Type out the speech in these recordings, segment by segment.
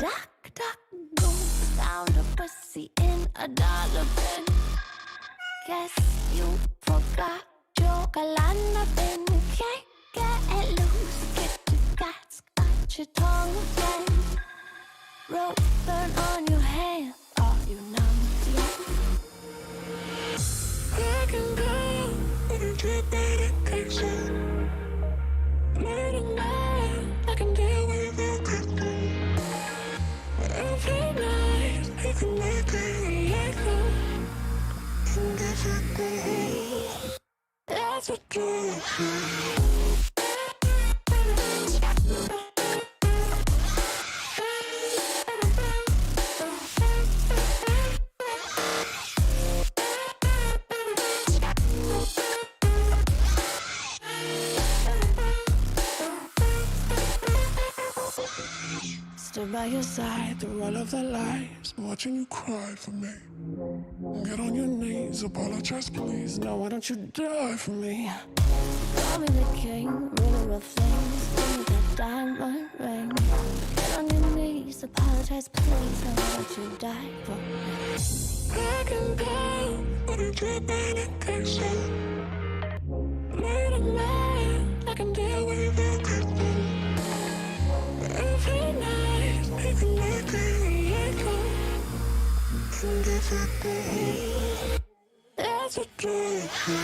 Duck, duck, goose, found a pussy in a dollar bin. Guess you forgot your galana bin. Can't get loose, get your guts, got your tongue again. Rope burn on your hand, are you numb yet? I can go, I can get medication. Learning now, I can deal with everything. Every night, I can make it like that. And everything, that's what drives me. Stood by your side through all of the lies, watching you cry for me. Get on your knees, apologize please. No, why don't you die for me? Call me the king, ruler of things. Give me that diamond ring. Get on your knees, apologize please. No, why don't you die for me? I can go, but I get medication. Late at night, I can deal with everything. Every night, I can make it echo. And everything, that's what drives me.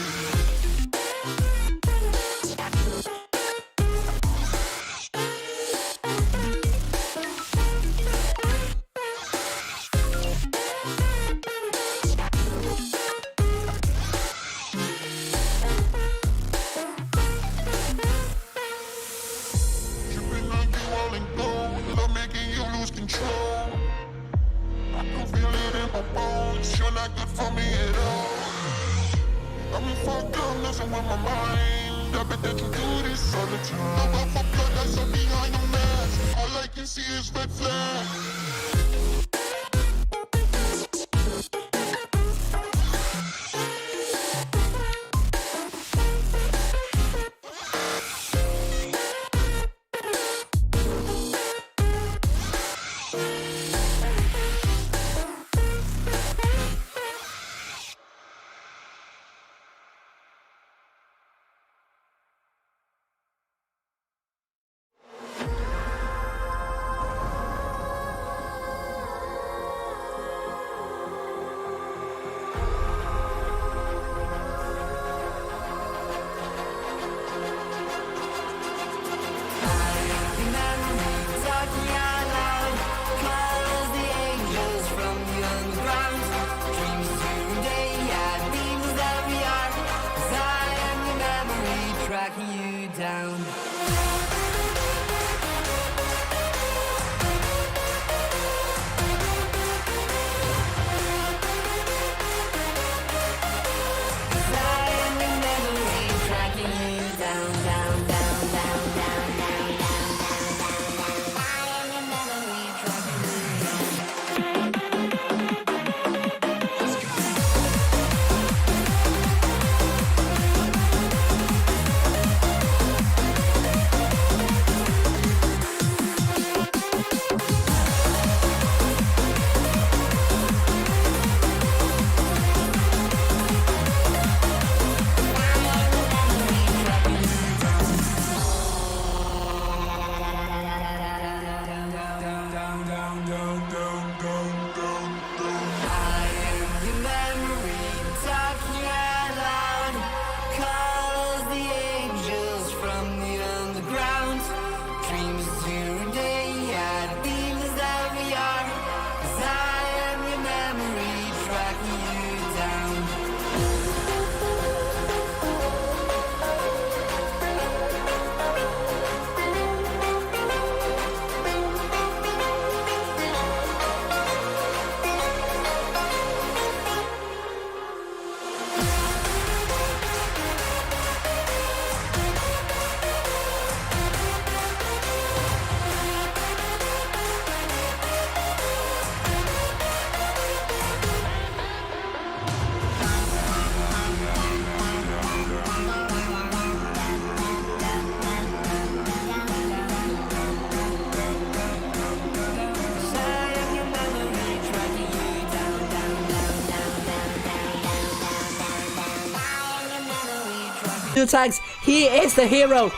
tags. He is the hero.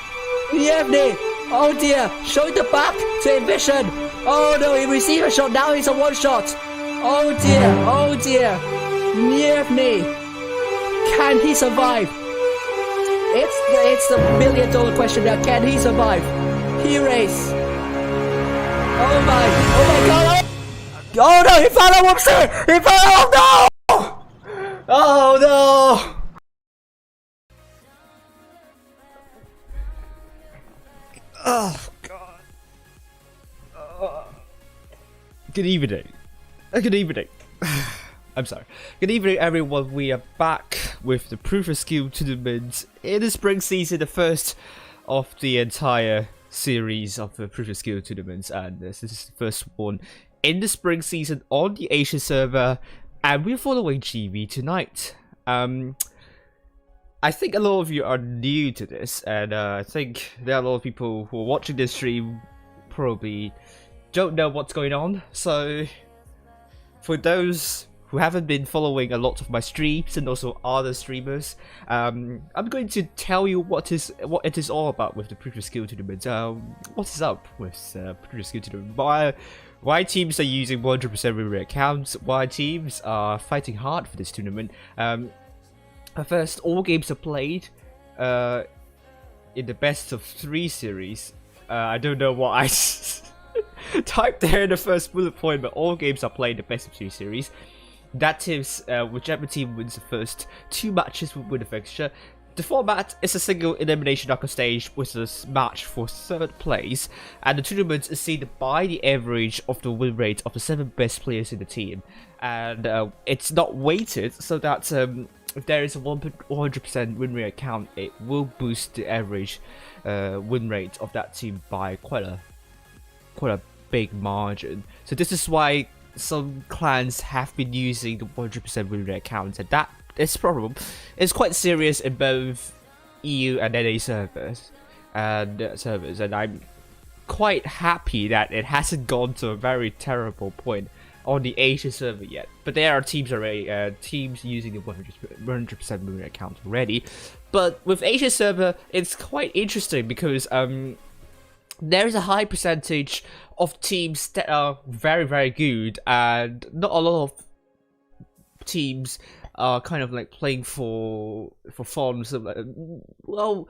Nievny. Oh dear. Showing the back to Ambition. Oh no, he received a shot. Now he's a one shot. Oh dear. Oh dear. Nievny. Can he survive? It's the $1 million question now. Can he survive? He race. Oh my god. Oh no, he found a whoopsie! He found a no! Oh no! Oh god. Good evening. Good evening. I'm sorry. Good evening everyone, we are back with the Proof of Skill tournament in the spring season, the first of the entire series of the Proof of Skill tournaments, and this is the first one in the spring season on the Asia server, and we're following GB tonight. I think a lot of you are new to this, and I think there are a lot of people who are watching this stream probably don't know what's going on. So for those who haven't been following a lot of my streams and also other streamers, I'm going to tell you what it is all about with the Proof of Skill tournament. What is up with Proof of Skill tournament? Why teams are using 100% win rate accounts? Why teams are fighting hard for this tournament? First, all games are played in the best of 3 series. I don't know what I typed there in the first bullet point, but all games are played in the best of 3 series. That is, whichever team wins the first 2 matches will win the fixture. The format is a single elimination knockout stage with a match for 3rd place, and the tournament is seen by the average of the win rate of the 7 best players in the team. And it's not weighted, so that if there is a 100% win rate account, it will boost the average win rate of that team by quite a big margin. So this is why some clans have been using the 100% win rate account, and that is problem. It's quite serious in both EU and NA servers, and I'm quite happy that it hasn't gone to a very terrible point on the Asia server yet. But there are teams already, teams using the 100% win rate account already. But with Asia server, it's quite interesting because there's a high percentage of teams that are very, very good, and not a lot of teams are kind of like playing for fun. So, well,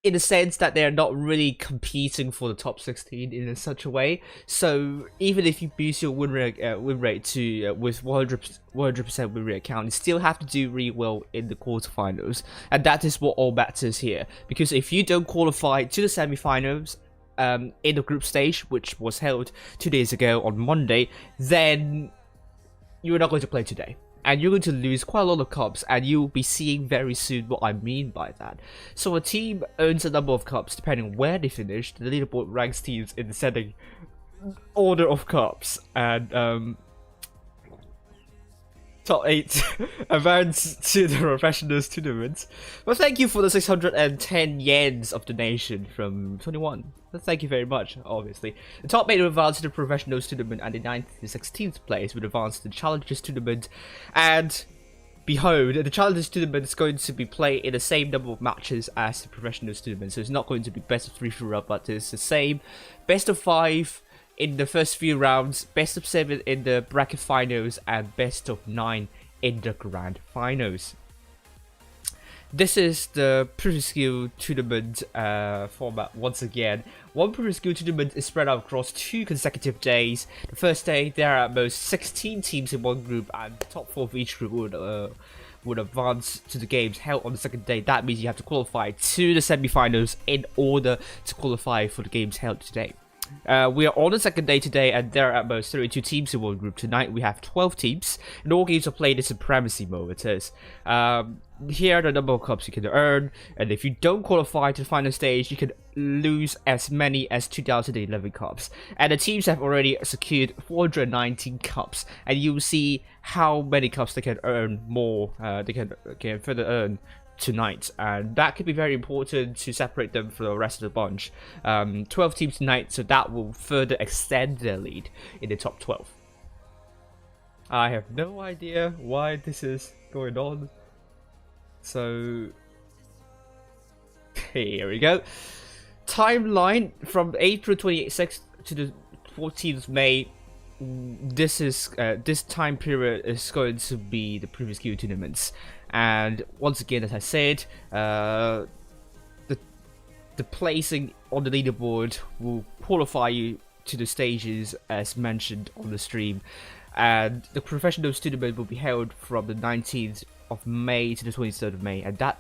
in the sense that they're not really competing for the top 16 in such a way. So even if you boost your win rate to with 100% win rate account, you still have to do really well in the quarterfinals, and that is what all matters here. Because if you don't qualify to the semifinals in the group stage, which was held 2 days ago on Monday, then you're not going to play today, and you're going to lose quite a lot of cups, and you'll be seeing very soon what I mean by that. So a team earns a number of cups depending on where they finish. The leaderboard ranks teams in the descending order of cups, and top 8 advance to the professionals tournament. Well, thank you for the 610 yens of donation from 21. Thank you very much, obviously. The top 8 will advance to the professionals tournament, and the 9th to 16th place will advance to the challenges tournament. And behold, the challenges tournament is going to be played in the same number of matches as the professionals tournament. So it's not going to be best of 3 throughout, but it's the same best of 5 in the first few rounds, best of 7 in the bracket finals, and best of 9 in the grand finals. This is the Proof of Skill tournament format once again. One Proof of Skill tournament is spread out across 2 consecutive days. The first day, there are at most 16 teams in one group, and the top 4 of each group would advance to the games held on the second day. That means you have to qualify to the semi-finals in order to qualify for the games held today. We are on the second day today, and there are at most 32 teams in one group. Tonight we have 12 teams, and all games are played in supremacy mode. It is. Here are the number of cups you can earn, and if you don't qualify to the final stage, you can lose as many as 2,011 cups. And the teams have already secured 419 cups, and you'll see how many cups they can earn more. They can further earn tonight, and that could be very important to separate them from the rest of the bunch. 12 teams tonight, so that will further extend their lead in the top 12. I have no idea why this is going on, so Here we go. Timeline from April 26th to the 14th of May. This time period is going to be the previous Q tournaments, and once again, as I said, the placing on the leaderboard will qualify you to the stages as mentioned on the stream, and the professionals tournament will be held from the 19th of May to the 23rd of May, and that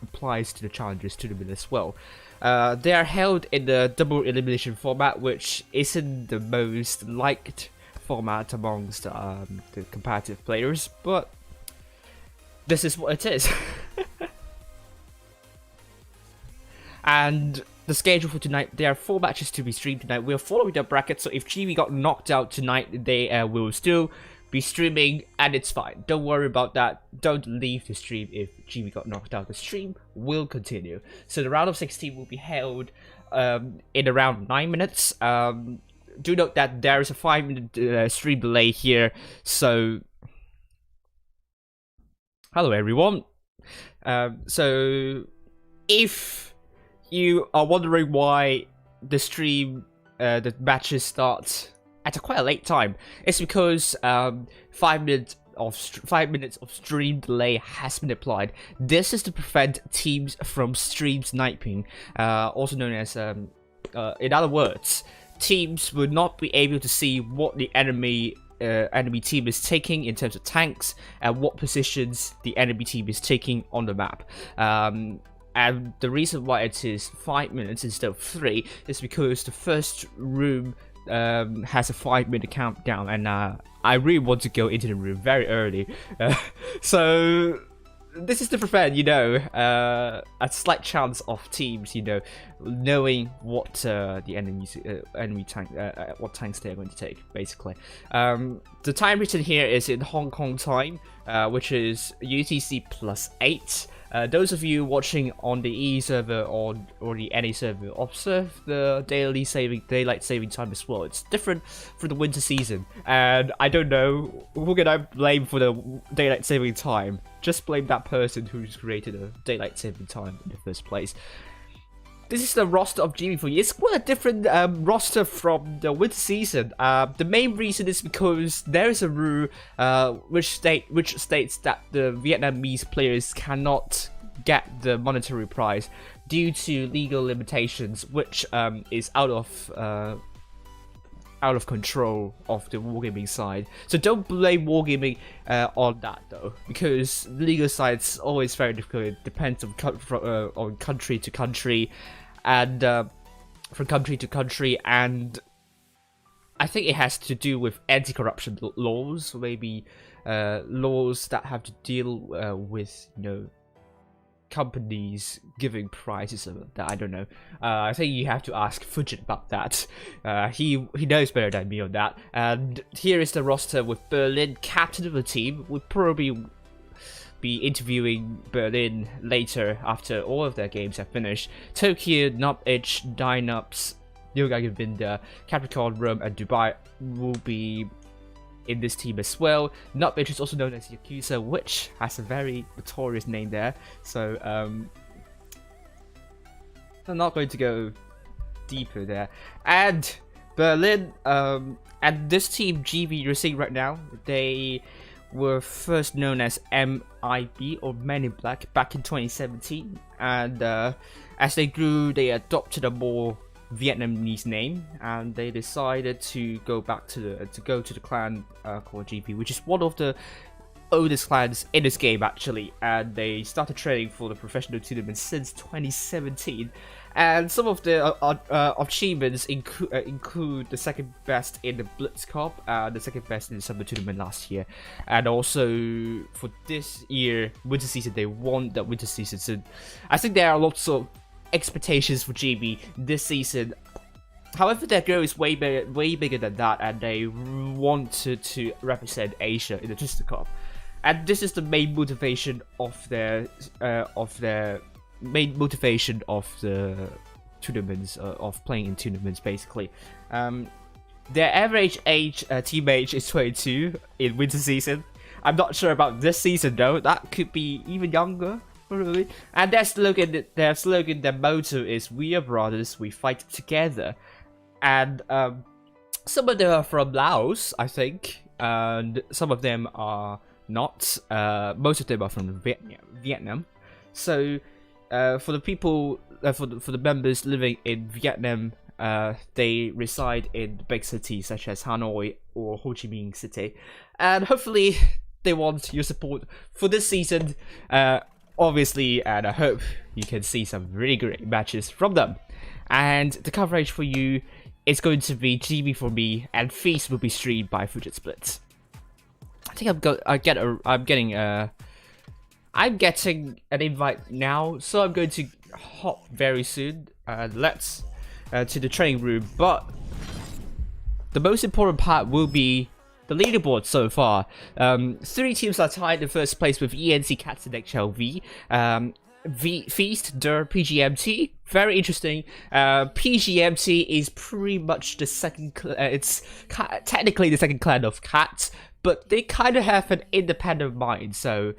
applies to the challengers tournament as well. They are held in the double elimination format, which isn't the most liked format amongst the competitive players, but this is what it is. And the schedule for tonight, there are 4 matches to be streamed tonight. We're following the bracket, so if GB got knocked out tonight, they will still be streaming, and it's fine. Don't worry about that. Don't leave the stream if GB got knocked out. The stream will continue. So the round of 16 will be held in around 9 minutes. Do note that there is a 5-minute stream delay here. So, hello everyone. So, if you are wondering why the stream, the matches start at quite a late time, it's because 5 minutes of stream delay has been applied. This is to prevent teams from stream sniping, also known as, in other words, teams will not be able to see what the enemy team is taking in terms of tanks and what positions the enemy team is taking on the map. And the reason why it is 5 minutes instead of 3 is because the first room has a 5-minute countdown, and I really want to go into the room very early. So this is to prevent, a slight chance of teams, knowing what the enemy tank, what tanks they're going to take, basically. The time written here is in Hong Kong time, which is UTC +8. Those of you watching on the E server or the NA server, observe the daylight saving time as well. It's different for the winter season, and I don't know who can I blame for the daylight saving time. Just blame that person who's created a daylight saving time in the first place. This is the roster of GB for you. It's quite a different roster from the winter season. The main reason is because there is a rule which states that the Vietnamese players cannot get the monetary prize due to legal limitations, which is out of control of the wargaming side. So don't blame wargaming on that though, because the legal side's always very difficult. It depends on country to country, and from country to country, and I think it has to do with anti-corruption laws, maybe laws that have to deal with companies giving prizes of that. I don't know. I think you have to ask Fujit about that. He knows better than me on that. And here is the roster with Berlin, captain of the team. We'll probably be interviewing Berlin later after all of their games have finished. Tokyo, Nopich, Dynops, Yogagovinda, Capricorn, Rome, and Dubai will be in this team as well. Nopich is also known as Yakuza, which has a very notorious name there. So I'm not going to go deeper there. And Berlin, and this team GB you're seeing right now, they were first known as MIB or Men in Black back in 2017, and as they grew, they adopted a more Vietnamese name, and they decided to go back to the clan called GP, which is one of the oldest clans in this game actually, and they started training for the professional tournament since 2017. And some of the achievements include the second best in the Blitz Cup, the second best in the summer tournament last year, and also for this year winter season they won the winter season. So I think there are lots of expectations for GB this season. However, their goal is way bigger than that, and they wanted to represent Asia in the Twister Cup. And this is the main motivation of their tournaments, of playing in tournaments basically. Their average age, team age, is 22 in winter season. I'm not sure about this season though. That could be even younger. probably. And their slogan, their motto is "We are brothers, we fight together." And some of them are from Laos, I think, and some of them are not. Most of them are from Vietnam. So, for the people, for the members living in Vietnam, they reside in big cities such as Hanoi or Ho Chi Minh City, and hopefully they want your support for this season, obviously, and I hope you can see some really great matches from them. And the coverage for you is going to be GB for me, and Feast will be streamed by Fujit Blitz. I think I'm getting an invite now, so I'm going to hop very soon. Let's to the training room, but the most important part will be the leaderboard so far. 3 teams are tied in first place with ENC, Cats, and HLV. Feast, Der, PGMT. Very interesting. PGMT is pretty much the second. It's technically the second clan of Cats, but they kind of have an independent mind. So,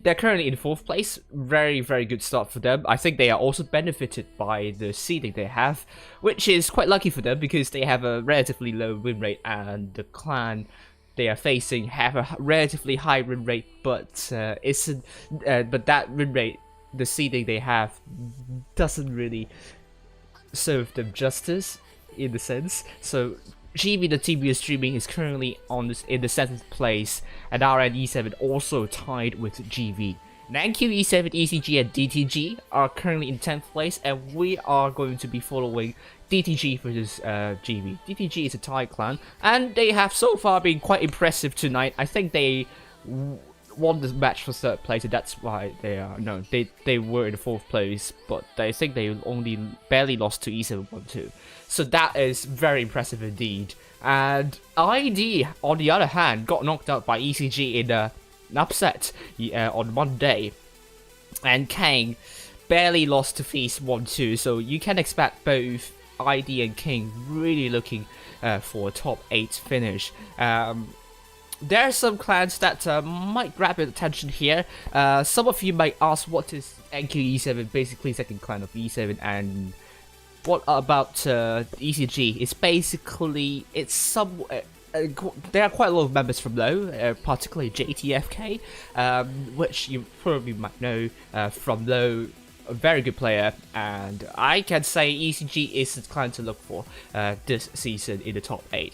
they're currently in 4th place. Very, very good start for them. I think they are also benefited by the seeding they have, which is quite lucky for them because they have a relatively low win rate, and the clan they are facing have a relatively high win rate, but but that win rate, the seeding they have, doesn't really serve them justice in the sense. So GB, the team we are streaming, is currently in the 7th place, and RNE7 also tied with GB. Nankyu, E7, ECG, and DTG are currently in 10th place, and we are going to be following DTG versus GB. DTG is a Thai clan, and they have so far been quite impressive tonight. I think they won the match for 3rd place, and that's why they are no. They were in the 4th place, but I think they only barely lost to E712. So that is very impressive indeed. And ID, on the other hand, got knocked out by ECG in an upset on Monday, and Kang barely lost to Feast 1-2. So you can expect both ID and King really looking for a top 8 finish. There are some clans that might grab your attention here. Some of you might ask, what is NQ-E7? Basically, second clan of E7, and what about ECG? It's basically, it's some. There are quite a lot of members from Low, particularly JTFK, which you probably might know from Low. A very good player, and I can say ECG is the clan to look for this season in the top 8.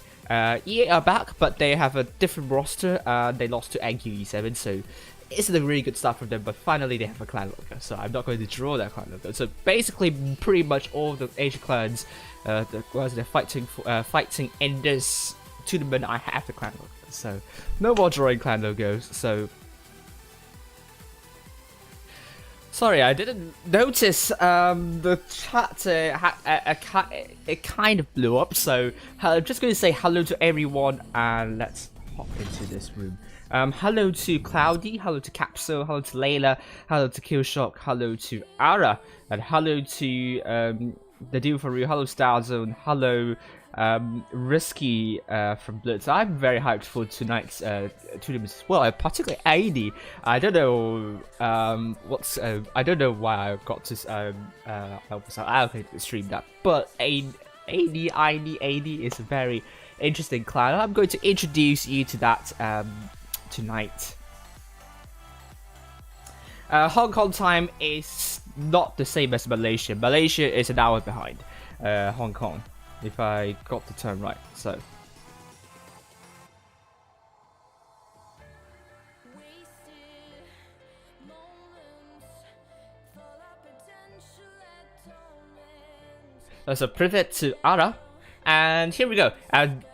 EA are back, but they have a different roster. They lost to NQ-E7, so it's a really good start from them, but finally they have a clan logo, so I'm not going to draw that clan logo. So basically, pretty much all the Asian clans, the ones they're fighting in this tournament, I have the clan logo. So no more drawing clan logos. So sorry, I didn't notice the chat it kind of blew up. So I'm just going to say hello to everyone, and let's hop into this room. Hello to Cloudy, hello to Capsule, hello to Layla, hello to Killshock, hello to Ara, and hello to the Deal for Real, hello Starzone, hello Risky from Blitz. I'm very hyped for tonight's tournament as well, particularly AD. I don't know I don't know why I got to allocated to stream that, but AD is a very interesting clan. I'm going to introduce you to that tonight. Hong Kong time is not the same as Malaysia. Malaysia is an hour behind Hong Kong, if I got the term right. So a pivot to Ara, and here we go.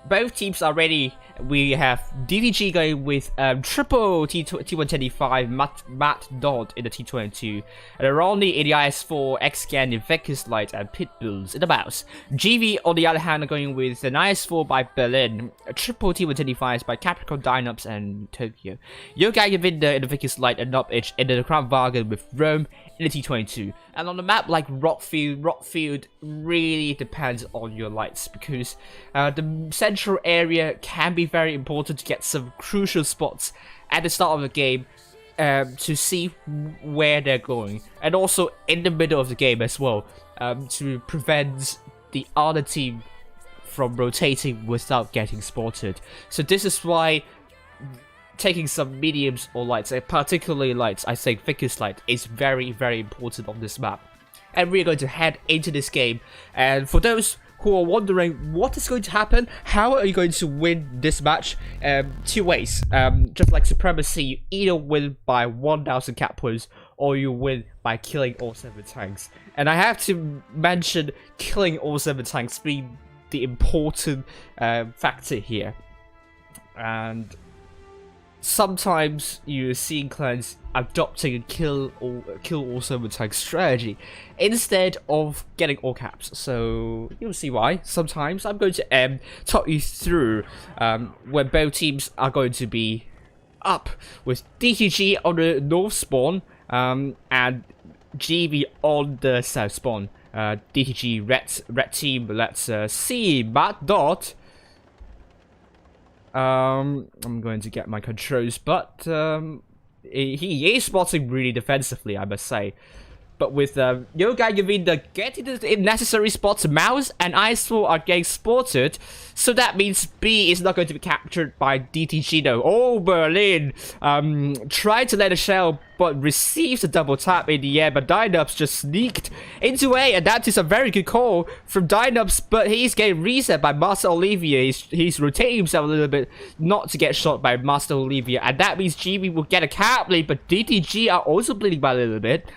Both teams are ready. We have DTG going with triple T125 Matt Dodd in the T22, and Ronnie in the IS4, X-Scan, Invictus Light, and Pitbulls in the mouse. GV, on the other hand, are going with an IS4 by Berlin, triple T125s by Capricorn, Dynops, and Tokyo. Yoga Yavinda in the Invictus Light, and Nopich in the Crown Wagon with Rome in the T22. And on a map like Rockfield really depends on your lights, because the central area can be very important to get some crucial spots at the start of the game. to see where they're going, and also in the middle of the game as well, to prevent the other team from rotating without getting spotted. So this is why taking some mediums or lights, particularly lights, I think Vicus light is very, very important on this map. And we're going to head into this game. And for those who are wondering what is going to happen, how are you going to win this match? Two ways. Just like Supremacy, you either win by 1,000 cap points or you win by killing all 7 tanks. And I have to mention killing all 7 tanks being the important factor here. And sometimes you're seeing clans adopting a kill all 7 tank strategy instead of getting all caps. So you'll see why. Sometimes I'm going to talk you through when both teams are going to be up, with DTG on the north spawn and GV on the south spawn. DTG red team. Let's see. Matt Dot. I'm going to get my controls, but he is spotting really defensively, I must say. But with Yoga Yavinda getting the necessary spots, Mouse and ISO are getting spotted, so that means B is not going to be captured by DTG though. Oh, Berlin tried to let a shell, but receives a double tap in the air, but Dynubs just sneaked into A, and that is a very good call from Dynubs, but he's getting reset by Master Olivia. He's rotating himself a little bit not to get shot by Master Olivia, and that means GB will get a cap lead, but DTG are also bleeding by a little bit.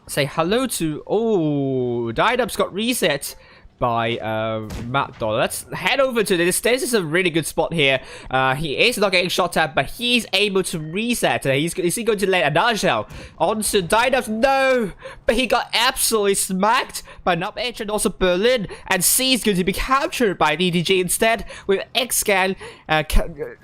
Say hello to... Oh, Dynubs got reset by Matt Dollar. Let's head over to this. This is a really good spot here. He is not getting shot at, but he's able to reset. Is he going to let another shell onto Dynubs? No! But he got absolutely smacked by Nub Edge and also Berlin. And C is going to be captured by DTG instead, with X-Scan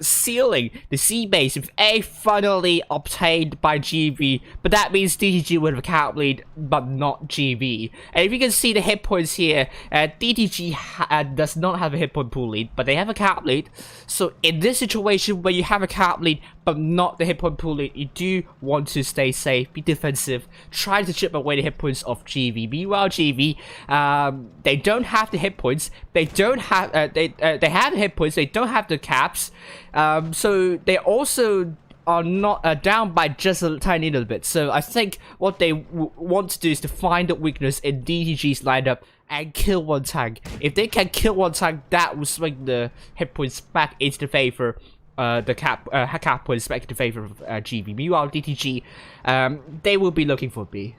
sealing the C base, with A finally obtained by GV. But that means DTG will have a cap lead, but not GV. And if you can see the hit points here, DTG does not have a hit point pool lead, but they have a cap lead. So in this situation where you have a cap lead but not the hit point pool lead, you do want to stay safe, be defensive, try to chip away the hit points of GV. Meanwhile, GV, they don't have the hit points. They don't have they have the hit points. They don't have the caps. So they also are not down by just a tiny little bit. So I think what they want to do is to find the weakness in DTG's lineup and kill one tank. If they can kill one tank, that will swing the hit points back into the favor, the cap points back into favor of GV. Meanwhile, DTG, they will be looking for B.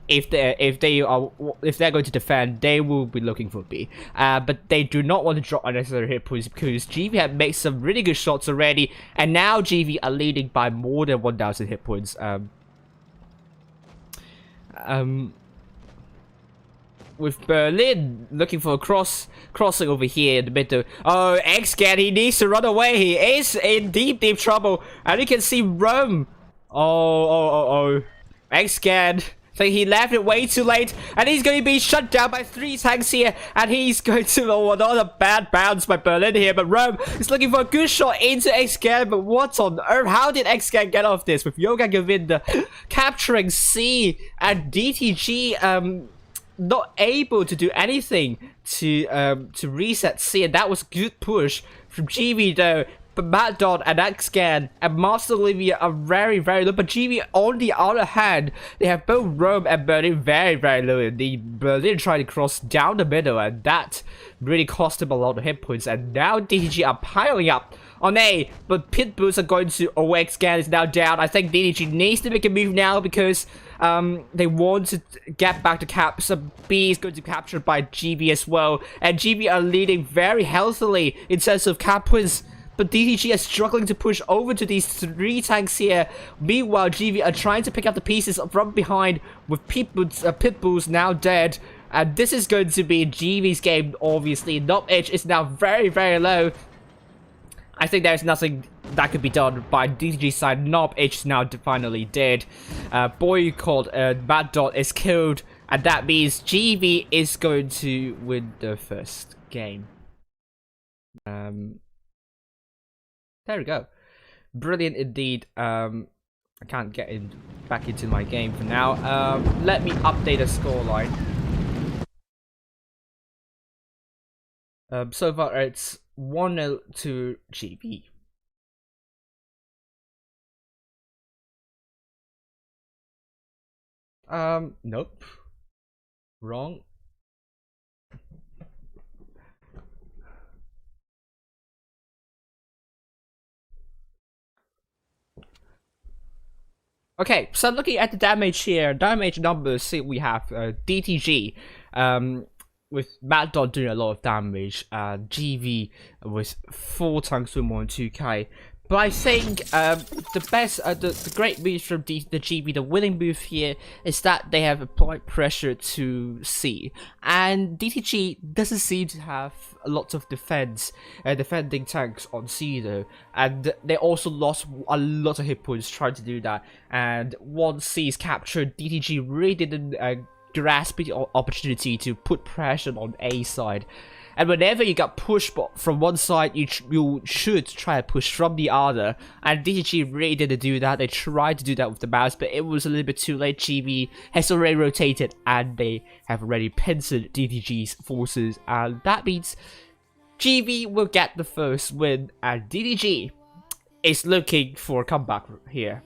If they're going to defend, they will be looking for B. But they do not want to drop unnecessary hit points because GV have made some really good shots already, and now GV are leading by more than 1,000 hit points. With Berlin looking for a crossing over here in the middle. Oh, X-Scan, he needs to run away. He is in deep trouble. And you can see Rome. Oh. X-Scan. So he left it way too late, and he's going to be shut down by 3 tanks here, and he's going to... Oh, another bad bounce by Berlin here, but Rome is looking for a good shot into X-Scan, but what on earth? How did X-Scan get off this? With Yoga Govinda capturing C, and DTG not able to do anything to reset C, and that was a good push from GV though. But Matt Dot and X-Scan and Master Olivia are very low. But GV, on the other hand, they have both Rome and Berlin very low. And the Berlin trying to cross down the middle, and that really cost him a lot of hit points. And now DTG are piling up on A, but pit boots are going to... Oh, X-Scan is now down. I think DTG needs to make a move now because they want to get back to cap. So B is going to be captured by GV as well. And GV are leading very healthily in terms of cap points. But DTG are struggling to push over to these 3 tanks here. Meanwhile, GV are trying to pick up the pieces from behind with Pitbulls now dead. And this is going to be GV's game, obviously. Knob Edge is now very low. I think there's nothing that could be done by DTG's side. Knob Edge is now finally dead. Boy called Mad Dot is killed. And that means GV is going to win the first game. There we go. Brilliant indeed. I can't get back into my game for now. Let me update the scoreline. So far it's 1-0 to GB. Nope. Wrong. Okay, so looking at the damage here, damage numbers, see we have DTG, with Mad Dot doing a lot of damage, GV with 4 times more than 2k. But I think the best, the great move from the GB, the winning move here, is that they have applied pressure to C. And DTG doesn't seem to have a lot of defending tanks on C though. And they also lost a lot of hit points trying to do that. And once C is captured, DTG really didn't grasp the opportunity to put pressure on A side. And whenever you got pushed from one side, you should try to push from the other. And DTG really didn't do that. They tried to do that with the mouse, but it was a little bit too late. GB has already rotated, and they have already pincered DTG's forces. And that means GB will get the first win, and DTG is looking for a comeback here.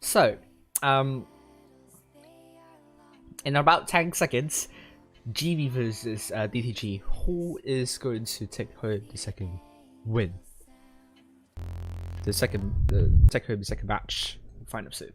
So, in about 10 seconds, GB versus DTG, who is going to take home the second win? Take home the second match. Find out soon.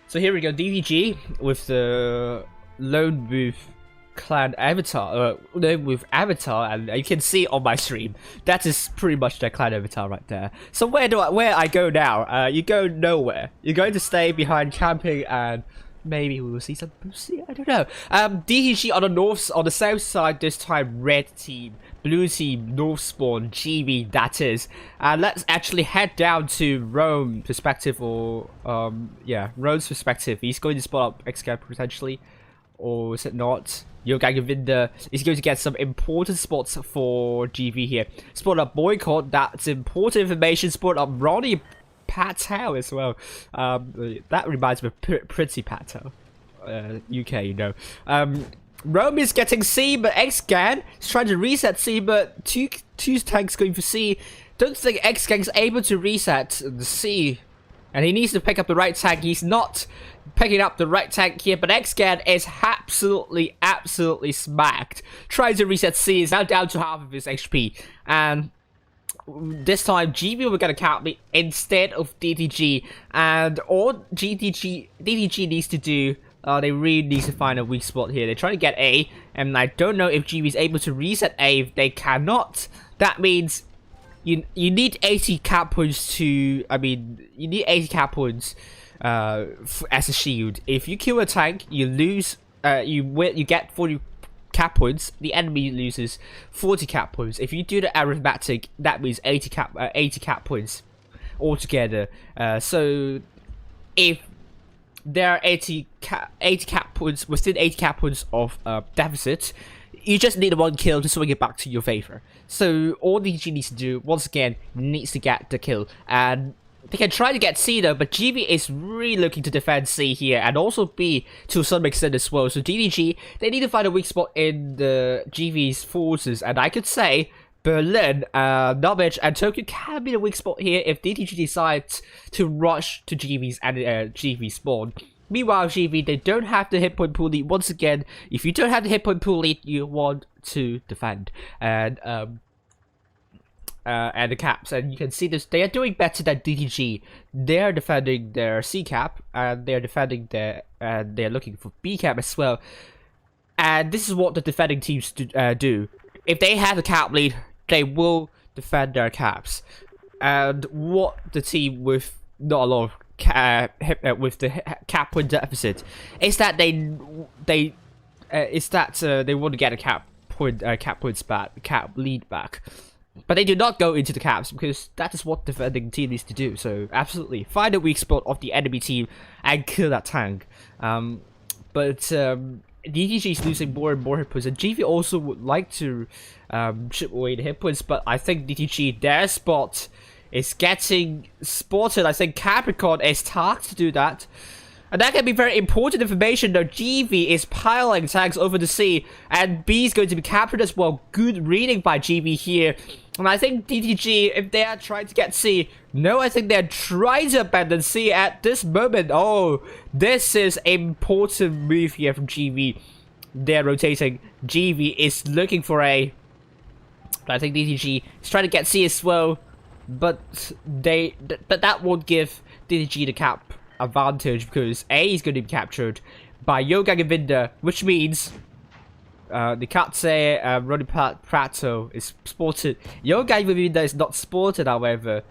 So here we go, DTG with the lone wolf clan avatar, with avatar, and you can see on my stream that is pretty much their clan avatar right there. So where I go now? You go nowhere. You're going to stay behind camping, and maybe we will see some boosty. I don't know. DTG on the south side this time. Red team, blue team, north spawn, GB. That is. Let's actually head down to Rome perspective, or yeah, Rome's perspective. He's going to spot up XCAP potentially, or is it not? Yogagovinda is going to get some important spots for GB here. Spot up Boycott, that's important information. Spot up Ronnie Patel as well. That reminds me of Pretty Patel. UK, you know. Rome is getting C, but X-Gang is trying to reset C, but two tanks going for C. Don't think X-Gang is able to reset the C. And he needs to pick up the right tank. He's not picking up the right tank here, but X-Gang is absolutely smacked. Trying to reset C, is now down to half of his HP. And this time, GB will get a count me instead of DTG. And all DTG needs to do, they really need to find a weak spot here. They're trying to get A, and I don't know if GB is able to reset A. If they cannot, that means you need 80 cap points to, you need 80 cap points as a shield. If you kill a tank, you lose, you get 40 cap points. The enemy loses 40 cap points. If you do the arithmetic, that means 80 cap points altogether. So if there are 80 cap points within 80 cap points of deficit, you just need one kill to swing it back to your favor. So all DTG needs to do, once again, needs to get the kill. And they can try to get C though, but GB is really looking to defend C here, and also B to some extent as well. So DTG, they need to find a weak spot in the GV's forces, and I could say Berlin, Norwich, and Tokyo can be the weak spot here if DTG decides to rush to GV's and GV spawn. Meanwhile, GB, they don't have the hit point pool lead. Once again, if you don't have the hit point pool lead, you want to defend. And the caps, and you can see this, they are doing better than DTG. They're defending their C cap, and they're defending their, and they're looking for B cap as well. And this is what the defending teams do. If they have the cap lead, they will defend their caps. And what the team with not a lot of with the cap point deficit is that they want to get a cap points back, cap lead back. But they do not go into the caps because that is what the defending team needs to do. So absolutely, find the weak spot of the enemy team and kill that tank. But DTG is losing more and more hit points, and GV also would like to chip away the hit points. But I think DTG, their spot is getting spotted. I think Capricorn is tasked to do that. And that can be very important information though. GV is piling tanks over the sea, and B is going to be captured as well. Good reading by GV here. And I think DTG, if they are trying to get C, no, I think they're trying to abandon C at this moment. Oh, this is important move here from GV. They're rotating. GV is looking for A. But I think DTG is trying to get C as well. But that won't give DTG the cap advantage because A is going to be captured by Yogang and Vinder, which means the Katse Ronnie Prato is spotted. Yogang and Vinder is not spotted, however.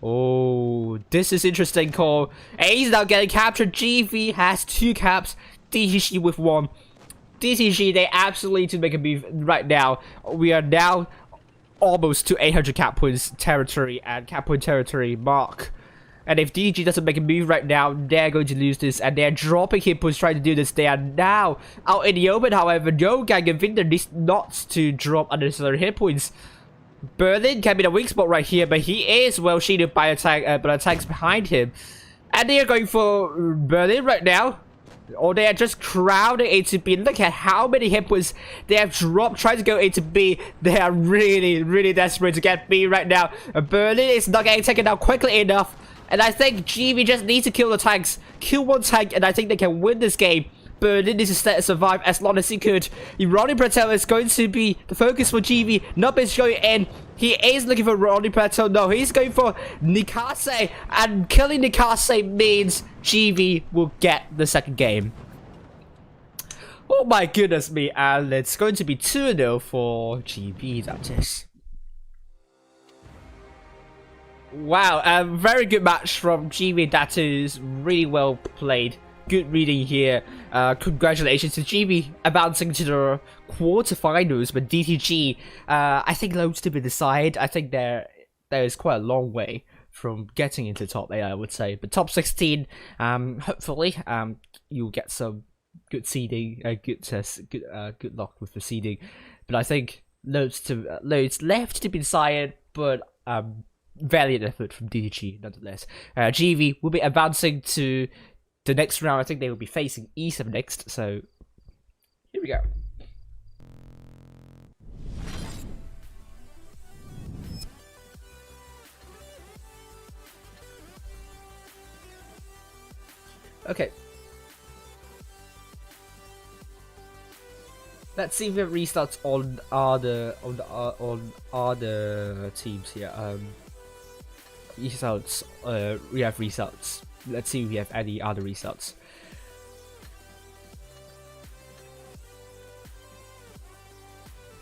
Oh, this is interesting call. A is now getting captured. GV has 2 caps. DTG with 1. DTG, they absolutely need to make a move right now. We are now almost to 800 cap points territory and cap point territory mark. And if DTG doesn't make a move right now, they're going to lose this. And they're dropping hit points trying to do this. They are now out in the open, however. Yogang and Vinder needs not to drop unnecessary hit points. Berlin can be the weak spot right here, but he is well shielded by tanks behind him. And they are going for Berlin right now. Or they are just crowding into B. Look at how many hit points they have dropped trying to go into B. They are really, really desperate to get B right now. Berlin is not getting taken out quickly enough. And I think GV just needs to kill the tanks. Kill one tank, and I think they can win this game. Berlin needs to survive as long as he could. Ronnie Prato is going to be the focus for GV. Nub is going in. He is looking for Ronnie Prato. No, he's going for Nikase. And killing Nikase means GV will get the second game. Oh my goodness me. And it's going to be 2-0 for GV, that is. Wow, a very good match from GV. That is really well played. Good reading here. Congratulations to GB advancing to the quarterfinals, but DTG, I think loads to be decided. I think there is quite a long way from getting into top 8, I would say. But top 16, hopefully, you'll get some good seeding, good luck with the seeding. But I think loads left to be decided. But valiant effort from DTG nonetheless. GV will be advancing to the next round. I think they will be facing E7 next, so here we go. Okay. Let's see if we have restarts on other teams here. Results. We have results. Let's see if we have any other results.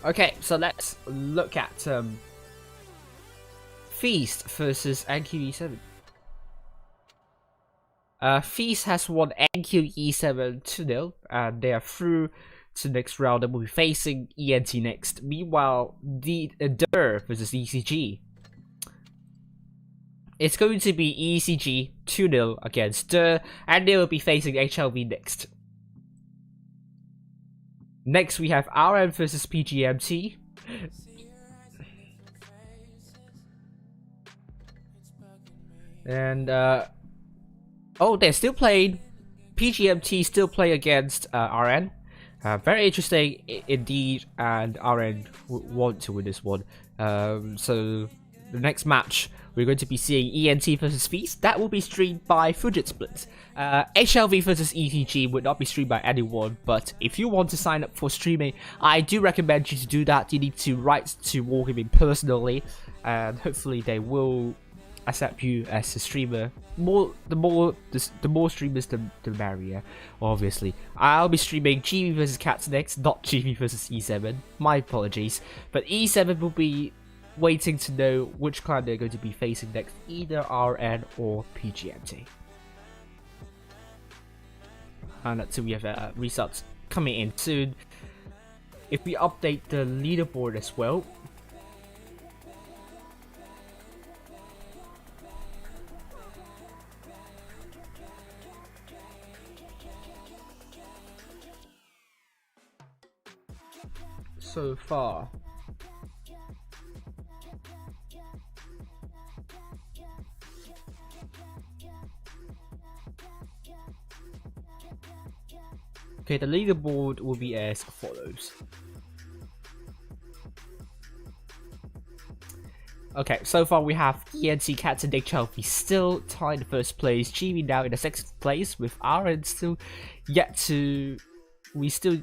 Okay, so let's look at Feast versus NQE7. Feast has won NQE7 2-0, and they are through to the next round and will be facing ENT next. Meanwhile, Der versus ECG. It's going to be ECG 2-0 against Der, and they will be facing HLV next. Next, we have RM versus PGMT. And, oh, they're still playing. PGMT still play against RN. Very interesting indeed, and RN want to win this one. So, the next match, we're going to be seeing ENT versus Feast. That will be streamed by Fujit Blitz. HLV versus ETG would not be streamed by anyone, but if you want to sign up for streaming, I do recommend you to do that. You need to write to Wargaming personally, and hopefully they will accept you as a streamer. The more streamers, the merrier. Obviously, I'll be streaming GV versus Cats next, not GV versus E7. My apologies, but E7 will be waiting to know which clan they're going to be facing next, either RN or PGMT. And that's we have results coming in soon. If we update the leaderboard as well, so far. Okay, the leaderboard will be as follows. Okay, so far we have ENT, Cats, and HLV still tied in first place. GB now in the 6th place with RN still yet to. We still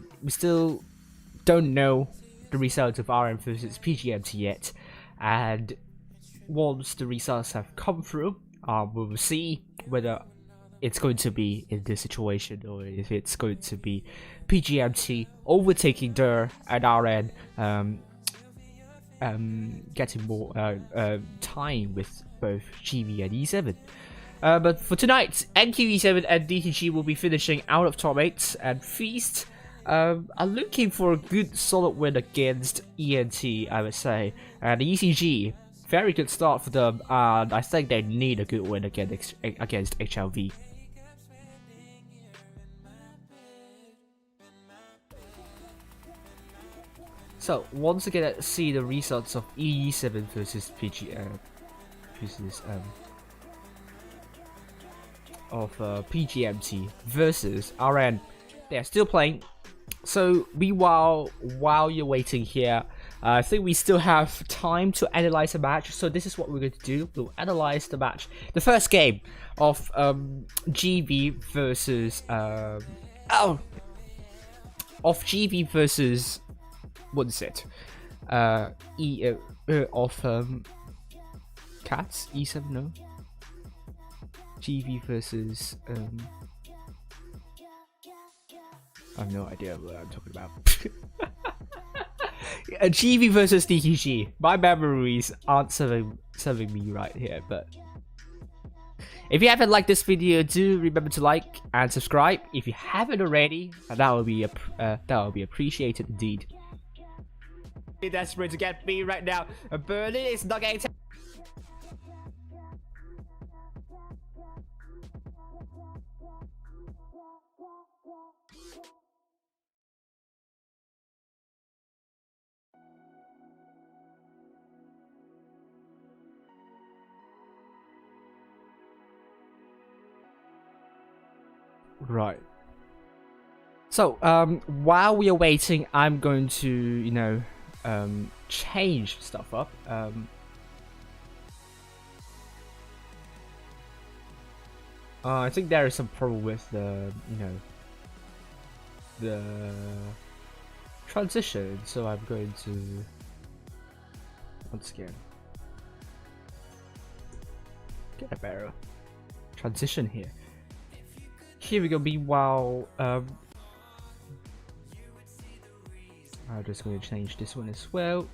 don't know the results of RM versus PGMT yet, and once the results have come through, we will see whether it's going to be in this situation or if it's going to be PGMT overtaking DER and RN getting more time with both GB and E7. But for tonight, NQ, E7 and DTG will be finishing out of top 8, and Feast are looking for a good solid win against ENT, I would say. And ECG, very good start for them, and I think they need a good win against HLV. So once again, let's see the results of E7 versus PGMT versus RN. They're still playing. So meanwhile, while you're waiting here, I think we still have time to analyze the match. So this is what we're going to do. We'll analyze the match, the first game of GB versus GB versus. What is it? Cats? E7, no? GB versus I have no idea what I'm talking about. GB versus DTG. My memories aren't serving me right here, but if you haven't liked this video, do remember to like and subscribe. If you haven't already, that will be appreciated indeed. Desperate to get me right now. Berlin is not getting. Right. So, while we are waiting, I'm going to, change stuff up. I think there is some problem with the, the transition. So I'm going to once again get a better transition here. Here we go. Meanwhile, I'm just going to change this one as well.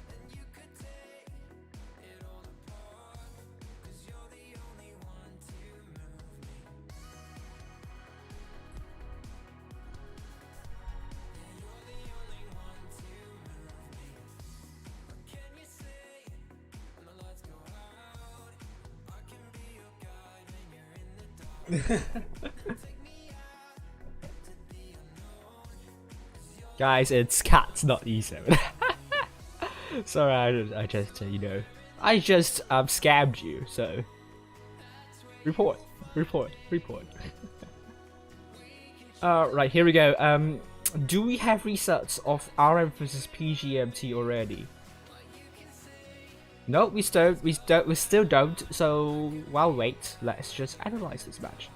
Guys, it's Cats, not E7. Sorry, I just scammed you. So report. Right, here we go. Do we have results of RM versus PGMT already? No, we still don't. So while we wait, let's just analyze this match.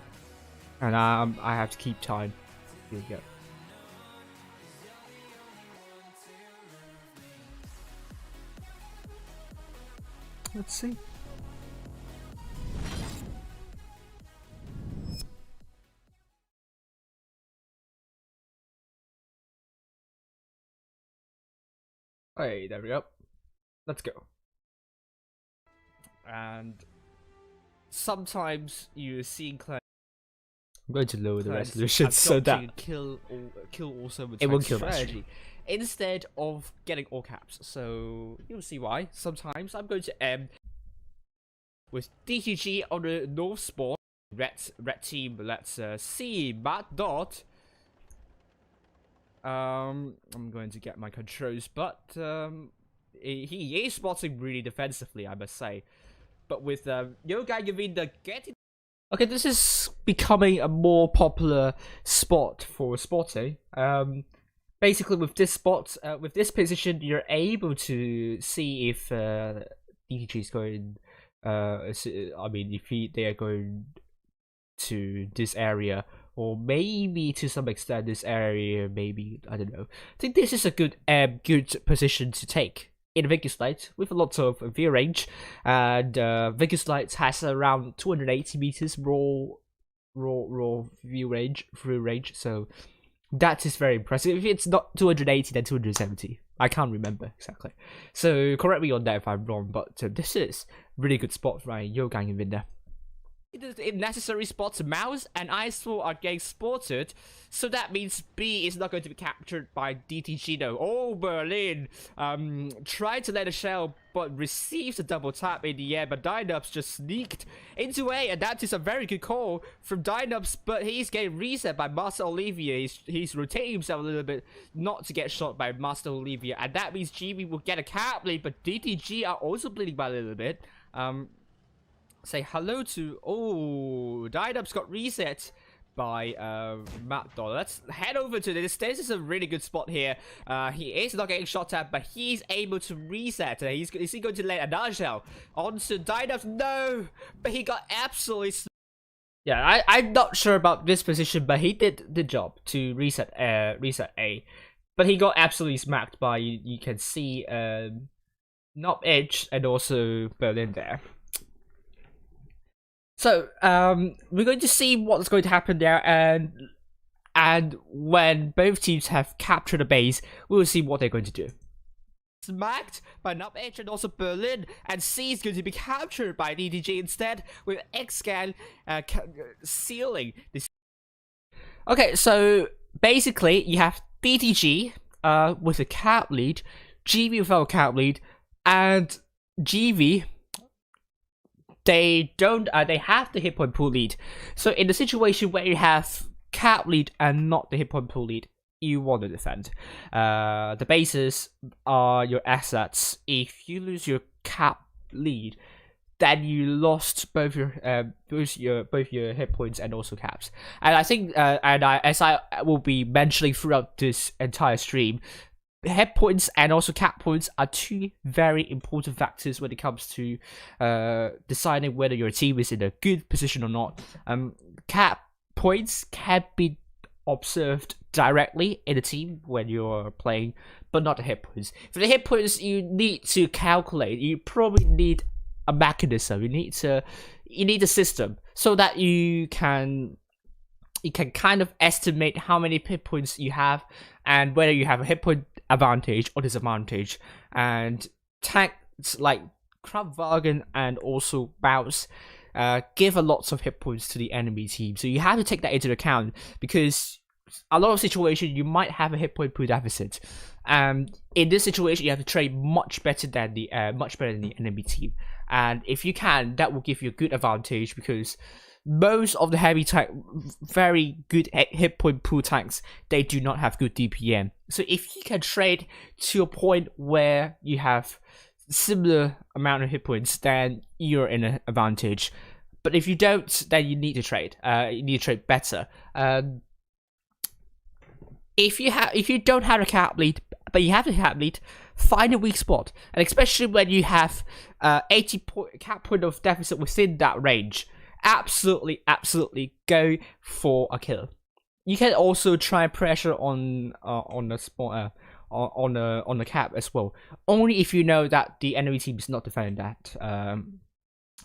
And I have to keep time. Here we go. Let's see. Hey, there we go. Let's go. And sometimes you see I'm going to lower the resolution so that kill also with it won't kill strategy instead of getting all caps. So you'll see why. Sometimes I'm going to end with DTG on the north spot. Red team. Let's see. Matt Dot. I'm going to get my controls, but he is spotting really defensively, I must say. But with Yoga Yavinda getting... Okay, this is becoming a more popular spot for spotting. Basically, with this spot, with this position, you're able to see if DTG is going. I mean, if they are going to this area, or maybe to some extent this area, maybe I don't know. I think this is a good position to take in Vegas Light with a lot of view range, and Vegas Light has around 280 meters raw view range, through range, so that is very impressive. If it's not 280, then 270. I can't remember exactly. So correct me on that if I'm wrong, but this is really good spot for Yogang and Vinda. In necessary spots, Mouse and Icefall are getting spotted, so that means B is not going to be captured by DTG though. Oh, Berlin tried to let a shell, but receives a double tap in the air, but Dynubs just sneaked into A, and that is a very good call from Dynubs, but he's getting reset by Master Olivia. He's rotating himself a little bit not to get shot by Master Olivia, and that means GB will get a cap lead, but DTG are also bleeding by a little bit. Say hello to... Oh, Dynubs got reset by Matt Dollar. Let's head over to this. This is a really good spot here. He is not getting shot at, but he's able to reset. Is he going to let another shell onto Dynubs? No, but he got absolutely... Yeah, I'm not sure about this position, but he did the job to reset A. But he got absolutely smacked by, you can see, Knob Edge and also Berlin there. So, we're going to see what's going to happen there, and when both teams have captured the base, we'll see what they're going to do. Smacked by Knob Edge and also Berlin, and C is going to be captured by DTG instead, with X-Scan sealing this. Okay, so basically, you have DTG with a cap lead, GV without a cap lead, and GV... They have the hit point pool lead. So in the situation where you have cap lead and not the hit point pool lead, you want to defend. The bases are your assets. If you lose your cap lead, then you lost both your hit points and also caps. And I think, as I will be mentioning throughout this entire stream, hit points and also cap points are two very important factors when it comes to deciding whether your team is in a good position or not. Cap points can be observed directly in a team when you're playing, but not the hit points. For the hit points, you need to calculate. You probably need a mechanism. You need a system so that you can kind of estimate how many hit points you have and whether you have a hit point advantage or disadvantage. And tanks like Krabwagen and also Bounce give a lot of hit points to the enemy team. So you have to take that into account, because a lot of situations you might have a hit point pool deficit. In this situation, you have to trade much better than the enemy team. And if you can, that will give you a good advantage, because most of the heavy tank, very good hit point pool tanks, they do not have good DPM. So if you can trade to a point where you have similar amount of hit points, then you're in an advantage. But if you don't, then you need to trade. You need to trade better. If you don't have a cap lead, but you have a cap lead, find a weak spot, and especially when you have 80 cap point of deficit within that range. Absolutely go for a kill. You can also try pressure on the spot on the cap as well. Only if you know that the enemy team is not defending that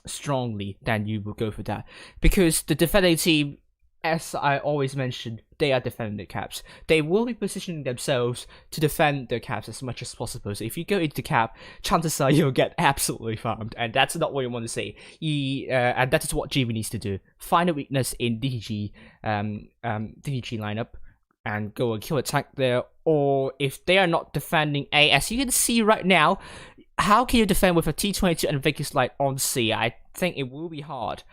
strongly, then you will go for that. Because the defending team, as I always mention, they are defending the caps. They will be positioning themselves to defend their caps as much as possible. So if you go into the cap, chances are you'll get absolutely farmed, and that's not what you want to see. And that is what GB needs to do. Find a weakness in DTG lineup and go and kill a tank there. Or if they are not defending A, as you can see right now, how can you defend with a T22 and Vegas Light on C? I think it will be hard.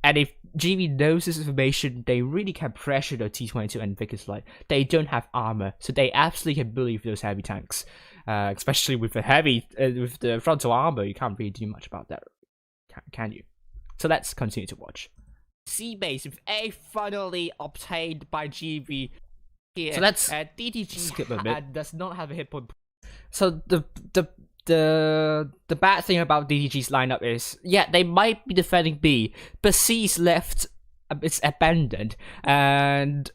And if GV knows this information, they really can pressure the T-22 and Vickers Light. They don't have armor, so they absolutely can bully those heavy tanks. Especially with the frontal armor, you can't really do much about that, can you? So let's continue to watch. C base with A finally obtained by GV here. So let's DTG skip a bit. Does not have a hit point. So the bad thing about DTG's lineup is, yeah, they might be defending B, but C's left, it's abandoned, and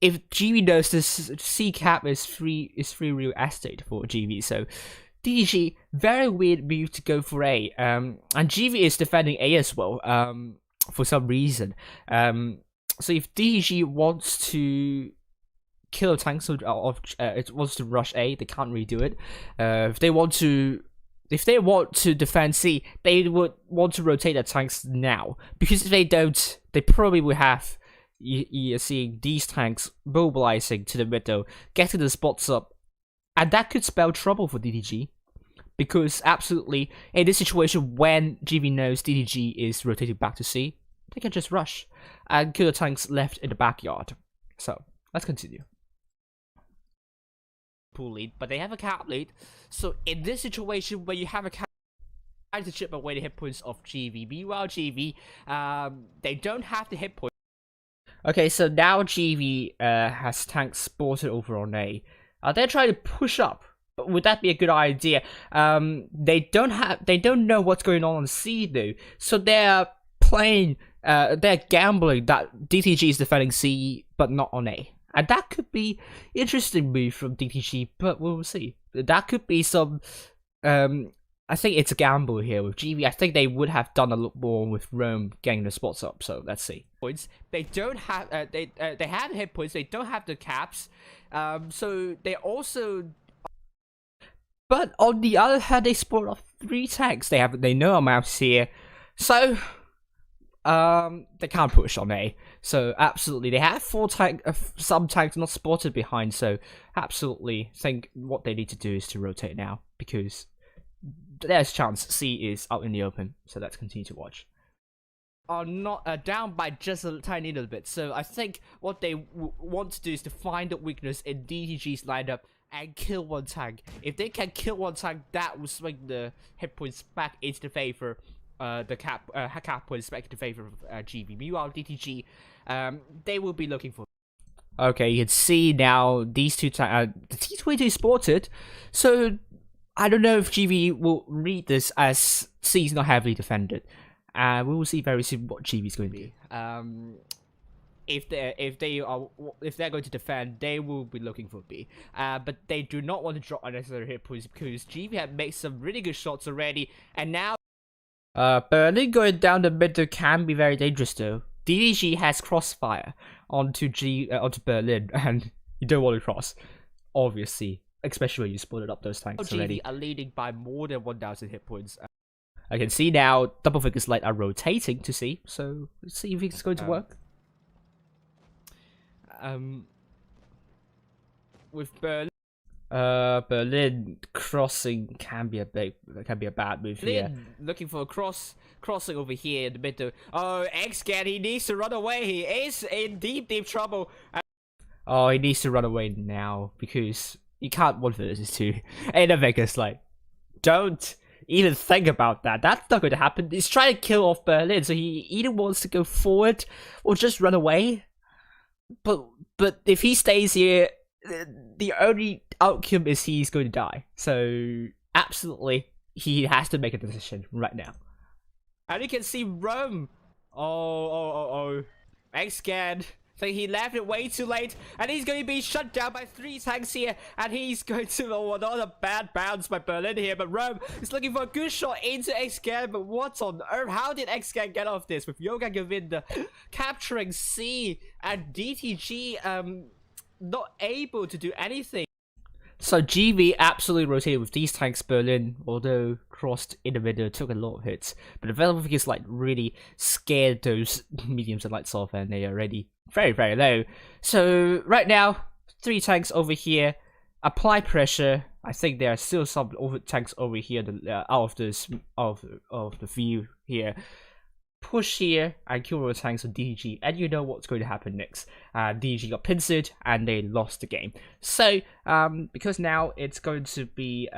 if GV knows this, C cap is free real estate for GV, so DTG, very weird move to go for A, and GV is defending A as well, for some reason. So if DTG wants to kill tanks it wants to rush A, they can't really do it. If they want to defend C, they would want to rotate their tanks now, because if they don't, they probably will have you're seeing these tanks mobilizing to the middle, getting the spots up, and that could spell trouble for DTG. Because absolutely, in this situation, when GV knows DTG is rotating back to C, they can just rush and kill the tanks left in the backyard. So let's continue. Pool lead, but they have a cap lead. So in this situation, where you have a cap, to chip away the hit points of GV. Meanwhile, GV, they don't have the hit points. Okay, so now GV has tanks spotted over on A. They're trying to push up. But would that be a good idea? They don't know what's going on C though, so they're gambling that DTG is defending C, but not on A, and that could be interesting move from DTG, but we'll see. That could be some. I think it's a gamble here with GV. I think they would have done a lot more with Rome getting the spots up. So let's see. Points. They don't have. They have hit points. They don't have the caps. So they also. But on the other hand, they spawned off 3 tanks. They know amounts here, so they can't push on A. So absolutely, they have 4 some tanks not spotted behind. So absolutely, think what they need to do is to rotate now, because there's a chance C is out in the open. So let's continue to watch. Are not down by just a tiny little bit. So I think what they want to do is to find a weakness in DTG's lineup and kill one tank. If they can kill one tank, that will swing the hit points back into the favor. The cap points back into favor of GV. Meanwhile, DTG, they will be looking for. Okay, you can see now these two tanks. The T-22 is spotted, so I don't know if GV will read this as C is not heavily defended. We will see very soon what GV is going to do. If they're going to defend, they will be looking for B. But they do not want to drop unnecessary hit points, because GV have made some really good shots already, and now Berlin going down the middle can be very dangerous though. DTG has crossfire onto Berlin, and you don't want to cross, obviously, especially when you spotted up those tanks already. GV are leading by more than 1,000 hit points. I can see now double Vickers Light are rotating to C, so let's see if it's going to work. With Berlin crossing can be a bad move here. Looking for a crossing over here in the middle. Oh, X-Gan, he needs to run away. He is in deep trouble. Oh, he needs to run away now, because you can't 1 versus 2 in a Vickers Light. Don't even think about that. That's not going to happen. He's trying to kill off Berlin, so he either wants to go forward or just run away. But if he stays here, the only outcome is he's going to die. So absolutely, he has to make a decision right now. And you can see Rome. Oh. X-Gan. So he left it way too late, and he's going to be shut down by 3 tanks here, and he's going to, another bad bounce by Berlin here, but Rome is looking for a good shot into X-Gan, but what on earth? How did X-Gan get off this with Yoga Govinda capturing C and DTG not able to do anything? So GV absolutely rotated with these tanks. Berlin, although crossed in the middle, took a lot of hits, but the Velvet is like really scared those mediums and lights off, and they are already very low. So right now, 3 tanks over here. Apply pressure. I think there are still some tanks over here out of the view here. push here and kill all the tanks of DTG, and you know what's going to happen next. DTG got pincered and they lost the game. So because now it's going to be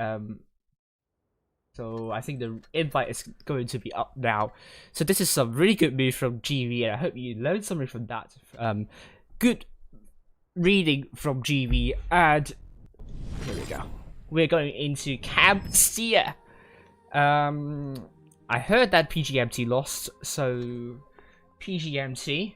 so I think the invite is going to be up now. So this is some really good move from GV, and I hope you learned something from that. Good reading from GV, and here we go. We're going into Camp-Steer. I heard that PGMT lost, so PGMT,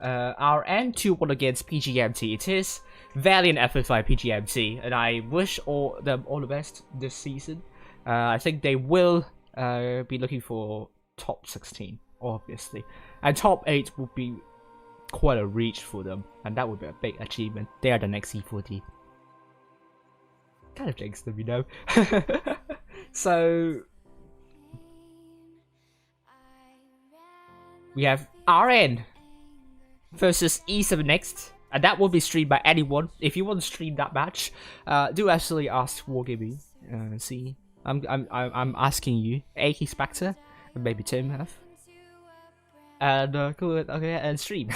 RN 2-1 against PGMT. It is valiant effort by PGMT, and I wish them all the best this season. I think they will be looking for top 16, obviously, and top 8 would be quite a reach for them, and that would be a big achievement. They are the next E40. Kind of jinxed them, you know. So we have RN versus E7 next, and that will be streamed by anyone. If you want to stream that match, do actually ask Wargaming. See, I'm asking you, AK Spectre, and maybe Tim have, and go ahead and stream.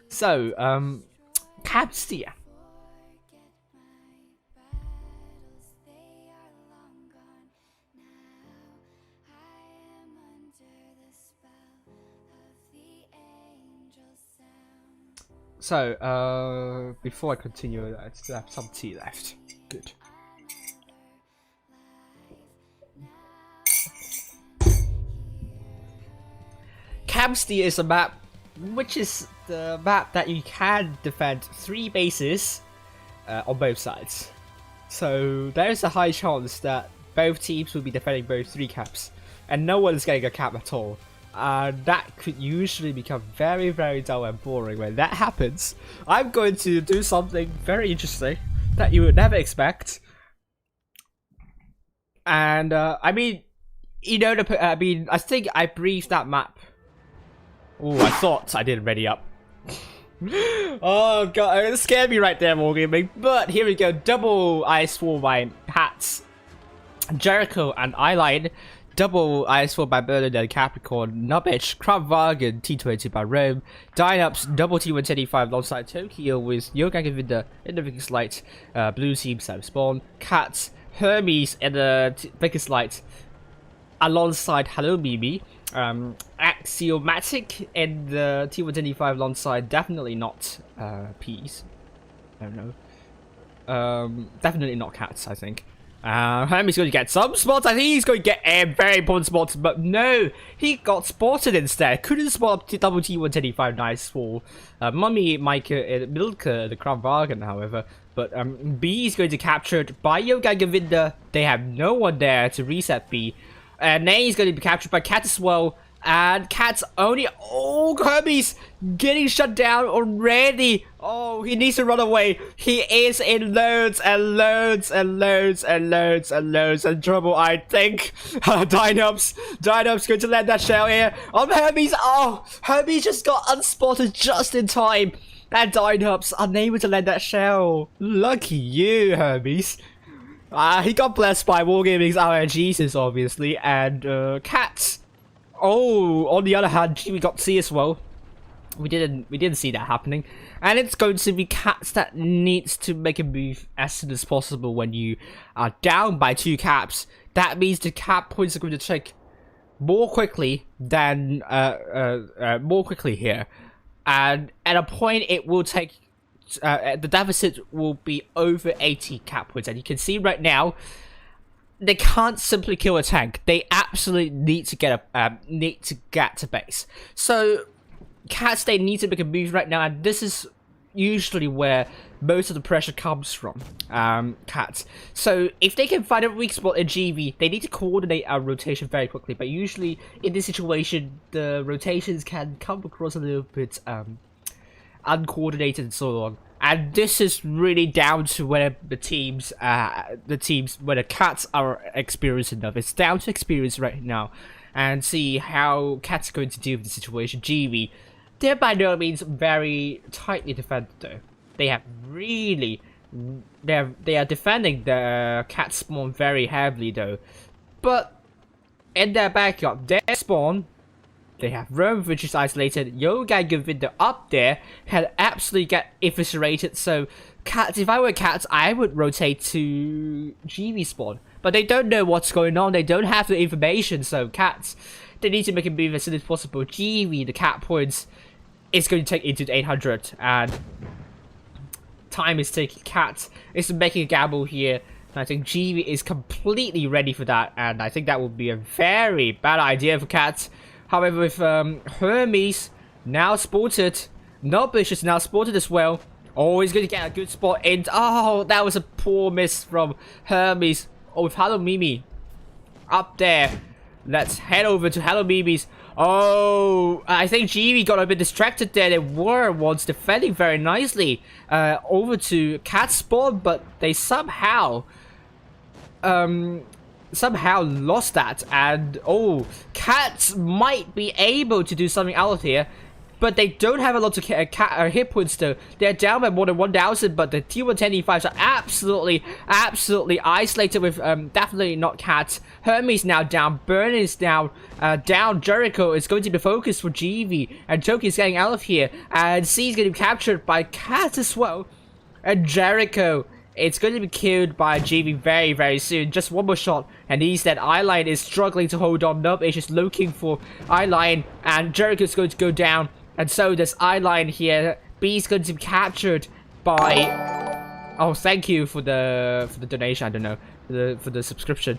So Camp-Steer. So, before I continue, I still have some tea left. Good. Camp-Steer is a map which is the map that you can defend 3 bases on both sides. So, there is a high chance that both teams will be defending both 3 caps, and no one is getting a cap at all. That could usually become very, very dull and boring. When that happens, I'm going to do something very interesting that you would never expect. And I mean, you know, I think I briefed that map. Oh, I thought I didn't ready up. Oh god, it scared me right there, Wargaming. But here we go, double IS4 by Hats, Jericho and Eyeline. Double IS4 by Berlin and Capricorn, Nubbage, Krabwagen, T20 by Rome, Dynups, double T125 alongside Tokyo with Yoga Gavinda in the Vickers Light, Blue Team Sam Spawn, Cats, Hermes in the Vickers Light alongside Hello Mimi, Axiomatic in the T125 alongside definitely not Peas. I don't know. Definitely not Cats, I think. Hermes going to get some spots. I think he's going to get a very important spots, but no, he got spotted instead. Couldn't spot double T125 nice for Mummy, Micah, and Milka, the Crown Bargain, however. But B is going to capture it by Yoga Gavinda. They have no one there to reset B. And then he's going to be captured by Cat as well. And Cat's only... Oh, Hermes getting shut down already. Oh, he needs to run away. He is in loads and loads and loads and loads and loads and trouble, I think. Dynups going to land that shell here on Hermes. Oh, Hermes just got unspotted just in time. And Dynups unable to land that shell. Lucky you, Hermes. He got blessed by Wargaming's RNGs, obviously. And Cats... Oh, on the other hand, we got C as well. We didn't see that happening, and it's going to be Cats that needs to make a move as soon as possible when you are down by 2 caps. That means the cap points are going to take more quickly than more quickly here, and at a point it will take the deficit will be over 80 cap points, and you can see right now. They can't simply kill a tank. They absolutely need to get to base. So, Cats, they need to make a move right now, and this is usually where most of the pressure comes from. Cats. So, if they can find a weak spot in GV, they need to coordinate our rotation very quickly. But usually, in this situation, the rotations can come across a little bit uncoordinated and so on. And this is really down to whether the teams, whether Cats are experienced enough. It's down to experience right now, and see how Cats are going to deal with the situation. GV, they're by no means very tightly defended though. They have really, they are defending the Cat spawn very heavily though. But in their backyard, their spawn They have Rome, which is isolated. Yoga Govinda up there had absolutely get eviscerated. So, Cats, if I were Cats, I would rotate to GB spawn. But they don't know what's going on. They don't have the information. So, Cats, they need to make it move as soon as possible. GB, the cat points, is going to take into the 800. And time is taking. Cats is making a gamble here. And I think GB is completely ready for that. And I think that would be a very bad idea for Cats. However, with Hermes now spotted, Nobbish is now spotted as well. Oh, he's going to get a good spot in. Oh, that was a poor miss from Hermes. Oh, with Hello Mimi up there. Let's head over to Hello Mimi's. Oh, I think GB got a bit distracted there. They were once defending very nicely over to Cat's spawn, but they somehow lost that. And oh, Cats might be able to do something out of here, but they don't have a lot of hit points though. They're down by more than 1,000, but the T110E5s are absolutely isolated with definitely not Cats. Hermes now down, Burn is now down, Jericho is going to be focused for GV, and Toki is getting out of here, and C is getting captured by Cats as well, and Jericho, it's going to be killed by GV very, very soon. Just one more shot, and he's dead. Eyeline is struggling to hold on. Nub is just looking for Eyeline, and Jericho is going to go down, and so does Eyeline here. B is going to be captured by. Oh, thank you for the donation. I don't know for the subscription.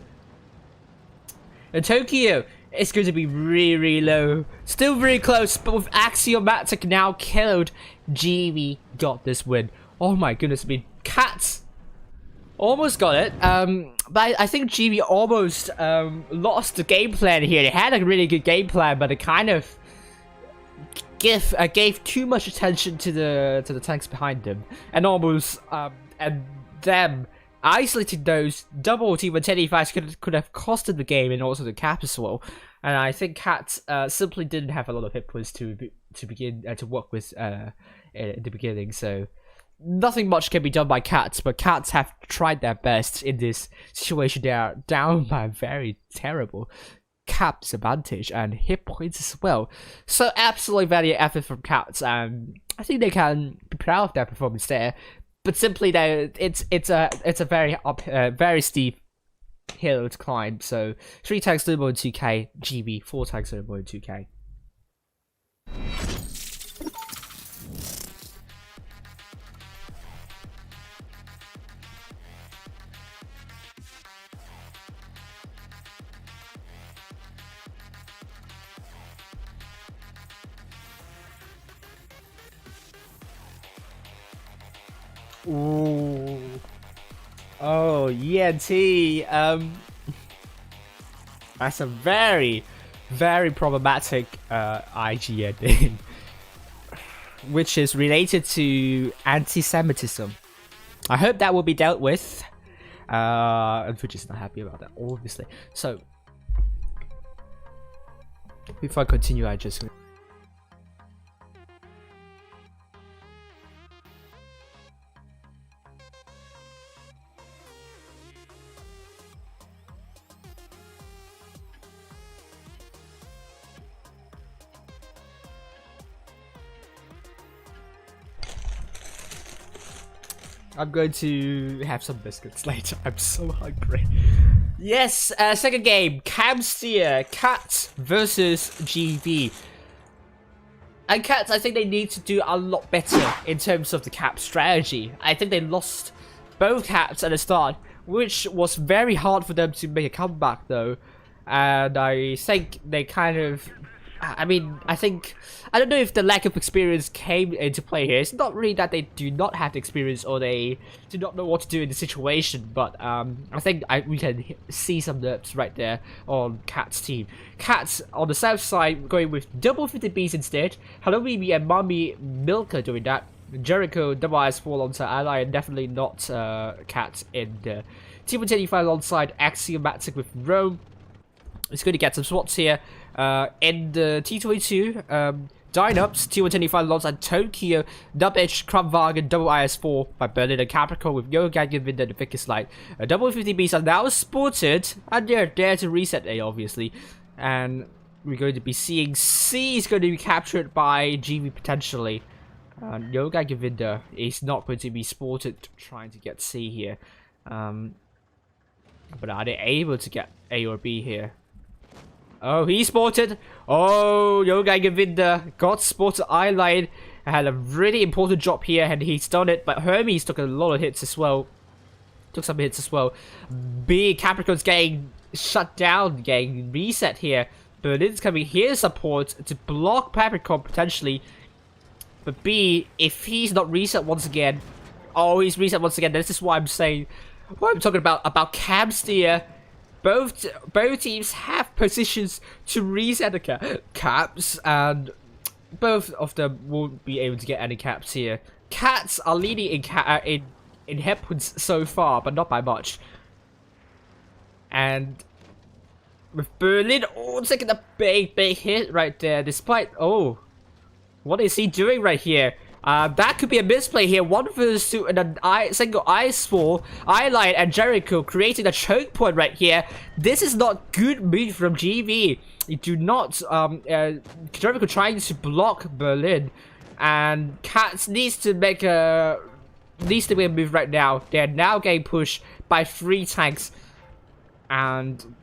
And Tokyo is going to be really low. Still very close, but with Axiomatic now killed, GV got this win. Oh my goodness, I mean, Cats almost got it, but I think GB almost lost the game plan here. They had a really good game plan, but it kind of gave too much attention to the tanks behind them, and almost and them isolating those double T110E5s could have costed the game and also the cap as well. And I think Cats simply didn't have a lot of hit points to begin to work with at the beginning, so nothing much can be done by Cats, but Cats have tried their best in this situation. They are down by a very terrible cap disadvantage and hit points as well. So absolutely valiant effort from Cats, and I think they can be proud of their performance there. But simply, it's a very steep hill to climb. So 3 tags to 2K, GB 4 tags to 2K. Ooh. Oh, ENT. That's a very, very problematic IG ending, which is related to anti-Semitism. I hope that will be dealt with. And Twitch is not happy about that, obviously. So, before I continue, I just. I'm going to have some biscuits later. I'm so hungry. Yes, second game. Camsteer, Cats versus GB. And Cats, I think they need to do a lot better in terms of the cap strategy. I think they lost both caps at the start, which was very hard for them to make a comeback though. And I think they kind of... I mean, I don't know if the lack of experience came into play here. It's not really that they do not have the experience or they do not know what to do in the situation, but I think we can see some nerfs right there on Cat's team. Cats on the south side going with double 50Bs instead. Hello Mimi and Mommy Milka doing that. Jericho, double IS4 alongside Ally, and definitely not Cat in the T110E5 alongside Axiomatic with Rome. It's going to get some spots here. In the T22, Dyneups, T125 alongside Tokyo, Dub Edge, Krumwagen, double IS4 by Berlin and Capricorn with Yoga Gavin and the Vickers Light. Double 50Bs are now spotted, and they're there to reset A, obviously. And we're going to be seeing C is going to be captured by GV potentially. Yoga Govinda is not going to be spotted trying to get C here. But are they able to get A or B here? Oh, he spotted. Oh, Yoga Govinda got spotted eyeline. Had a really important job here, and he's done it. But Hermes took a lot of hits as well. Took some hits as well. B, Capricorn's getting shut down, getting reset here. Berlin's coming here support to block Capricorn potentially. But B, if he's not reset once again, oh, he's reset once again. This is what I'm saying. What I'm talking about camps here. Both teams have positions to reset the caps, and both of them won't be able to get any caps here. Cats are leading in hit points so far, but not by much. And with Berlin, oh, taking a big hit right there. Despite, oh, what is he doing right here? That could be a misplay here. 1 versus 2 and a single ice fall. Eyeline and Jericho creating a choke point right here. This is not good move from GV. You do not, Jericho trying to block Berlin. And Cats needs to make a move right now. They're now getting pushed by 3 tanks. And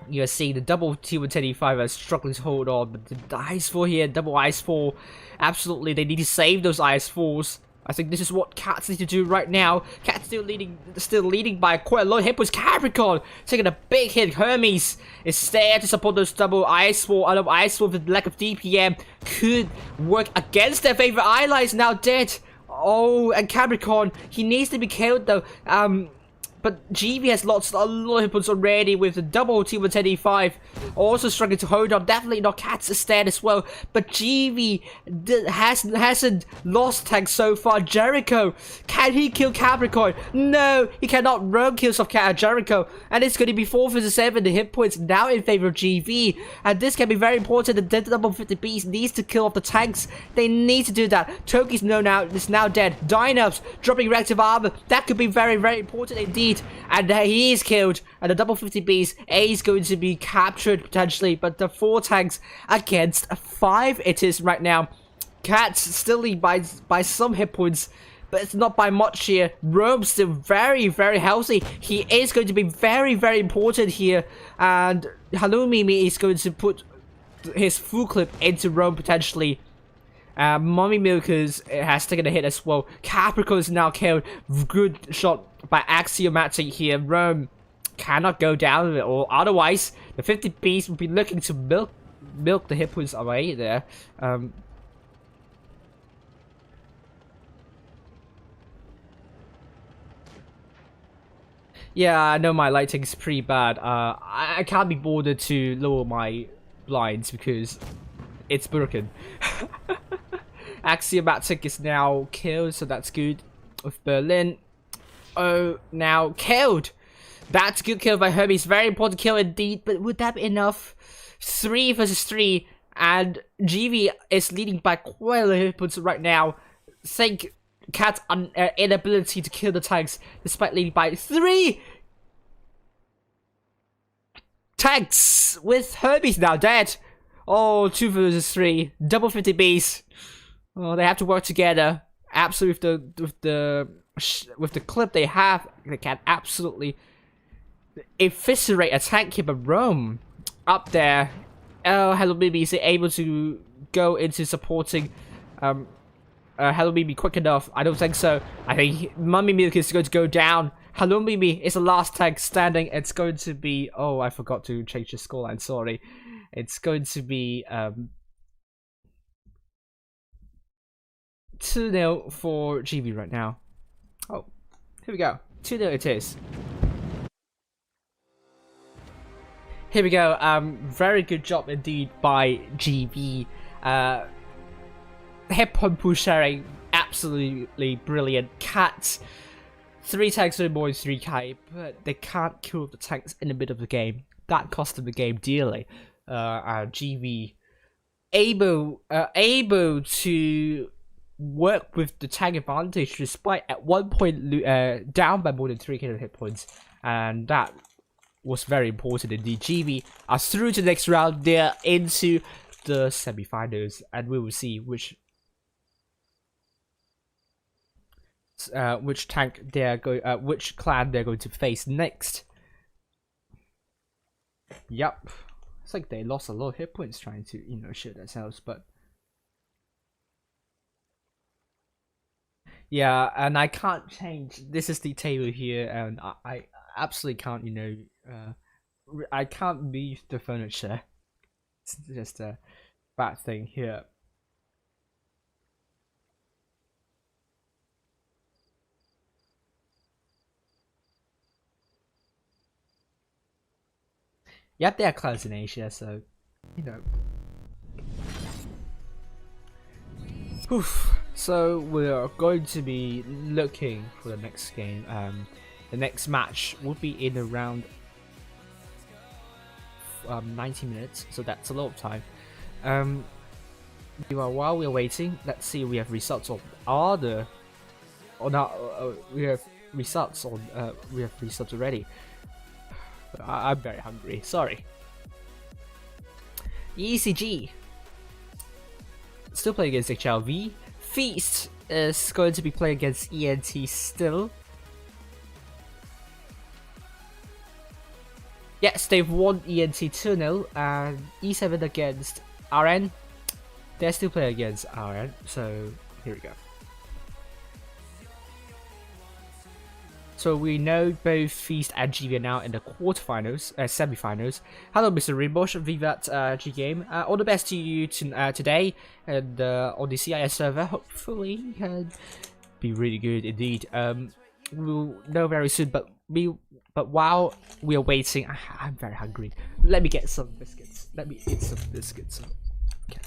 you're seeing the double T125 are struggling to hold on. But the ice fall here, double ice fall. Absolutely, they need to save those ice falls. I think this is what Cats need to do right now. Cats still leading by quite a lot of hit points. Capricorn taking a big hit. Hermes is there to support those double ice fall. Out of ice fall with the lack of DPM could work against their favorite. Eyelight is now dead. Oh, and Capricorn, he needs to be killed though. But GV has lost a lot of hit points already with the double T125. Also struggling to hold on. Definitely not Cats' stand as well. But GV hasn't lost tanks so far. Jericho, can he kill Capricorn? No, he cannot. Rogue kills off Jericho. And it's going to be 4 versus 7. The hit points now in favor of GV. And this can be very important. The double 50Bs needs to kill off the tanks. They need to do that. Toki's is now dead. Dynops dropping reactive armor. That could be very, very important indeed. And he is killed. And the double 50Bs, A is going to be captured potentially. But the 4 tanks against 5 it is right now. Cats still lead by some hit points. But it's not by much here. Rome's still very, very healthy. He is going to be very, very important here. And Halloumi is going to put his full clip into Rome potentially. Mummy Milkers has taken a hit as well. Capricorn is now killed. Good shot by Axiomatic here. Rome cannot go down with it, or otherwise the 50Bs will be looking to milk the hit points away there. Yeah, I know my lighting is pretty bad. I can't be bothered to lower my blinds because it's broken. Axiomatic is now killed, so that's good. With Berlin, oh, now killed. That's good kill by Hermes. Very important kill indeed, but would that be enough? 3 versus 3, and GV is leading by quite a lot of hit points right now. Think Cat's inability to kill the tanks, despite leading by 3 tanks, with Hermes now dead. Oh, 2 versus 3, double 50Bs. Oh, they have to work together. Absolutely, with the clip they have, they can absolutely eviscerate a tank keeper. Rome up there. Oh, Hello Baby is able to go into supporting. Hello Baby quick enough? I don't think so. I think Mummy Milk is going to go down. Hello Baby is the last tank standing. It's going to be. Oh, I forgot to change the scoreline. Sorry. It's going to be 2-0 for GB right now. Oh, here we go. 2-0 it is. Here we go. Very good job indeed by GB. Hip pull sharing, absolutely brilliant. Cats, 3 tanks no more than 3k, but they can't kill the tanks in the middle of the game. That cost them the game dearly. GB able to work with the tank advantage despite at one point down by more than 3k hit points, and that was very important in DGV, are through to the next round. They're into the semi-finals, and we will see which tank they're going, which clan they're going to face next. Yup, it's like they lost a lot of hit points trying to, you know, shoot themselves, but yeah, and I can't change. This is the table here, and I absolutely can't, you know, I can't move the furniture. It's just a bad thing here. Yep, they are clans in Asia, so, you know. Oof. So we are going to be looking for the next game. The next match will be in around 90 minutes, so that's a lot of time. While we're waiting, let's see if we have results on other. We have results already. I'm very hungry. Sorry. ECG still playing against HLV. Feast is going to be playing against ENT still. Yes, they've won ENT 2-0, and E7 against RN. They're still playing against RN, so here we go. So we know both Feast and GV are now in the quarterfinals, semi-finals. Hello, Mr. Rimbosh, Vivat G-Game. All the best to you today, and on the CIS server. Hopefully, you can be really good indeed. We'll know very soon. But while we are waiting, I'm very hungry. Let me get some biscuits. Let me eat some biscuits. Okay.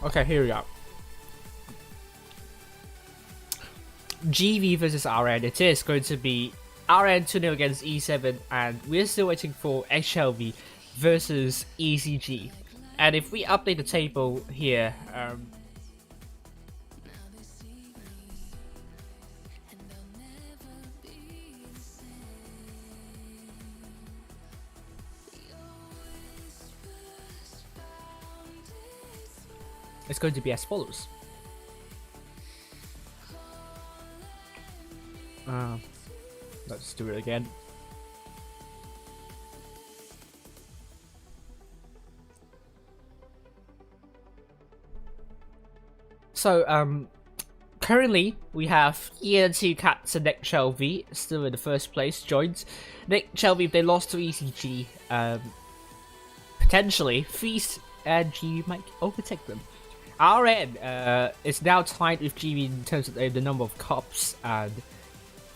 Okay, here we are. GV versus RN. It is going to be RN 2-0 against E7, and we're still waiting for HLV versus ECG. And if we update the table here, it's going to be as follows. Let's do it again. So, currently we have ENT Cats and HLV still in the first place, joined. HLV, if they lost to ECG, potentially Feast and G might overtake them. RN is now tied with GB in terms of the number of cups, and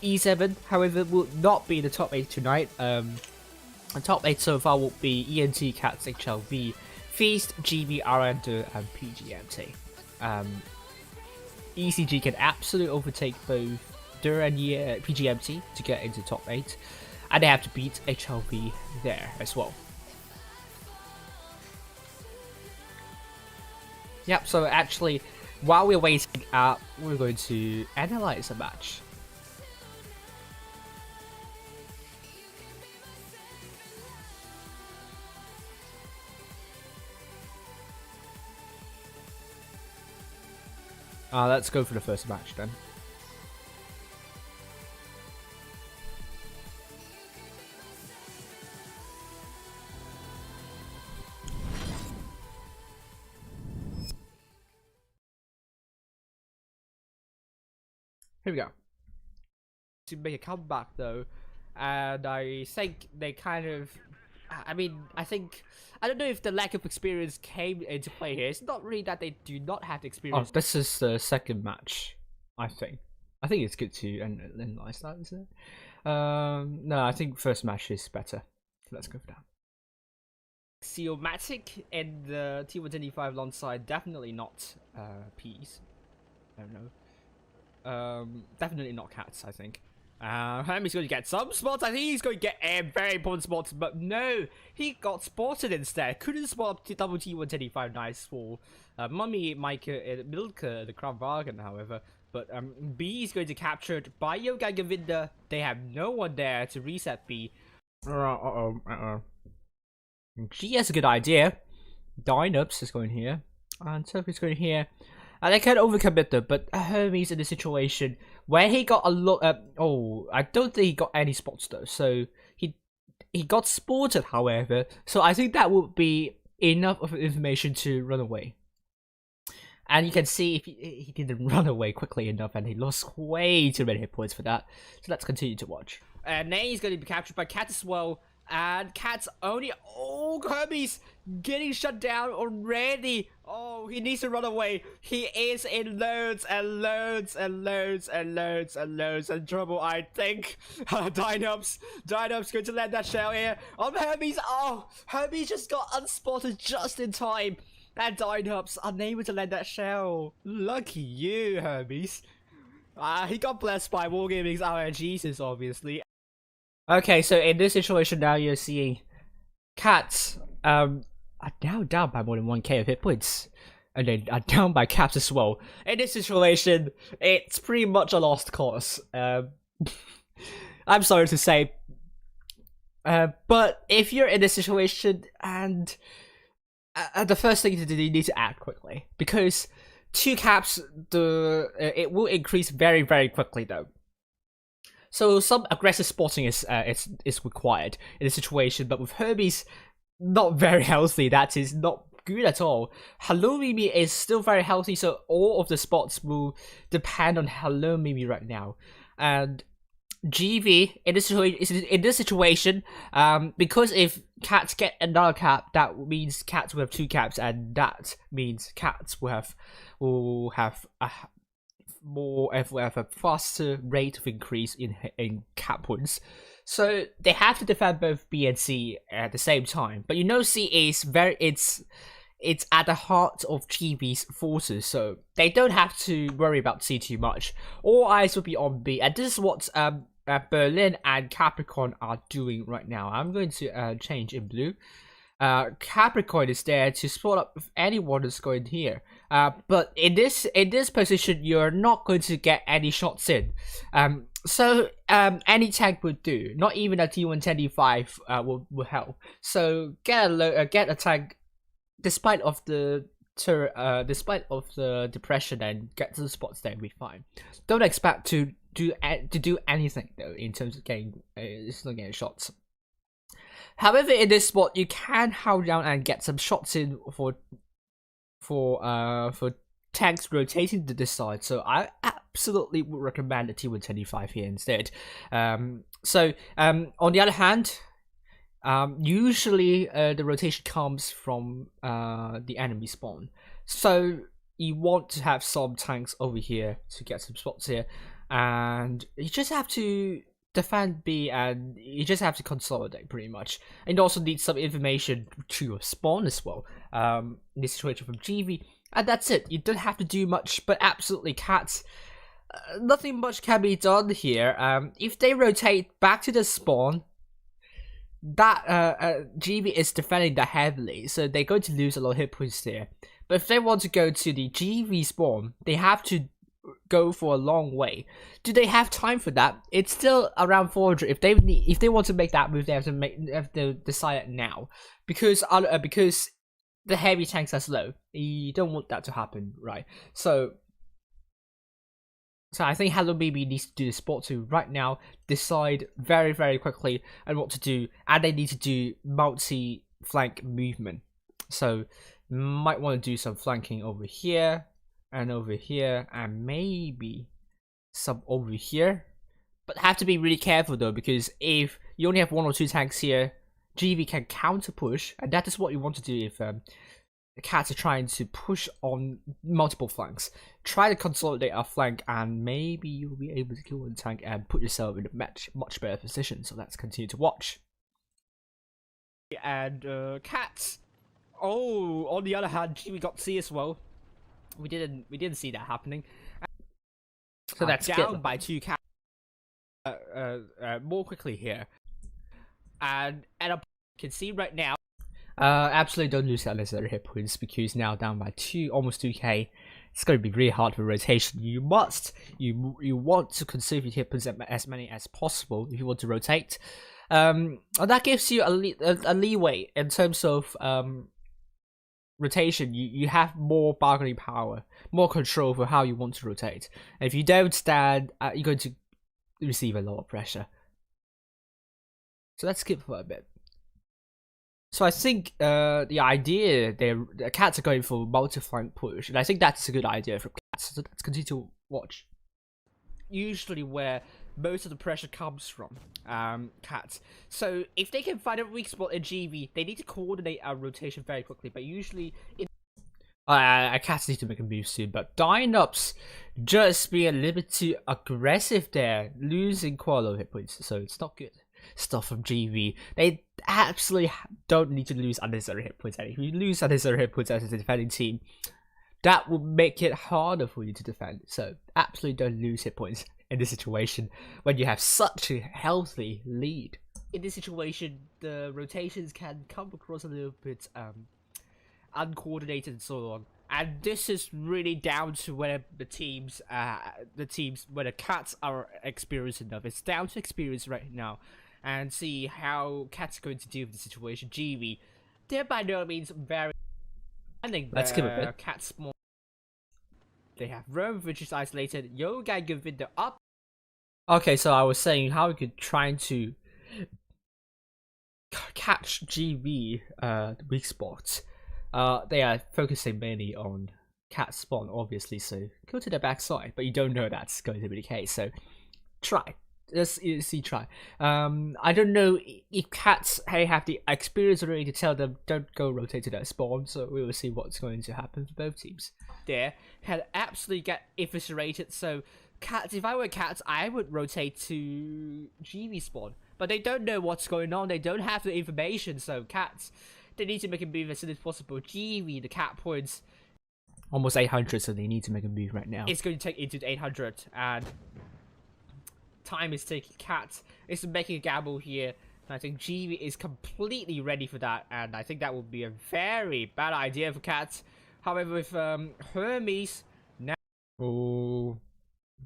E7, however, will not be in the top 8 tonight. The top 8 so far will be ENT Cats, HLV, Feast, GB, RN2, and PGMT. ECG can absolutely overtake both DUR and PGMT to get into top 8, and they have to beat HLV there as well. Yep, so actually, while we're waiting, we're going to analyze the match. Let's go for the first match then. Here we go. To make a comeback though, and I think they kind of, I don't know if the lack of experience came into play here. It's not really that they do not have the experience. Oh, this is the second match, I think. I think it's good to analyze that, isn't it? No, I think first match is better. So let's go for that. Seomatic and the T125 alongside, definitely not P's. I don't know. Definitely not Cats, I think. Hermie's going to get some spots. I think he's going to get a very important spot, but no, he got spotted instead. Couldn't spot double T125 nice for Mummy, Micah, and Milka, the Crown Bargain, however. But B is going to be captured by Yoga Govinda. They have no one there to reset B. G has a good idea. Dynups is going here, and Turkey's going here. And they can overcommit them, but Hermes in the situation where he got a lot. I don't think he got any spots though. So he got spotted, however. So I think that would be enough of information to run away. And you can see if he didn't run away quickly enough, and he lost way too many hit points for that. So let's continue to watch. And then he's going to be captured by Cat as well. And Cat's only... Oh, Hermes getting shut down already. Oh, he needs to run away. He is in loads and loads and loads and loads and loads of trouble, I think. Dynups going to land that shell here on Hermes. Oh, Hermes just got unspotted just in time. And Dynups unable to land that shell. Lucky you, Hermes. He got blessed by Wargaming's RNGs, obviously. Okay, so in this situation now, you're seeing Cats are now down by more than 1k of hit points, and then are down by Caps as well. In this situation, it's pretty much a lost cause. I'm sorry to say, but if you're in this situation, and the first thing to do, you need to act quickly, because 2 Caps, it will increase very, very quickly though. So some aggressive spotting is required in this situation, but with Hermes not very healthy, that is not good at all. Hello Mimi is still very healthy, so all of the spots will depend on Hello Mimi right now. And GV in this situation, because if Cats get another cap, that means Cats will have 2 caps, and that means Cats will have a faster rate of increase in cap points. So they have to defend both B and C at the same time. But you know C is it's at the heart of GB's forces, so they don't have to worry about C too much. All eyes will be on B, and this is what Berlin and Capricorn are doing right now. I'm going to change in blue. Capricorn is there to spot up if anyone is going here. But in this position, you're not going to get any shots in. So any tank would do. Not even a T125 will help. So get a tank, despite of the depression, and get to the spots there and be fine. Don't expect to do anything though in terms of getting shots. However, in this spot, you can hold down and get some shots in for tanks rotating to this side. So absolutely would recommend a T125 here instead. On the other hand, usually the rotation comes from the enemy spawn. So you want to have some tanks over here to get some spots here, and you just have to defend B, and you just have to consolidate pretty much. And you also need some information to your spawn as well. In this situation from GV, and that's it. You don't have to do much, but absolutely cats. Nothing much can be done here. If they rotate back to the spawn, that GV is defending that heavily, so they're going to lose a lot of hit points there. But if they want to go to the GV spawn, they have to go for a long way. Do they have time for that? It's still around 400. If they want to make that move, they have to decide it now, because the heavy tanks are slow. You don't want that to happen, right? So I think HLV needs to do the sport to right now decide very, very quickly on what to do, and they need to do multi-flank movement. So might want to do some flanking over here and maybe some over here, but have to be really careful though, because if you only have 1 or 2 tanks here, GV can counter push, and that is what you want to do if the cats are trying to push on multiple flanks. Try to consolidate a flank, and maybe you'll be able to kill one tank and put yourself in a much better position. So let's continue to watch. And cats. Oh, on the other hand, we got C as well. We didn't see that happening. So that's down by 2 cats. More quickly here, and you can see right now. Absolutely don't lose unnecessary hit points, because now down by almost 2k. It's going to be really hard for rotation. You want to conserve your hit points as many as possible if you want to rotate. And that gives you a leeway in terms of rotation. You have more bargaining power, more control over how you want to rotate. And if you don't stand, you're going to receive a lot of pressure. So let's skip for a bit. So I think the idea the cats are going for multi-flank push, and I think that's a good idea from cats. So let's continue to watch. Usually where most of the pressure comes from, cats. So if they can find a weak spot in GV, they need to coordinate our rotation very quickly. But usually, cats need to make a move soon. But Dynup's just being a little bit too aggressive there, losing quite a lot of hit points. So it's not good stuff from GV. They absolutely don't need to lose unnecessary hit points. And if you lose unnecessary hit points as a defending team, that will make it harder for you to defend. So absolutely don't lose hit points in this situation when you have such a healthy lead. In this situation, the rotations can come across a little bit uncoordinated and so on. And this is really down to whether the teams, whether cats are experienced enough. It's down to experience right now, and see how cats are going to deal with the situation. GV, they're by no means very. I think let's give it a bit. Cat small. They have Rome, which is isolated. Yoga Govinda up. Okay, so I was saying how we could try to catch GV weak spots. They are focusing mainly on cat spawn, obviously, so go to the backside, but you don't know that's going to be the case, so try. Let's see, try. I don't know if cats have the experience already to tell them don't go rotate to that spawn, so we will see what's going to happen for both teams. There can absolutely get eviscerated, so cats, if I were cats, I would rotate to GV spawn, but they don't know what's going on, they don't have the information, so cats, they need to make a move as soon as possible. GV, the cat points almost 800, so they need to make a move right now. It's going to take into 800, and time is taking. Cat is making a gamble here, and I think GV is completely ready for that, and I think that would be a very bad idea for cats. However, with Hermes now, oh,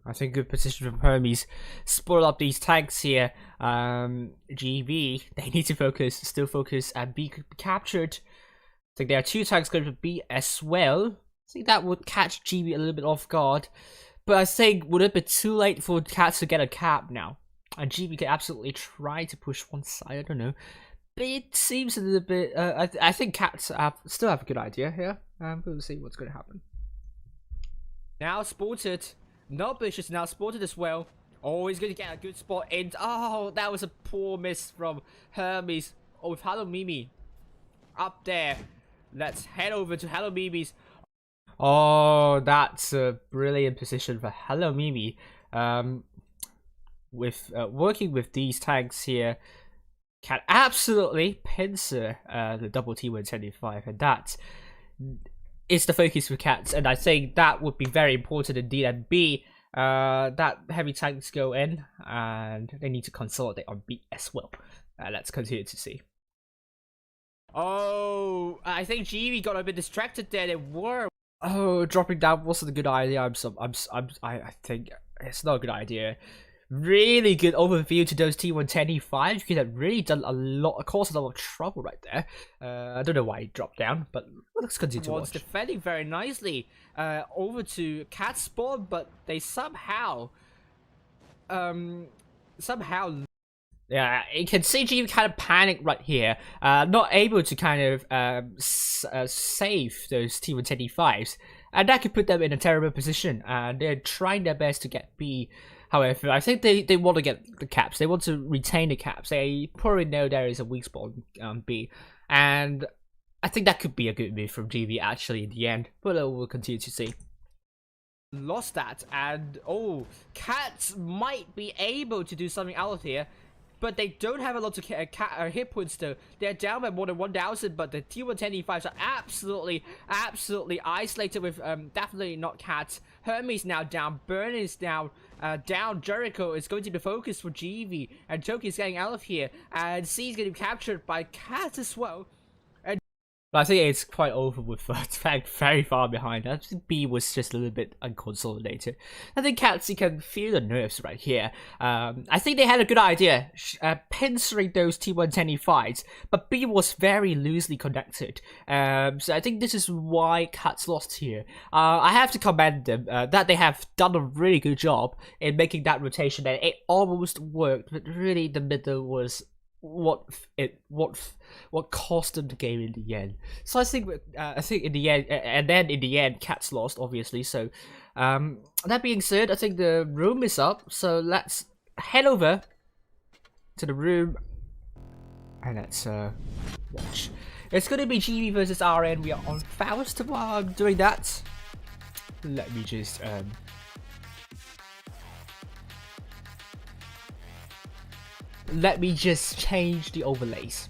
I think good position from Hermes. Spoil up these tanks here. GV, they need to focus, still focus, and B could be captured. I think there are 2 tanks going to B as well. I think that would catch GV a little bit off guard. But I think, would it be too late for cats to get a cap now? And GV can absolutely try to push one side, I don't know. But it seems a little bit, I think cats still have a good idea here. We'll see what's going to happen. Now spotted. No, Bush is now spotted as well. Oh, he's going to get a good spot in. Oh, that was a poor miss from Hermes. Oh, with Hello Mimi up there. Let's head over to Hello Mimi's. Oh, that's a brilliant position for Hello Mimi. With working with these tanks here, can absolutely pincer the double T175, and that is the focus for Cats. And I think that would be very important indeed. And B, that heavy tanks go in, and they need to consolidate on B as well. Let's continue to see. Oh, I think GV got a bit distracted there. They were. Oh, dropping down wasn't a good idea. I think it's not a good idea. Really good overview to those T125 because have really done a lot, caused a lot of trouble right there. I don't know why he dropped down, but let's continue to watch. Defending very nicely over to Cat Spawn, but they somehow, yeah, you can see GV kind of panic right here, not able to kind of save those T125s, and that could put them in a terrible position. And they're trying their best to get B. However, I think they want to get the caps. They want to retain the caps. They probably know there is a weak spot on B, and I think that could be a good move from GV actually in the end. But we'll continue to see. Lost that, and oh, Cats might be able to do something out of here. But they don't have a lot of hit points though. They're down by more than 1,000, but the T125s are absolutely isolated with definitely not Cat. Hermes now down, Burn is now down, Jericho is going to be focused for GV, and Toki is getting out of here, and C is getting captured by Cat as well. But I think it's quite over with fact very far behind. I think B was just a little bit unconsolidated. I think Catsy can feel the nerves right here. I think they had a good idea, pincering those T125s, but B was very loosely connected. So I think this is why Cats lost here. I have to commend them that they have done a really good job in making that rotation, and it almost worked, but really the middle was what cost them the game in the end. So I think in the end, and then in the end, Cats lost obviously. So that being said, I think the room is up. So let's head over to the room and let's watch. It's gonna be GV versus RN. We are on Faust while I'm doing that. Let me just change the overlays.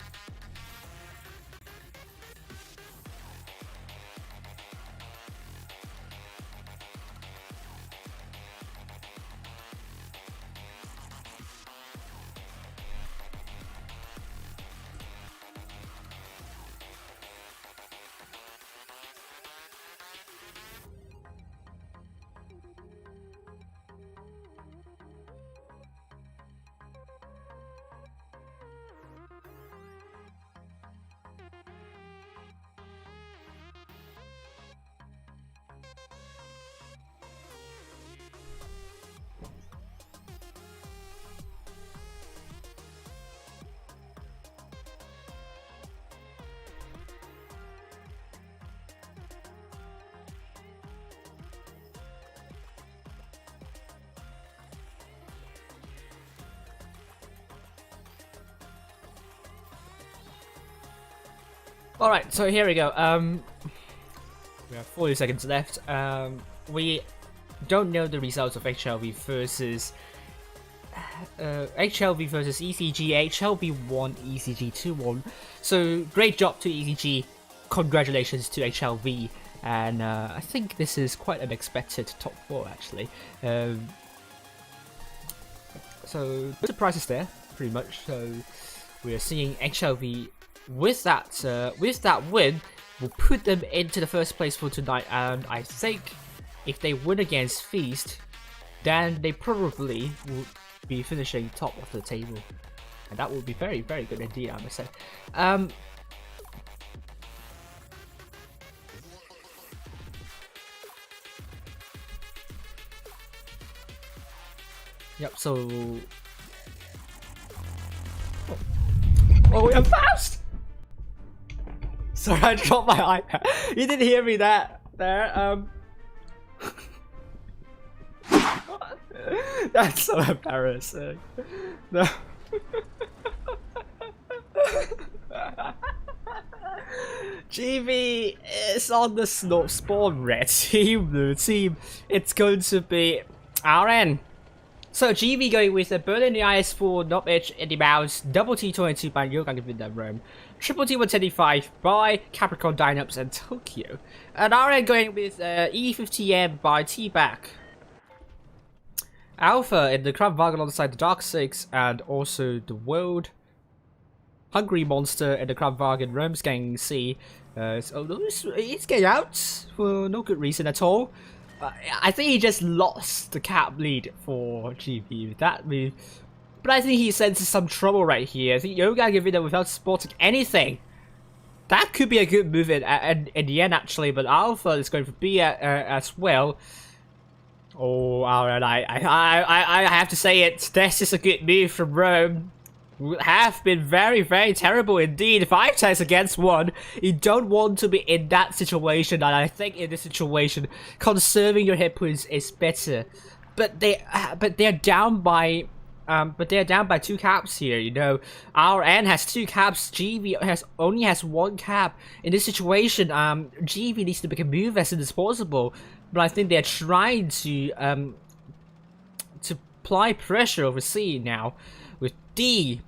Alright, so here we go. We have 40 seconds left. We don't know the results of HLV versus ECG. HLV won, ECG 2-1. So great job to ECG. Congratulations to HLV. And I think this is quite an expected top 4 actually. So no surprises there, pretty much. So we are seeing HLV with that win will put them into the first place for tonight, and I think if they win against Feast, then they probably would be finishing top of the table, and that would be very, very good indeed, I must say. Yep, so oh, we are fast. Sorry, I dropped my iPad. You didn't hear me there. That's so embarrassing. No. GB is on the spawn red team, blue team. It's going to be RN. So GB going with the Berlin IS4, Knob Edge, Eddie Mouse, double T22 by Yoga with that room, triple T125 by Capricorn Dynams and Tokyo, and RN going with E50M by T-Back. Alpha in the Crab Wagon alongside the Dark Six and also the World. Hungry Monster and the Crab Wagon Rome's getting C. He's getting out for no good reason at all. I think he just lost the cap lead for GB with that move. But I think he senses some trouble right here. I think Yoga giving it without spotting anything. That could be a good move in the end actually, but Alpha is going for B as well. Oh, alright, I have to say it. This is a good move from Rome. Have been very, very terrible indeed. 5 tanks against 1. You don't want to be in that situation, and I think in this situation, conserving your hit points is better. But they're down by 2 caps here. You know, RN has 2 caps. GB only has 1 cap. In this situation, GB needs to make a move as soon as possible. But I think they're trying to apply pressure over C now. With D,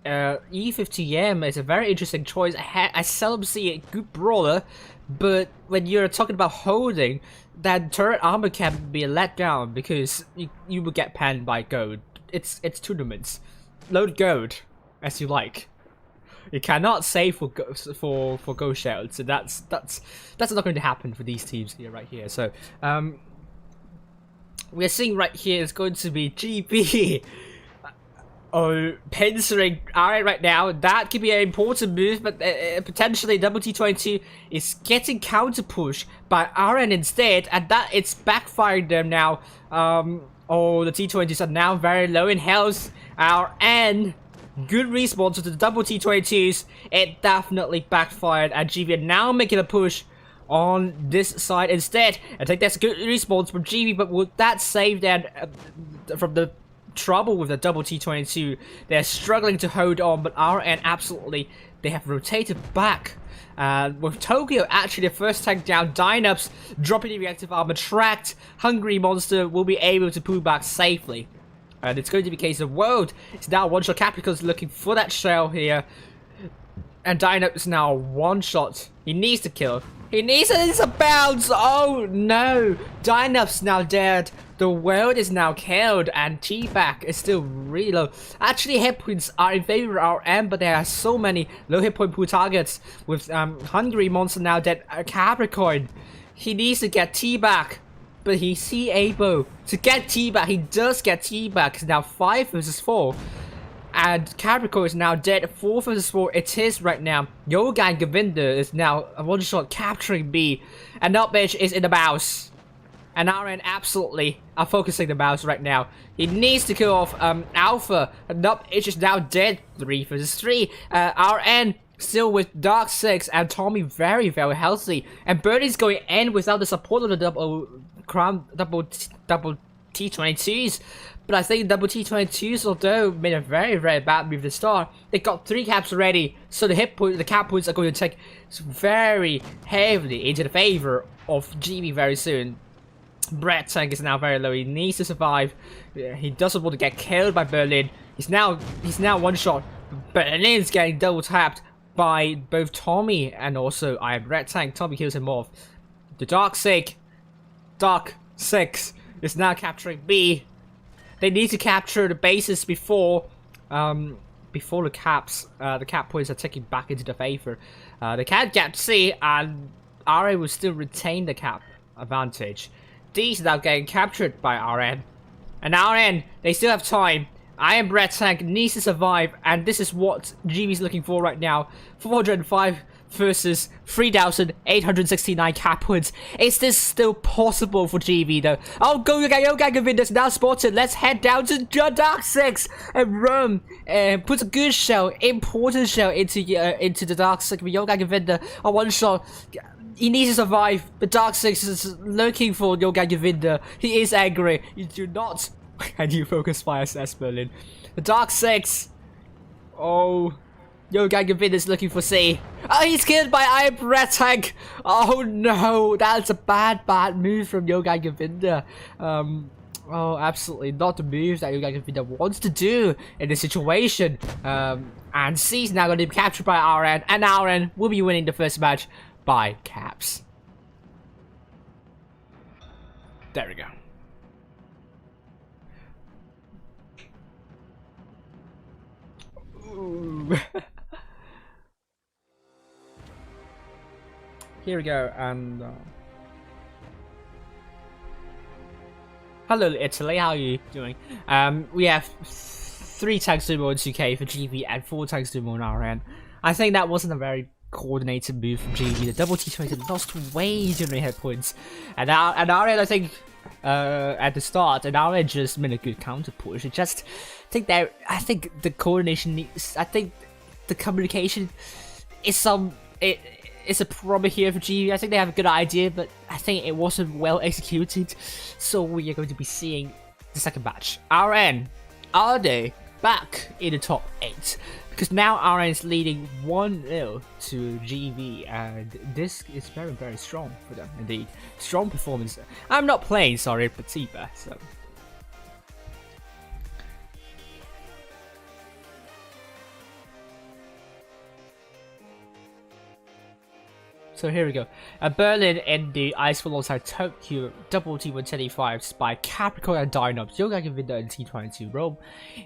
E50M is a very interesting choice. I seldom see a good brawler, but when you're talking about holding, that turret armor can be let down because you will get panned by gold. It's tournaments. Load gold as you like. You cannot save for gold shells, so that's not going to happen for these teams here right here. So we're seeing right here is going to be GB. Pincer right now. That could be an important move, but potentially double T22 is getting counter push by RN instead, and that it's backfiring them now. The T20s are now very low in health. RN, good response to the double T22s. It definitely backfired, and GB are now making a push on this side instead. I think that's a good response from GB, but would that save them from the trouble with the double T22? They're struggling to hold on, but RN absolutely, they have rotated back. With Tokyo actually the first tank down, Dynaps dropping the reactive armor tracked, Hungry Monster will be able to pull back safely. And it's going to be a case of World. It's now one-shot Capricorn's looking for that shell here. And Dynaps is now one-shot. He needs to kill. He needs it. It's a bounce. Oh no. Dynaps now dead. The World is now killed, and T-Back is still really low. Actually, hit points are in favor of RM, but there are so many low hit point pool targets. With Hungry Monster now dead, Capricorn. He needs to get T-Back, but he's able to get T-Back. He does get T-Back. It's now 5 versus 4. And Capricorn is now dead. 4 versus 4 it is right now. Yoga and Govinda is now a one-shot capturing B. And Knob Edge is in the mouse. And RN absolutely are focusing the mouse right now. He needs to kill off Alpha. Knob Edge is now dead. 3 versus 3. RN still with Dark 6 and Tommy very, very healthy. And Birdie's going in without the support of the double T22s. But I think double T22s, although made a very, very bad move to start, they got 3 caps already, so the cap points are going to take very heavily into the favor of GB very soon. Brett Tank is now very low. He needs to survive. He doesn't want to get killed by Berlin. He's now one shot. Berlin's getting double tapped by both Tommy and also Brett Tank. Tommy kills him off. The Dark 6 is now capturing B. They need to capture the bases before the cap points are taken back into the favor. They can't get C, and RA will still retain the cap advantage. D is now getting captured by RN. And RN, they still have time. Brett Tank needs to survive, and this is what GB is looking for right now. 405 versus 3,869 cap points. Is this still possible for GB though? Oh, Yoga Govinda's now spotted. Let's head down to Dark 6 and run and put a good shell, important shell into the Dark 6 with Yoga Govinda. A one shot. He needs to survive. The Dark Six is looking for Yoga Govinda. He is angry. You do not. And you focus fire, says Berlin. The Dark Six. Oh. Yoga Govinda is looking for C. Oh, he's killed by Iron Breath Tank. Oh no. That's a bad move from Yoga Govinda. Oh, absolutely not the move that Yoga Govinda wants to do in this situation. And C's now going to be captured by RN. And RN will be winning the first match by caps. There we go. Ooh. Here we go, and hello Italy, how are you doing? We have 3 tags sumo in 2K for GB and 4 tags sumo in RN. I think that wasn't a very coordinated move from GB. The double T20 lost way too many hit points, and RN, I think at the start, and RN just made a good counter push. I think the coordination needs. I think the communication is it's a problem here for GB. I think they have a good idea, but I think it wasn't well executed. So we are going to be seeing the second match. RN, are they back in the top 8? Because now RN is leading 1-0 to GB, and this is very, very strong for them indeed. Strong performance. I'm not playing, sorry, Patiba, so. So here we go. Berlin in the ice alongside Tokyo, double T125s by Capricorn and Dynops, Yoga Govinda and T22 Rome.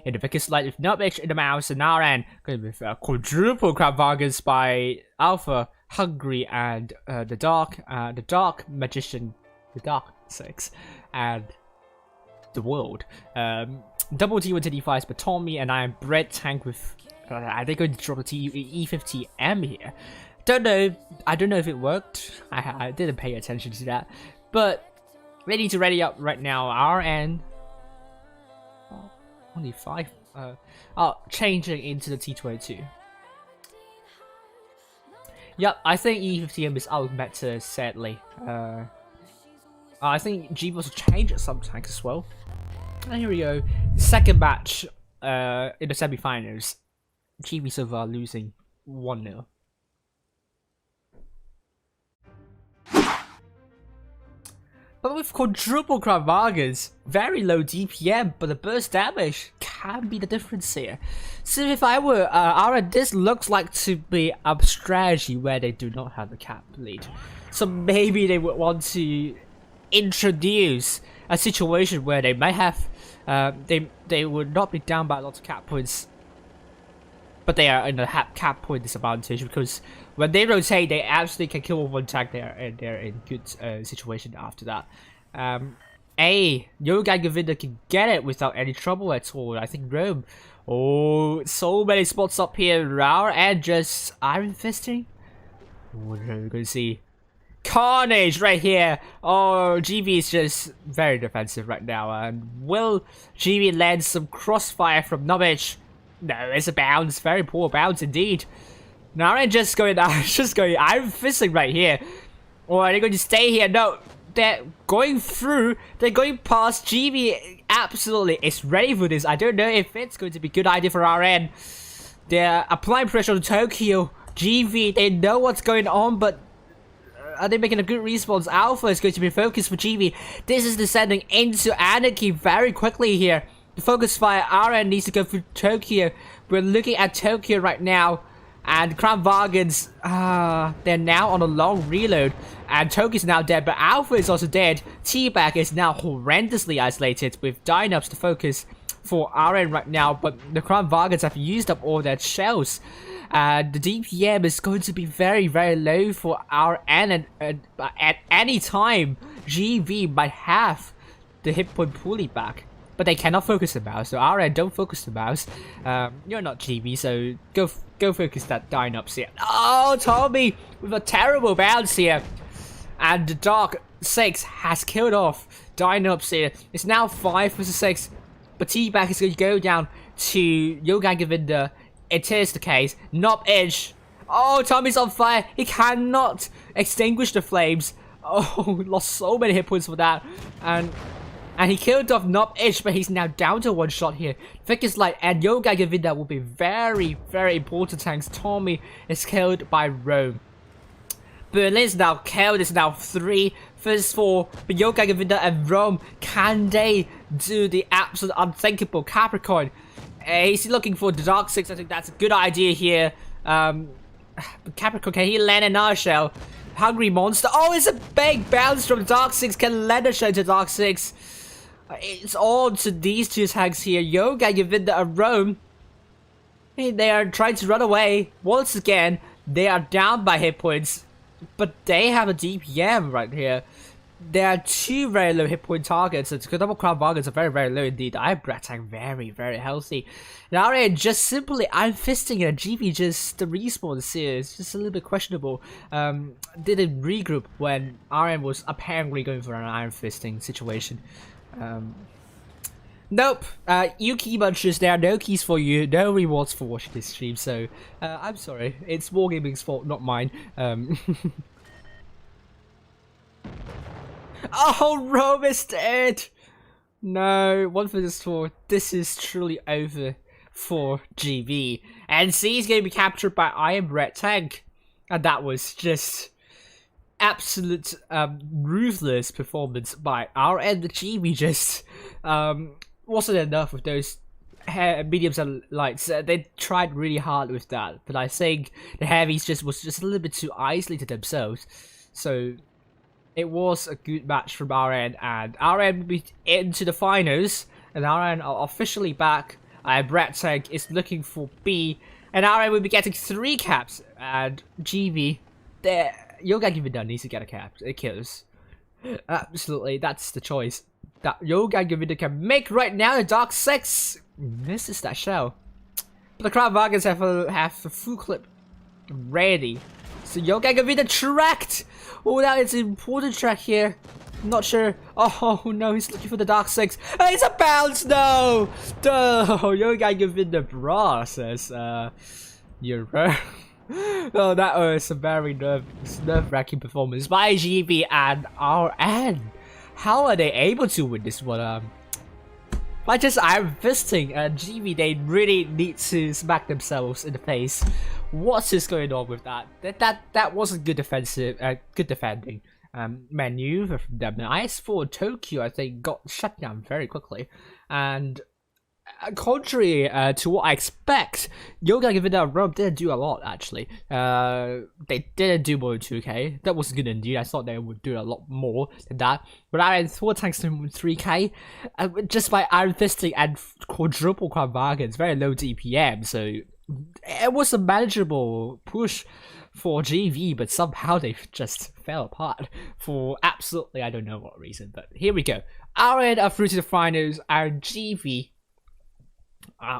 In the biggest light with Nutmeg in the mouse and RN, going with quadruple Crab Vargas by Alpha, Hungry, and the Dark Magician, the Dark Six, and the World. Double T125s by Tommy, and I am Bread Tank with. Are they going to drop the E50M here? I don't know if it worked. I didn't pay attention to that. But they need to ready up right now. RN. Oh, only 5. Changing into the T22. Yep, I think E50M is out of meta, sadly. I think G was changed at some tanks as well. And here we go. Second match in the semi-finals. GB so far losing 1-0. But with quadruple Crab Vargas, very low DPM, but the burst damage can be the difference here. So if I were RN, this looks like to be a strategy where they do not have the cap lead. So maybe they would want to introduce a situation where they might have, they would not be down by a lot of cap points, but they are in a cap point disadvantage, because when they rotate, they absolutely can kill with one tag there, and they're in good situation after that. Yoga Govinda can get it without any trouble at all. I think Rome. Oh, so many spots up here. Rao and just Iron Fisting. What are we going to see? Carnage right here. Oh, GB is just very defensive right now. And will GB land some crossfire from Nubich? No, it's a bounce. Very poor bounce indeed. Now they're just going Iron Fisting right here. Or are they going to stay here? No, they're going through. They're going past. GB absolutely is ready for this. I don't know if it's going to be a good idea for RN. They're applying pressure on Tokyo. GB, they know what's going on, but are they making a good response? Alpha is going to be focused for GB. This is descending into Anarchy very quickly here. The focus fire, RN needs to go through Tokyo. We're looking at Tokyo right now. And Crown Vargans, they're now on a long reload. And Tokyo's now dead, but Alpha is also dead. T-Bag is now horrendously isolated with Dynops to focus for RN right now. But the Crown Vargans have used up all their shells. The DPM is going to be very, very low for RN. And at any time, GV might have the hit point poorly back. But they cannot focus the mouse, so RN, don't focus the mouse. You're not GB, so go focus that Dynops here. Oh, Tommy with a terrible bounce here. And the Dark 6 has killed off Dynops here. It's now 5 versus 6, but T-Back is going to go down to Yoga Govinda. It is the case. Knob Edge. Oh, Tommy's on fire. He cannot extinguish the flames. Oh, lost so many hit points for that. And he killed off Knob Itch, but he's now down to 1 shot here. Vicky's Light and Yoga Govinda will be very, very important tanks. Tommy is killed by Rome. Berlin's now killed. It's now 3 versus 4. But Yoga Govinda and Rome, can they do the absolute unthinkable? Capricorn, he's looking for the Dark 6. I think that's a good idea here. Capricorn, can he land an R shell? Hungry Monster. Oh, it's a big bounce from Dark 6. Can land a shell to Dark 6. It's all to these 2 tanks here. Yoga Govinda and Rome. They are trying to run away. Once again, they are down by hit points. But they have a DPM right here. There are 2 very low hit point targets. It's double crown bargains are very, very low indeed. I have Brat Tank very, very healthy. Now Rn just simply I'm fisting and GV just the respawn here. It's just a little bit questionable. Did it regroup when Rn was apparently going for an iron fisting situation? Nope. You key munchers, there are no keys for you, no rewards for watching this stream, so I'm sorry. It's Wargaming's fault, not mine. Oh, Rome is dead! No, 1 versus 4. This is truly over for GB. And C is going to be captured by Iron Red Tank. And that was just absolute ruthless performance by RN. The GB just wasn't enough with those mediums and lights. They tried really hard with that, but I think the heavies was just a little bit too isolated themselves. So it was a good match from RN, and RN will be into the finals, and RN are officially back. Brett Tank is looking for B, and RN will be getting 3 caps, and GV, Yoga Govinda needs to get a cap. It kills. Absolutely, that's the choice that Yoga Govinda can make right now. The Dark 6 misses that shell. But the Crown Vargas have a full clip ready. So Yoga Govinda tracked! Oh, that is an important track here. I'm not sure. Oh no, he's looking for the Dark 6. Hey, it's a bounce! No! No! Yoga Govinda bra says, you're right. Oh, that was a very nerve-wracking performance by GB and RN. How are they able to win this one? By just iron fisting, and GB, they really need to smack themselves in the face. What is going on with that? That wasn't good good defending. Maneuver from them. The IS-4 Tokyo, I think, got shut down very quickly, and contrary to what I expect, Yoga Govinda and Rome didn't do a lot actually. They didn't do more than 2k. That was good indeed. I thought they would do a lot more than that. But I had 4 tanks to 3k just by iron fisting and quadruple crown bargains. Very low DPM, so it was a manageable push for GV, but somehow they just fell apart for absolutely I don't know what reason. But here we go. RN are through to the finals, and GV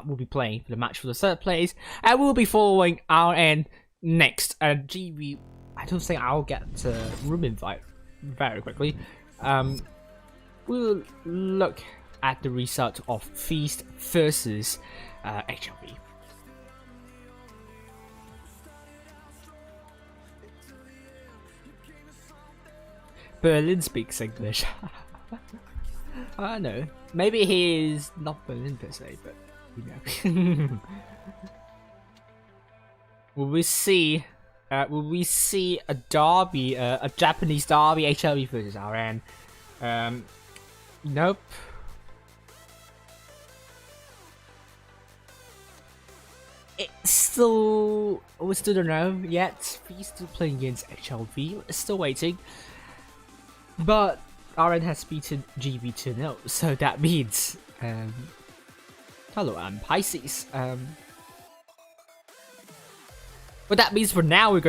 will be playing for the match for the 3rd place, and we'll be following RN next. And GV, I don't think I'll get a room invite very quickly. We'll look at the result of Feast versus HLV. Berlin speaks English. I know. Maybe he's not Berlin per se, but you know. Will we see a derby, a Japanese derby, HLV versus RN? Nope. It's still, we still don't know yet. He's still playing against HLV. We're still waiting. But RN has beaten GB 2-0, so that means hello, I'm Pisces. But that means for now we're not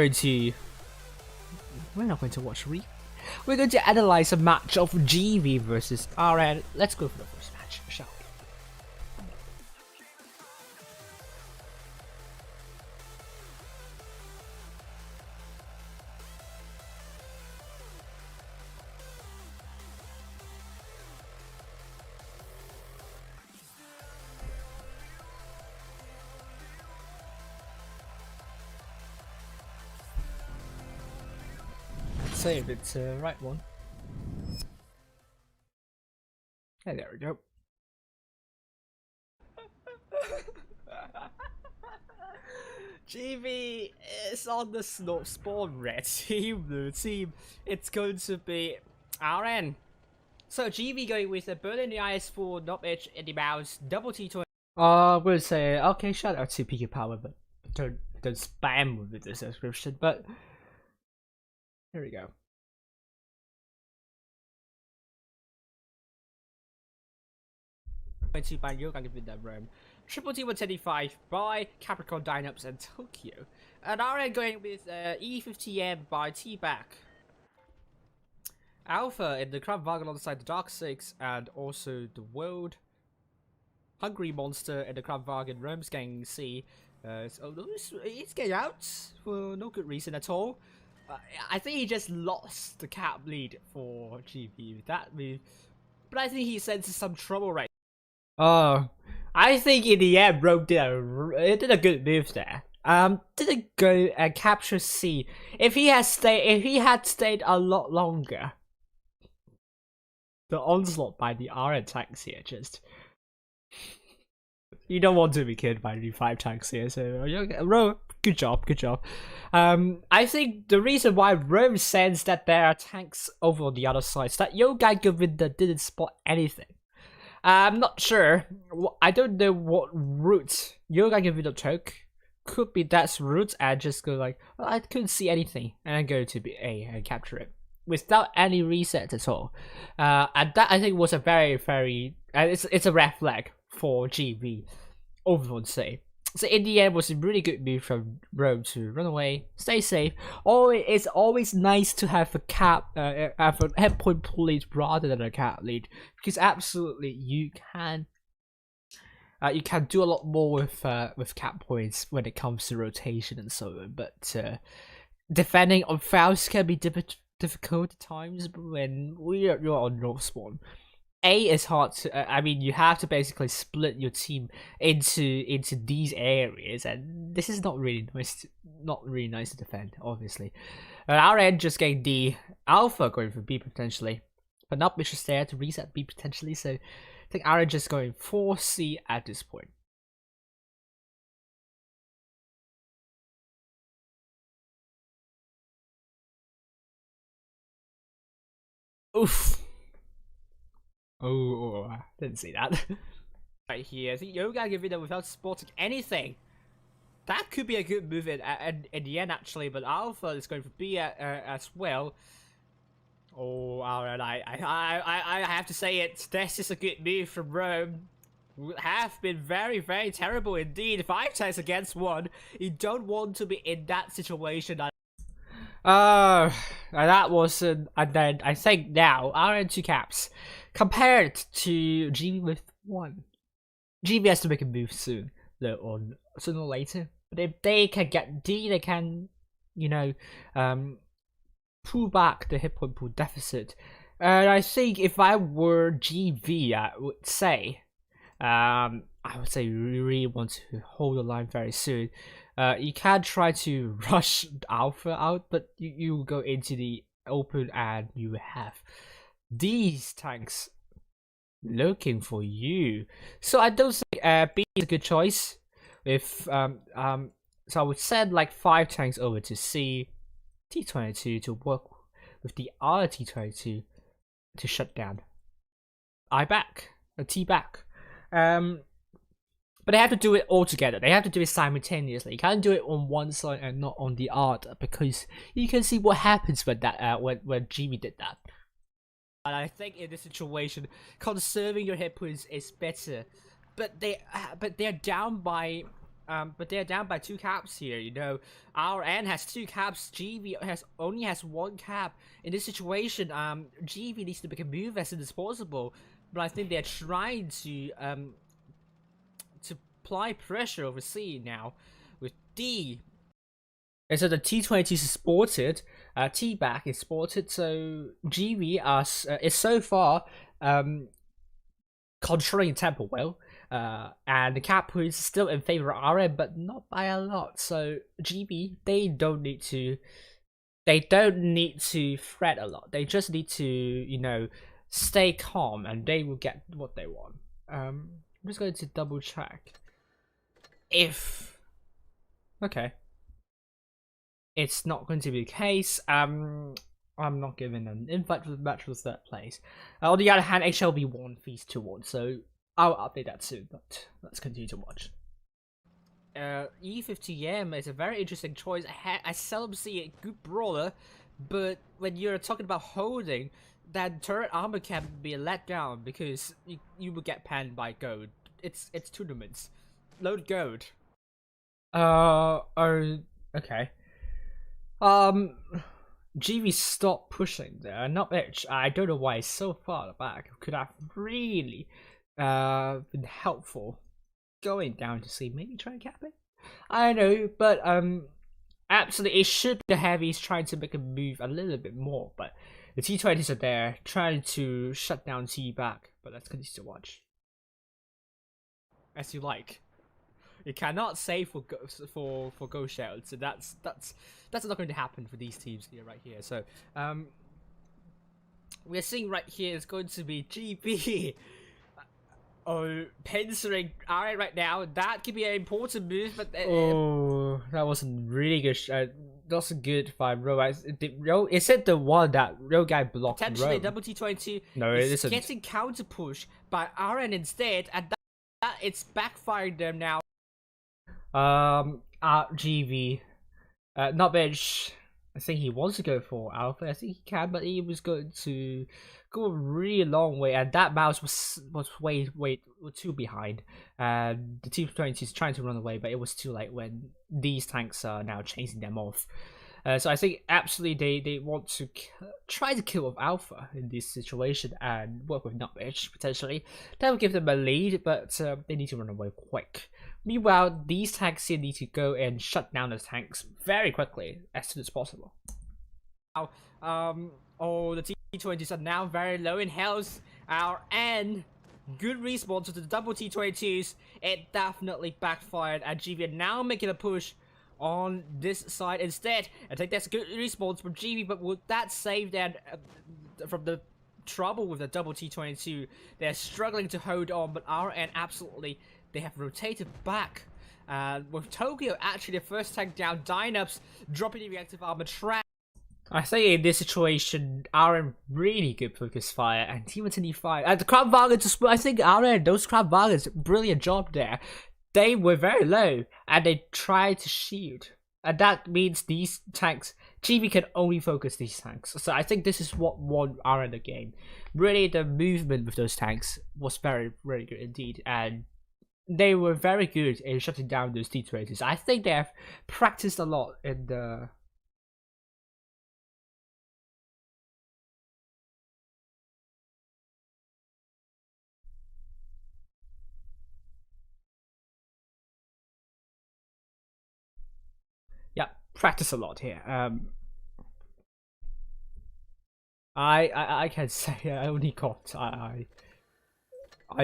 going to watch we're going to analyze a match of GB versus RN. Let's go for the first match, shall we? say if it's the right one. Hey, there we go. GB is on the spawn red team, blue team. It's going to be RN. So GB going with a Berlin the IS4, not Edge in the mouse, double T20. We'll say okay. Shout out to PQ Power, but don't spam with the description. But here we go. By Yoga with that room. Triple T175 by Capricorn Dynams and Tokyo. And RN going with E50M by T-Back. Alpha in the Crab Wagon alongside the Dark Six and also the World. Hungry Monster in the Crab Wagon Rome's getting C. So he's getting out for no good reason at all. I think he just lost the cap lead for GB with that move. But I think he senses some trouble right now. Oh, I think in the end Rome did a good move there. Didn't go and capture C. If he had stayed a lot longer, the onslaught by the RN tanks here just. You don't want to be killed by the 5 tanks here, so Rome, good job. I think the reason why Rome sends that there are tanks over on the other side is that Yogai Govinda didn't spot anything. I'm not sure. I don't know what route Yogai Govinda took. Could be that's route and just go like, well, I couldn't see anything, and then go to A and capture it without any reset at all. And that I think was a very it's a red flag for GB overall say. So in the end, was a really good move from Rome to run away, stay safe. It's always nice to have a cap, have a head point pull lead rather than a cap lead, because absolutely you can do a lot more with cap points when it comes to rotation and so on. But defending on fouls can be difficult at times when you're on North Spawn. A is hard to. I mean, you have to basically split your team into these areas, and this is not really nice to defend, obviously. Our end just getting D, Alpha going for B potentially, but not Bishop's there to reset B potentially. So I think our end just going for C at this point. Oof. Oh, I didn't see that. Right here, I think Yoga giving them without spotting anything. That could be a good move in the end, actually, but Alpha is going for B as well. Oh, alright, I have to say it. This is a good move from Rome. Have been very terrible indeed. 5 tanks against 1. You don't want to be in that situation. That wasn't, and then I think now RN 2 caps compared to GB with 1. GB has to make a move soon, sooner or later. But if they can get D, they can, pull back the hit point pool deficit. And I think if I were GB, I would say you really want to hold the line very soon. You can try to rush Alpha out, but you go into the open and you have these tanks looking for you. So I don't think B is a good choice. If so I would send like 5 tanks over to C, T22 to work with the other T22 to shut down T back. But they have to do it all together. They have to do it simultaneously. You can't do it on one side and not on the other, because you can see what happens when when GB did that. And I think in this situation, conserving your hit points is better. But they're down by 2 caps here. Our N has 2 caps. GB only has 1 cap. In this situation, GB needs to make a move as soon as possible. But I think they're trying to apply pressure over C now with D. And so the T20 is spotted, T-back is spotted, so GB is so far controlling tempo well, and the cap is still in favor of RM, but not by a lot. So GB, they don't need to they don't need to fret a lot. They just need to, you know, stay calm, and they will get what they want. I'm just going to double check if okay, it's not going to be the case. I'm not giving an invite for the match for the third place. On the other hand, HLV won Feast 2-1, so I'll update that soon. But let's continue to watch. E50M is a very interesting choice. I seldom see a good brawler, but when you're talking about holding, that turret armor can be let down because you will get panned by gold. It's tournaments. Load gold. Okay. GV stopped pushing there. Not Edge. I don't know why it's so far back. Could have really been helpful. Going down to see, maybe try and cap it. I know, but absolutely, it should be the heavies trying to make a move a little bit more, but the T20s are there trying to shut down T back. But let's continue to watch. As you like. You cannot save for Go Shield, so that's not going to happen for these teams here right here. So we're seeing right here is going to be GB. Pincer right now. That could be an important move, but that wasn't really good. That's a good fight, Ro. Is it the one that Ro guy blocked? Potentially double T22. No, it isn't. Getting counter push by RN instead, and that it's backfiring them now. GV, not bench. I think he wants to go for Alpha. I think he can, but he was going to go a really long way, and that mouse was way too behind. And the T20 is trying to run away, but it was too late when these tanks are now chasing them off. So I think absolutely they want to try to kill off Alpha in this situation and work with Nutmeg potentially. That will give them a lead, but they need to run away quick. Meanwhile, these tanks here need to go and shut down the tanks very quickly as soon as possible. Now, the T20s are now very low in health. And good response to the double T22s. It definitely backfired, and GV are now making a push on this side instead. I think that's a good response from GV, but would that save them from the trouble with the double T22? They're struggling to hold on, but RN absolutely, they have rotated back. With Tokyo actually the first tank down, Dynaps dropping the reactive armor trap. I think in this situation, RN really good focus fire, and T1 fire. And the Crab Vargans, I think RN, those Crab Vargans, brilliant job there. They were very low, and they tried to shield. And that means these tanks, GV can only focus these tanks. So I think this is what won RN the game. Really, the movement with those tanks was very, very good indeed. And they were very good in shutting down those T20s. I think they have practiced a lot in the... Yeah, practice a lot here. I can say I only got I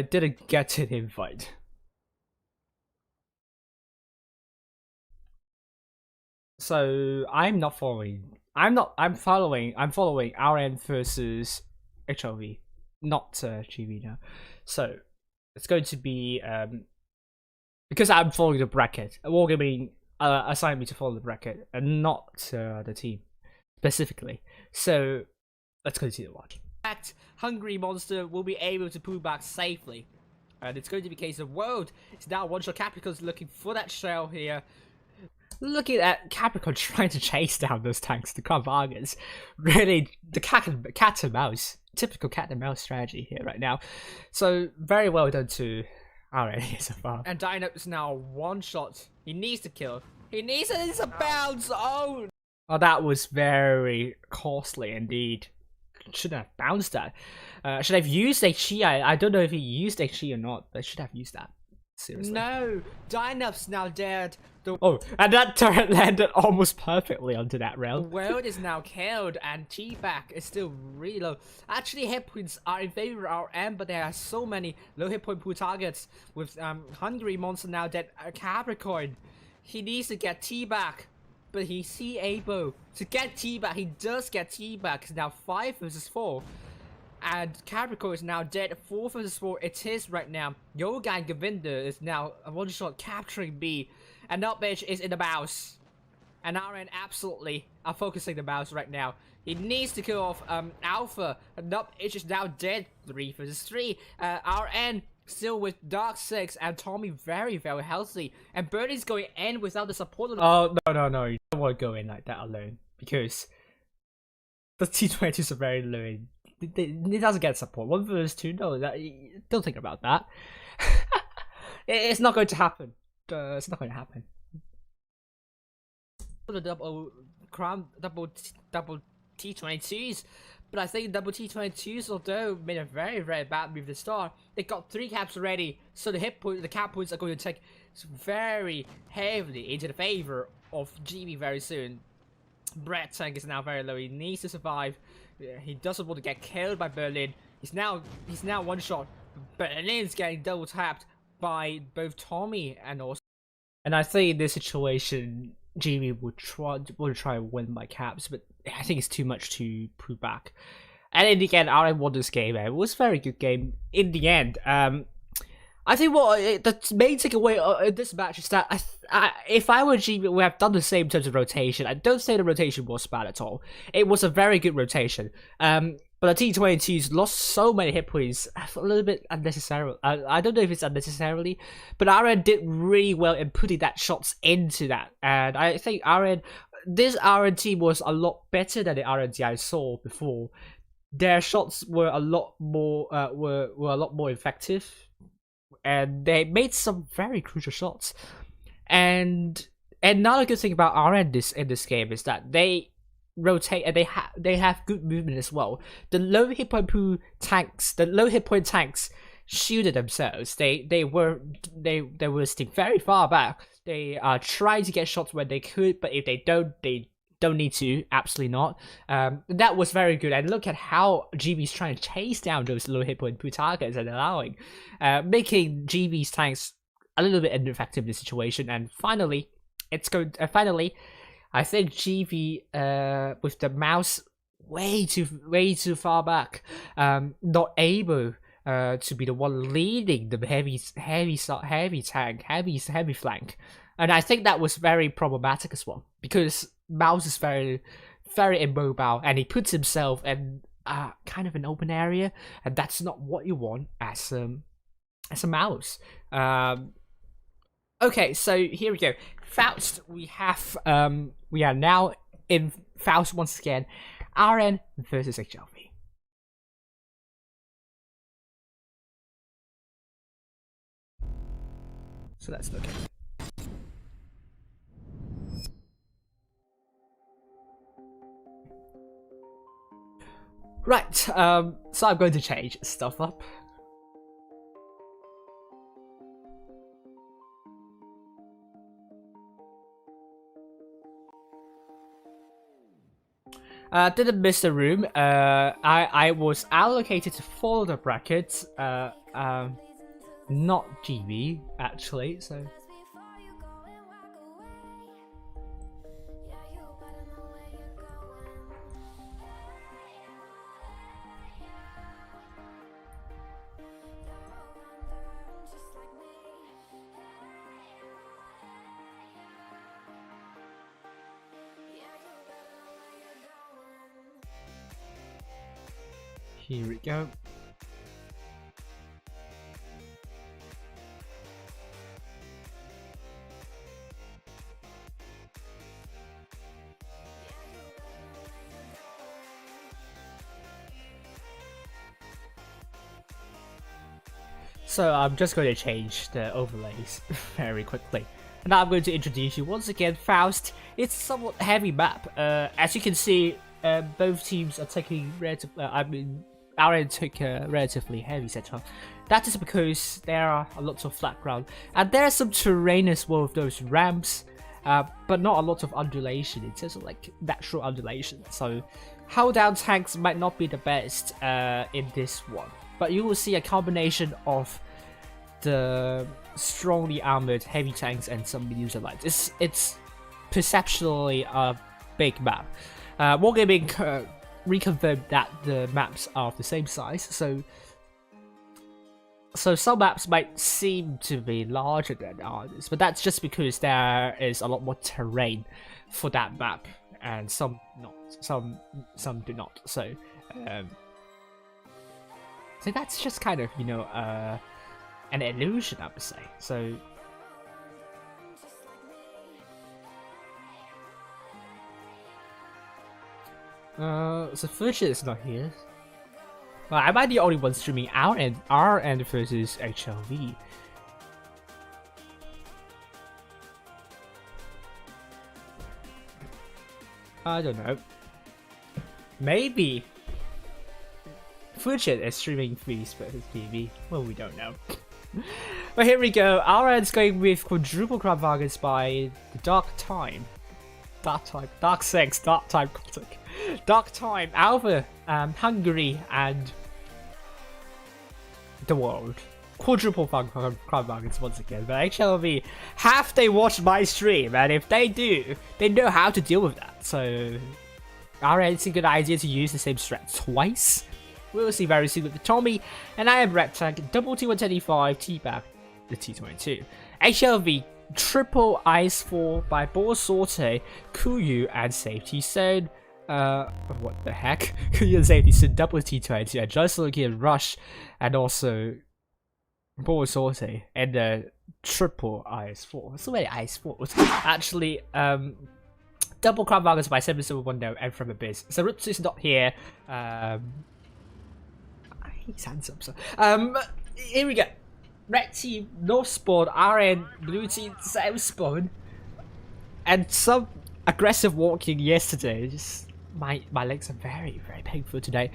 didn't get an invite. So I'm following RN versus HLV, not GV now. So it's going to be because I'm following the bracket. Wargaming assigned me to follow the bracket and not the team specifically. So let's continue to watch. Hungry Monster will be able to pull back safely, and it's going to be a case of World. It's now one shot. Capricorn's looking for that shell here. Looking at Capricorn trying to chase down those tanks, the Crab Vargans. Really, the cat and mouse. Typical cat and mouse strategy here right now. So, very well done to RN so far. And Dino is now one shot. He needs to kill. He needs it. It's a bounce. Oh, that was very costly indeed. Shouldn't have bounced that. Should have used HE. I don't know if he used HE or not, but should have used that. Seriously. No, Dynup's now dead. Oh, and that turret landed almost perfectly onto that rail. The world is now killed, and T-back is still really low. Actually, hit points are in favor of RM, but there are so many low hit point pool targets. With Hungry Monster now dead. Capricorn, he needs to get T-back. but he's able to get T-back. He does get T-back. It's now 5 versus 4. And Capricorn is now dead. 4 versus 4 it is right now. Yoga and Govinda is now a one-shot capturing B. And Nutmage is in the mouse. And RN absolutely are focusing the mouse right now. He needs to kill off Alpha. Nutmage is now dead. 3 versus 3. RN still with Dark 6 and Tommy very, very healthy. And Birdie's going in without the support. Oh, no. You don't want to go in like that alone. Because the T20s are very low. It doesn't get support. 1 versus 2, no, don't think about that. It's not going to happen. It's not going to happen. The double T22s, but I think double T22s, although made a very, very bad move to start, they got 3 caps already, so the cap points are going to take very heavily into the favor of GB very soon. Brett Tank is now very low. He needs to survive. He doesn't want to get killed by Berlin. He's now one shot. Berlin's getting double tapped by both Tommy and also. And I think in this situation, GB would try and win by caps, but I think it's too much to prove back. And in the end, I won this game. It was a very good game in the end. I think the main takeaway in this match is that if I were GB, we have done the same in terms of rotation. I don't say the rotation was bad at all. It was a very good rotation. But the T22s lost so many hit points, a little bit unnecessarily. I don't know if it's unnecessarily, but RN did really well in putting that shots into that. And I think this RN team was a lot better than the RN team I saw before. Their shots were a lot more effective. And they made some very crucial shots. And another good thing about RN in this game is that they rotate and they have good movement as well. The low hit point tanks shielded themselves. They were sitting very far back. They are trying to get shots when they could, but if they don't need to, absolutely not. That was very good, and look at how GB's trying to chase down those low hit point targets and allowing, making GB's tanks a little bit ineffective in this situation. And finally, I think GB with the mouse way too far back, not able to be the one leading the heavy tank, heavy flank, and I think that was very problematic as well because Mouse is very, very immobile, and he puts himself in kind of an open area, and that's not what you want as a Mouse. Okay, so here we go. Faust, we are now in Faust once again. RN versus HLV. So let's look at it. Right, so I'm going to change stuff up. Didn't miss the room. I was allocated to follow the brackets. Not GB actually. So. Here we go. So I'm just going to change the overlays very quickly. And now I'm going to introduce you once again Faust. It's a somewhat heavy map. As you can see, both teams are taking RN took a relatively heavy setup. That is because there are a lot of flat ground, and there's some terrain as well with those ramps, but not a lot of undulation in terms of like natural undulation. So hold down tanks might not be the best in this one, but you will see a combination of the strongly armored heavy tanks and some mediums and lights. perceptually a big map. Wargaming reconfirmed that the maps are of the same size, so some maps might seem to be larger than others, but that's just because there is a lot more terrain for that map, and some not, some do not. So that's just kind of, you know, an illusion, I would say. So Furchit is not here. Well, am I the only one streaming our end versus HLV? I don't know. Maybe Furchit is streaming Feast versus PV. Well, we don't know. But here we go. Our end's going with quadruple crab wagons by the Dark Time. Dark 6, Dark Time Gothic. Dark Time, Alpha, Hungary, and the world. Quadruple crab wagons once again. But HLV, have they watched my stream? And if they do, they know how to deal with that. So, it's a good idea to use the same strat twice. We'll see very soon with the Tommy. And I am Red Tank, double T125, T-Back, the T22. HLV, triple Ice 4 by Ball Sorte, Kuyu, and Safety Zone. What the heck? Kuyu and Safety Zone, double T20, and just looking at Rush, and also Ball Sorte, and the triple Ice 4. So many Ice 4s. Actually, double Crab Wagons by 771 and from Abyss. So Rutsu is not here. He's handsome, so. Here we go. Red team, North spawn, RN, blue team, South spawn. And some aggressive walking yesterday. Just my legs are very, very painful today.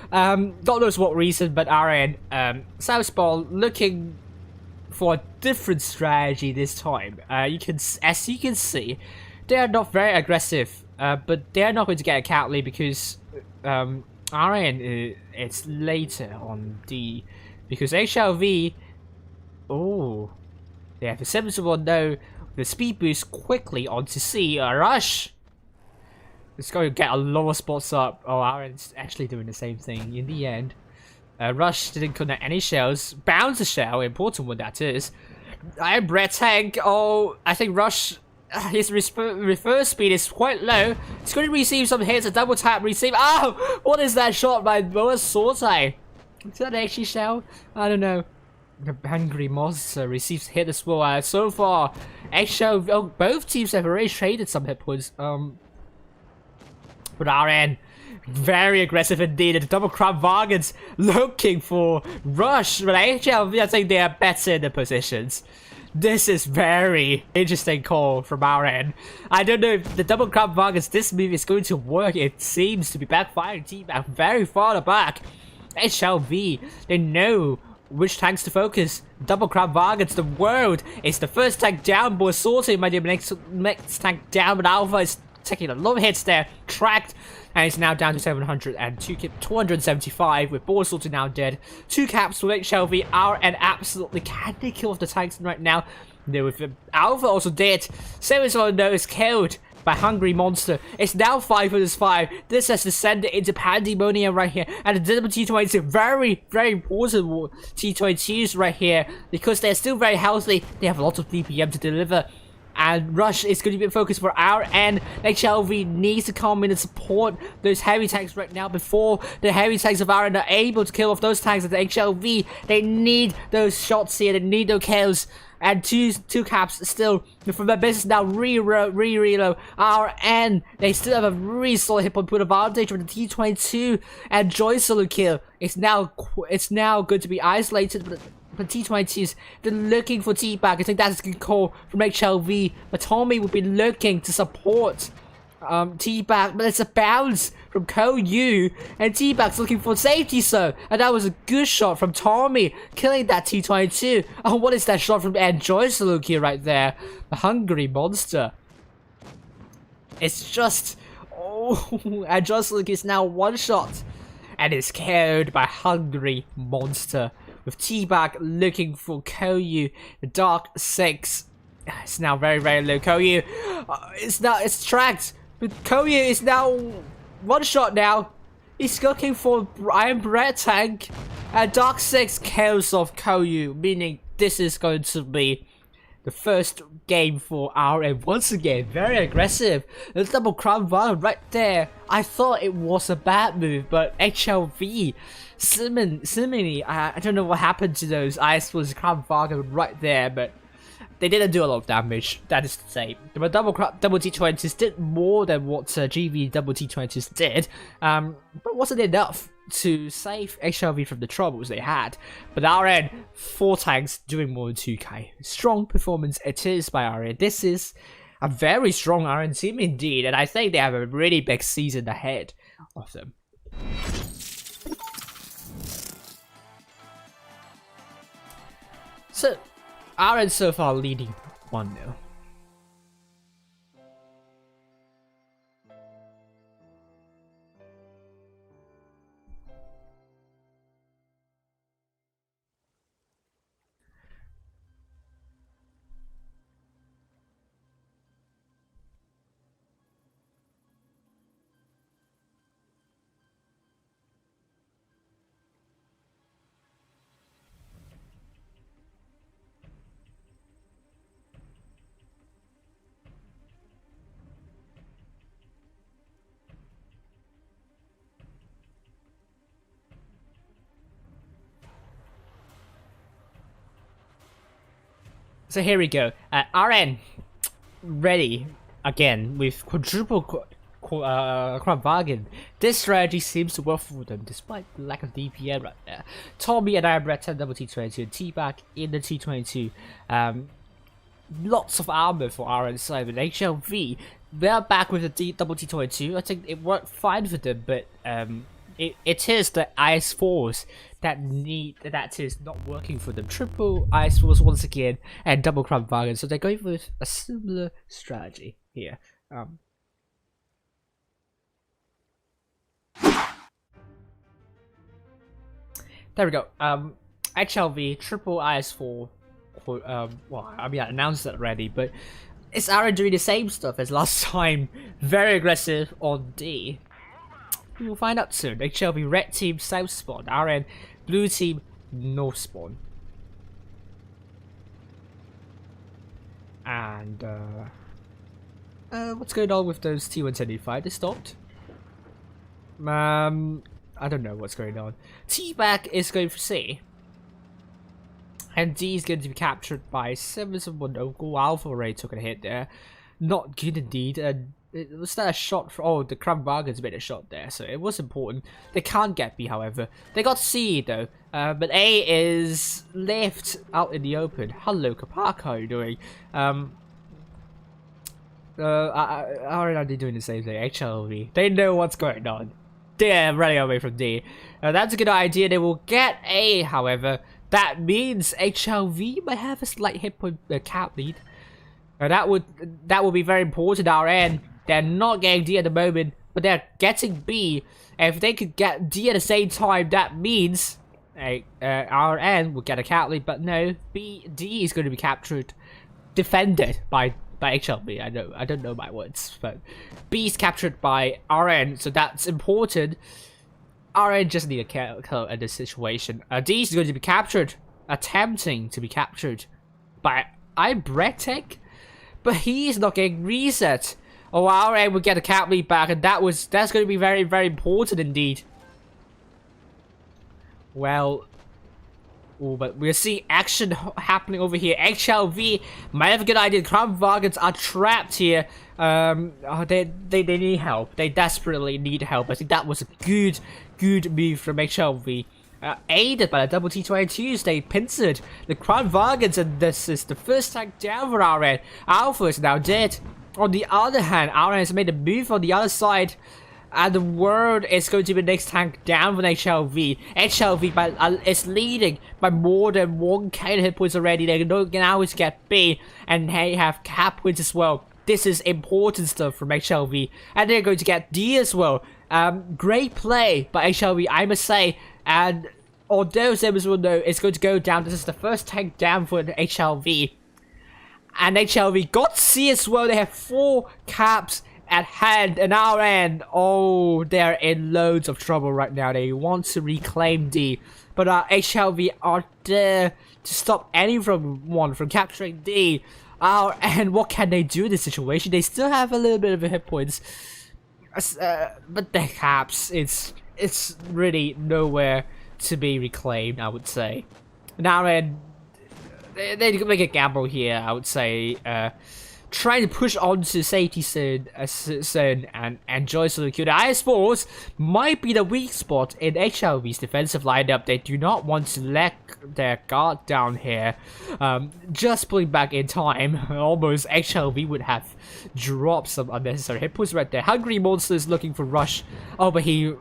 God knows what reason, but RN, South spawn looking for a different strategy this time. As you can see, they are not very aggressive, but they are not going to get a cat lead because RN it's later on D, because HLV. Oh, they have a 7-1 now. The speed boost quickly onto C. Rush. It's going to get a lot of spots up. Oh, Aaron's actually doing the same thing in the end. Rush didn't connect any shells. Bounce a shell, important one that is. I am Red Tank. Oh, I think Rush, his reverse speed is quite low. It's going to receive some hits. A double tap receive. Oh, what is that shot by Boa Sorte? Is that actually shell? I don't know. The Hungry Monster receives hit as well. So far, both teams have already traded some hit points. But RN, very aggressive indeed. The double crab wagons looking for Rush. But HLV, I think they are better in the positions. This is very interesting call from RN. I don't know if the double crab wagons, this move is going to work. It seems to be backfiring. Team back very far back. HLV, they know which tanks to focus. Double crab wagons, the world is the first tank down. Boy sorting might be the next tank down, but Alpha is taking a lot of hits there, tracked, and it's now down to 275 with Ball Sorting now dead. 2 caps for HLV are and absolutely can they kill off the tanks right now? No, with Alpha also dead. 7-1 though is killed by Hungry Monster. It's now 5 vs 5. This has descended into pandemonium right here. And the double T20s are very, very important T20s right here because they're still very healthy. They have a lot of DPM to deliver. And Rush is going to be focused for our end. HLV needs to come in and support those heavy tanks right now before the heavy tanks of our end are able to kill off those tanks at the HLV. They need those shots here. They need those kills. And two caps still from their business now reload RN. They still have a really solid hit point advantage with the T22 and Joy solo kill. It's now going to be isolated, but T20s, they're looking for T-Back. I think that's a good call from HLV. But Tommy will be looking to support T-Back, but it's a bounce from Ko-Yu, and T-Back's looking for safety, so. And that was a good shot from Tommy, killing that T22. Oh, what is that shot from Enjoy Saluki right there? The Hungry Monster. It's just, oh, Enjoy Saluki is now one shot, and is killed by Hungry Monster. With T-Back looking for Ko-Yu, the Dark 6. It's now very, very low. Koyu, it's tracked. But Koyu is now one shot now. He's looking for Iron Bread Tank. And Dark 6 kills off Koyu, meaning this is going to be the first game for RM. Once again, very aggressive. The double Crown Vargan right there. I thought it was a bad move, but HLV, seemingly, I don't know what happened to those Ice Force Crown Vargan right there, but they didn't do a lot of damage, that is to say. The double T20s did more than what GV double T20s did, but wasn't enough to save HLV from the troubles they had. But RN, 4 tanks doing more than 2k. Strong performance it is by RN. This is a very strong RN team indeed, and I think they have a really big season ahead of them. So, RN so far leading 1-0. So here we go. RN ready again with quadruple Crown Vargan. This strategy seems to work for them despite the lack of DPM right there. Tommy and I are at 10 double T22 and T-back in the T22. Lots of armor for RN side, but HLV, they're back with the double T22. I think it worked fine for them, but it is the Ice Force that is not working for them. Triple Ice Force once again and double Crown Vargan, so they're going with a similar strategy here. There we go. HLV triple IS4. Well, I mean I announced that already, but it's RN doing the same stuff as last time. Very aggressive on D. We will find out soon. HLV red team south spawn, RN blue team north spawn. And what's going on with those T175? They stopped. I don't know what's going on. T-back is going for C. And D is going to be captured by 771 Go Alpha already took a hit there. Not good indeed. Was that a shot for... Oh, the Crown Vargan's made a shot there, so it was important. They can't get B, however. They got C, though. But A is left out in the open. Hello, Kapak, how are you doing? How are they doing the same thing? HLV. They know what's going on. They're running away from D. That's a good idea. They will get A, however. That means HLV might have a slight hit point cap lead. That would be very important. RN, they're not getting D at the moment, but they're getting B. And if they could get D at the same time, that means RN will get a cap lead. But no, D is going to be captured, defended by HLV. I don't know my words, but B is captured by RN, so that's important. RN just need a kill in this situation. D is going to be captured, attempting to be captured by Ibretek, but he is not getting reset. Oh, RN will get a cap lead back, and that's going to be very, very important indeed. Well, but we'll see action happening over here. HLV might have a good idea. Crown Vargans are trapped here. They need help. They desperately need help. I think that was a good move from HLV. Aided by the double T22s, they pincered the Crown Vargans, and this is the first tank down for RN. Alpha is now dead. On the other hand, RN has made a move on the other side, and the world is going to be the next tank down for HLV. HLV is leading by more than 1k hit points already. They can always get B, and they have cap points as well. This is important stuff from HLV, and they're going to get D as well. Great play by HLV, I must say. And although Simmons will know it's going to go down, this is the first tank down for the HLV. And HLV got C as well. They have 4 caps at hand, and our end, oh, they're in loads of trouble right now. They want to reclaim D, but HLV are there to stop anyone from capturing D. And what can they do in this situation? They still have a little bit of hit points, but the caps, it's really nowhere to be reclaimed, I would say. Now and they make a gamble here, I would say, trying to push on to safety zone and enjoy some kill. The IS Force might be the weak spot in HLV's defensive lineup. They do not want to let their guard down here. Just pulling back in time, almost HLV would have dropped some unnecessary hit points right there. Hungry Monster is looking for Rush. Oh, but he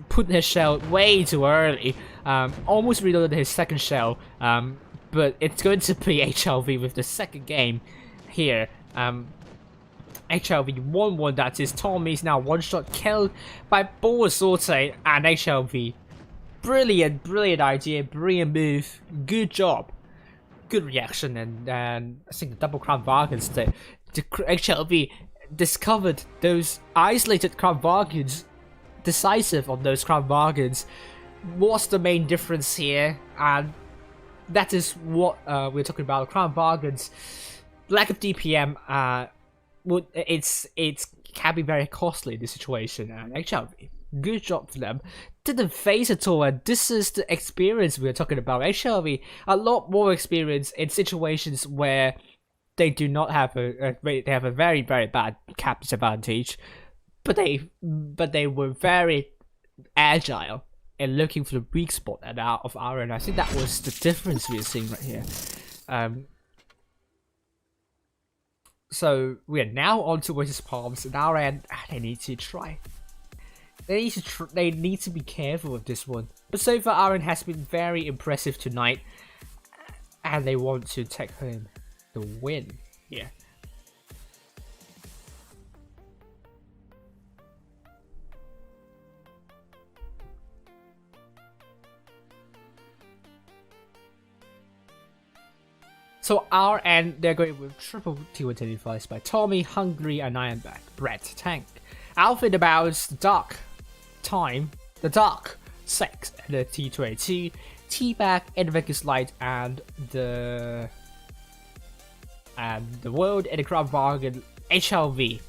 put his shell way too early. Almost reloaded his second shell. But it's going to be HLV with the second game here. HLV 1-1, that is. Tommy's now one-shot killed by Ball Sorte, and HLV. Brilliant idea, brilliant move, good job, good reaction, and I think the double Crown Bargains, the HLV discovered those isolated Crown Bargains, decisive on those Crown Bargains. What's the main difference here? And that is what we're talking about, Crown Bargains. Lack of DPM, it can be very costly in this situation, and HLV, good job for them. Didn't face at all, and this is the experience we're talking about. HLV, a lot more experience in situations where they do not have they have a very bad cap disadvantage, but they were very agile in looking for the weak spot of our end. I think that was the difference we're seeing right here. So we are now on to versus Palms, and our end, they need to try. They need to be careful with this one. But so far, our end has been very impressive tonight, and they want to take home the win here. So our end, they're going with triple T110 device by Tommy, Hungry, and Ironback, Brett, Tank, Alpha, the Bows, the Dark, Time, the Dark, Sex, and the T22, T-Back, Invictus Light, and the World, and the Crown Bargain, HLV.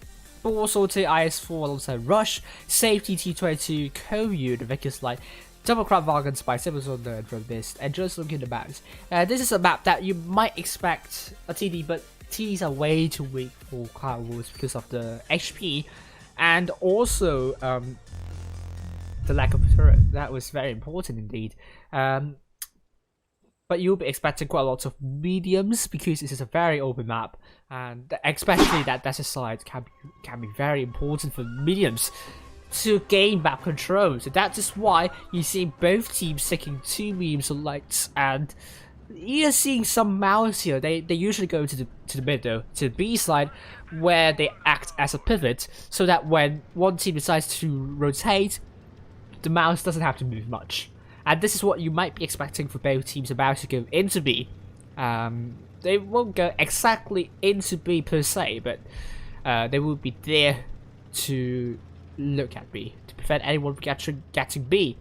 Ball Sorted, IS4 alongside Rush, Safety, T22, Koyu, the Invictus Light, Double Crown Bargains by Simmons from this, and just looking at the maps. This is a map that you might expect a TD, but TDs are way too weak for Cloud Wars because of the HP, and also the lack of turret. That was very important indeed. But you'll be expecting quite a lot of mediums because this is a very open map, and especially that desert side can be very important for mediums to gain map control. So that is why you see both teams taking 2 mediums of lights, and you're seeing some mouse here. They usually go to the middle, to the B side, where they act as a pivot, so that when one team decides to rotate, the mouse doesn't have to move much. And this is what you might be expecting for both teams about to go into B. They won't go exactly into B per se, but they will be there to look at B, to prevent anyone from getting B.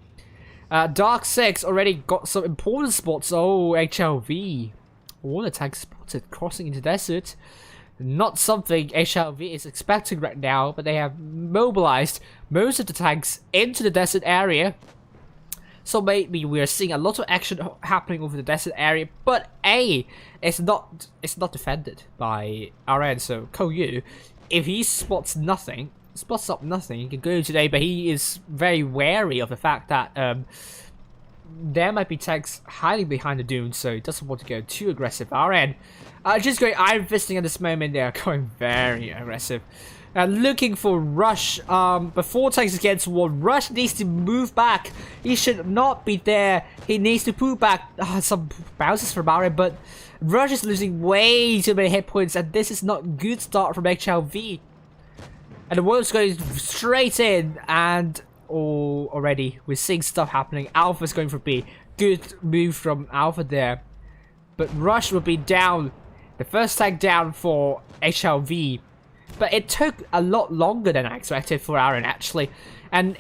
Dark 6 already got some important spots. Oh, HLV. All attacks spotted crossing into desert. Not something HLV is expecting right now, but they have mobilized most of the tanks into the desert area. So maybe we're seeing a lot of action happening over the desert area, but it's not defended by RN. So Koyu, if he spots up nothing, he can go today, but he is very wary of the fact that there might be tanks hiding behind the dunes, so he doesn't want to go too aggressive. RN just going Iron Fisting at this moment. They are going very aggressive. Looking for Rush. Before tanks against one, Rush needs to move back. He should not be there. He needs to pull back. Some bounces from RN, but Rush is losing way too many hit points, and this is not good start from HLV. And the world's going straight in, and already we're seeing stuff happening. Alpha's going for B. Good move from Alpha there. But Rush will be down. The first tag down for HLV, but it took a lot longer than I expected for Aaron actually, and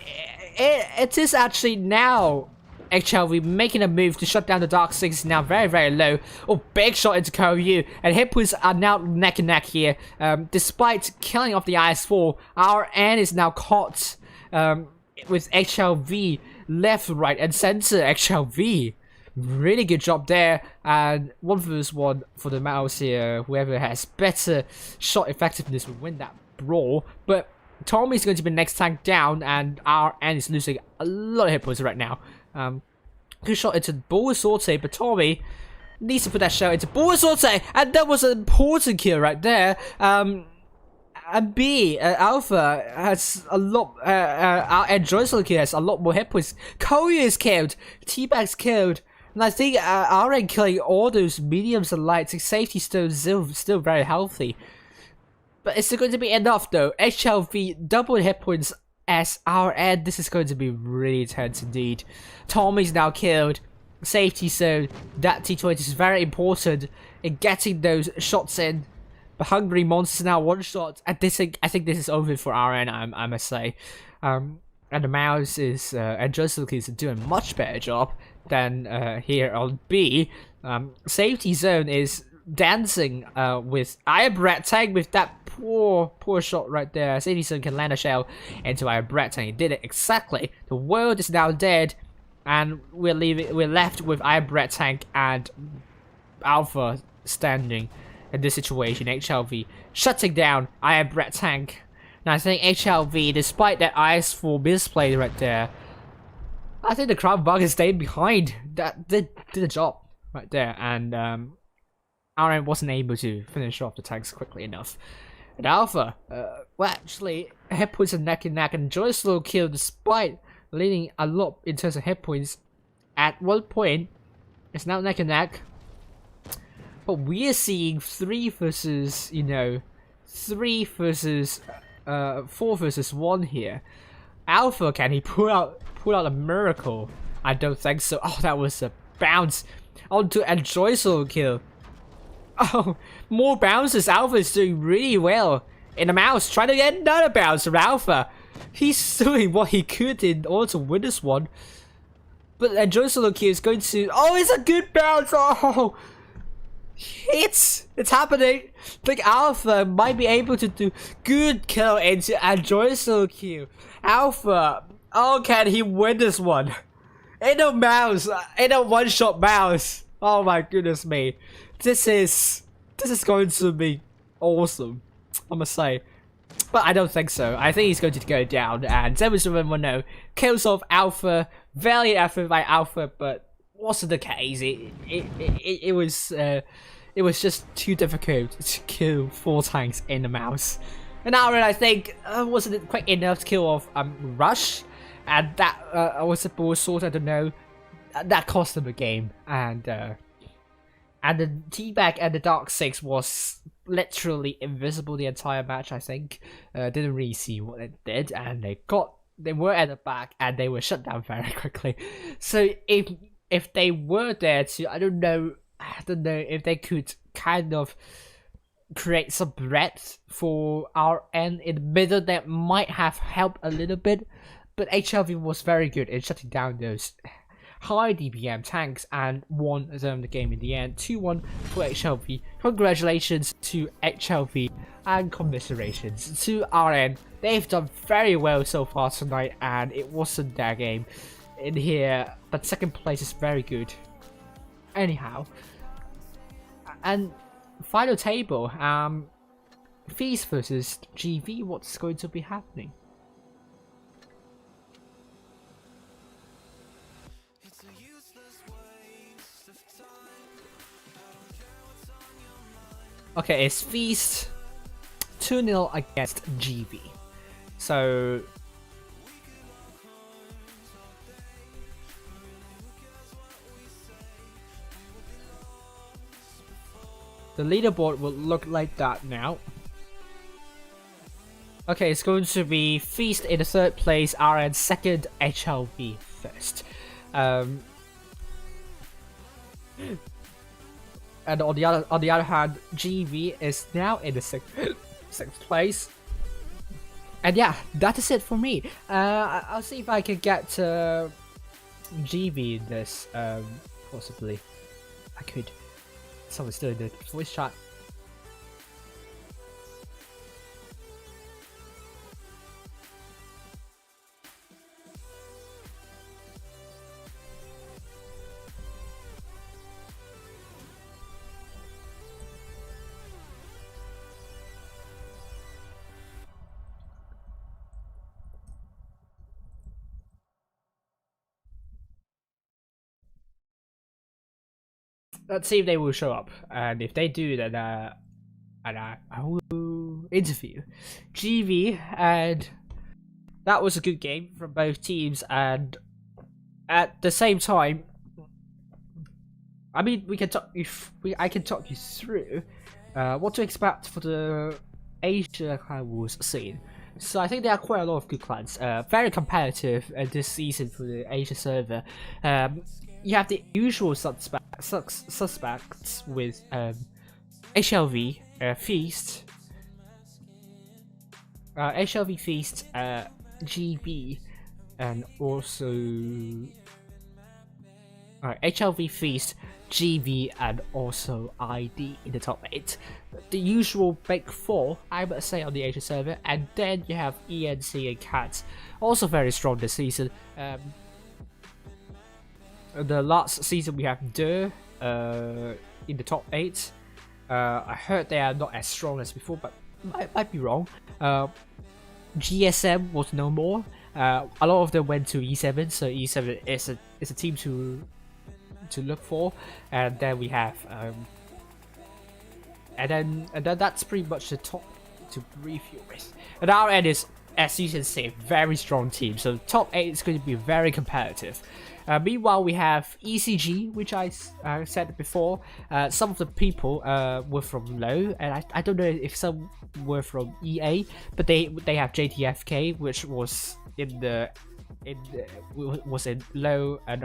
it is actually now HLV making a move to shut down the Dark Six. Now very low. Oh, big shot into KOU, and hit points are now neck and neck here. Despite killing off the IS-4, RN is now caught with HLV left, right, and center. HLV. Really good job there, and 1v1 for the mouse here. Whoever has better shot effectiveness will win that brawl. But Tommy's going to be next tank down, and RN is losing a lot of hit points right now. Good shot into Bull Sorte, but Tommy needs to put that shell into Bull Sorte, and that was an important kill right there. And B, Alpha has a lot, and Joycelyn has a lot more hit points. Koyu is killed, T-Bag's killed. And I think RN killing all those mediums and lights, safety still very healthy. But is it going to be enough though? HLV double hit points as RN. This is going to be really intense indeed. Tommy's now killed. Safety zone. That T20 is very important in getting those shots in. But Hungry Monster's now one shot. And I think this is over for RN, I must say. And the mouse is, and Joycelyn is doing a much better job than here on B. Safety zone is dancing with Brett Tang with that poor shot right there. Safety zone can land a shell into Brett Tang. He did it exactly. The world is now dead, and we're left with Brett Tang and Alpha standing in this situation. HLV shutting down Brett Tang. Now I think HLV, despite that IS-4 misplay right there, I think the crowd bug is staying behind. That did the job right there, and RN wasn't able to finish off the tanks quickly enough. And Alpha, well, actually, hit points are neck and neck, and Joycelyn kill despite leading a lot in terms of hit points. At one point, it's now neck and neck, but we are seeing 3 versus 4 versus 1 here. Alpha, can he pull out a miracle? I don't think so. Oh, that was a bounce onto a Joycelyn kill. Oh, more bounces. Alpha is doing really well. In the mouse, trying to get another bounce from Alpha. He's doing what he could in order to win this one. But Joycelyn kill is going to... Oh, it's a good bounce. Oh, it's happening. I think Alpha might be able to do good kill into a Joycelyn kill. Alpha, oh, can he win this one? Ain't no mouse, ain't no one-shot mouse. Oh my goodness me, this is going to be awesome, I must say. But I don't think so. I think he's going to go down, and 77110 kills off Alpha. Valiant effort by Alpha, but wasn't the case. It was just too difficult to kill 4 tanks in the mouse. And Aaron, I think, wasn't quite enough to kill off Rush, and that was a Bull Sword, I don't know. That cost him a game, and the T-Bag and the Dark Six was literally invisible the entire match. I think didn't really see what it did, and they were at the back and they were shut down very quickly. So if they were there to, I don't know if they could kind of create some breadth for RN in the middle, that might have helped a little bit. But HLV was very good in shutting down those high DPM tanks and won the game in the end. 2-1 for HLV. Congratulations to HLV and commiserations to RN. They've done very well so far tonight, and it wasn't their game in here, but second place is very good. Anyhow, and final table, Feast versus GV. What's going to be happening? Okay, it's Feast 2-0 against GV. So the leaderboard will look like that now. Okay, it's going to be Feast in the 3rd place, RN 2nd, HLV 1st. And on the other hand, GV is now in the sixth place. And yeah, that is it for me. I'll see if I can get GV in this. Possibly, I could. Someone's still in the voice chat. Let's see if they will show up, and if they do, then I will interview GV, and that was a good game from both teams. And at the same time, I mean, we can talk. I can talk you through what to expect for the Asia Clan Wars scene. So I think there are quite a lot of good clans, very competitive this season for the Asia server. You have the usual suspects with HLV Feast, HLV Feast, GB, and also HLV Feast, GB, and also ID in the top 8. The usual big 4, I would say, on the Asia server. And then you have ENC and Cats, also very strong this season. The last season we have Der in the top 8. I heard they are not as strong as before, but might be wrong. GSM was no more. A lot of them went to E7, so E7 is a team to look for. And then we have and then that's pretty much the top to brief you with. And our end is, as you can see, a very strong team. So top 8 is going to be very competitive. Meanwhile, we have ECG, which I said before. Some of the people were from low, and I don't know if some were from EA, but they have JTFK, which was in low and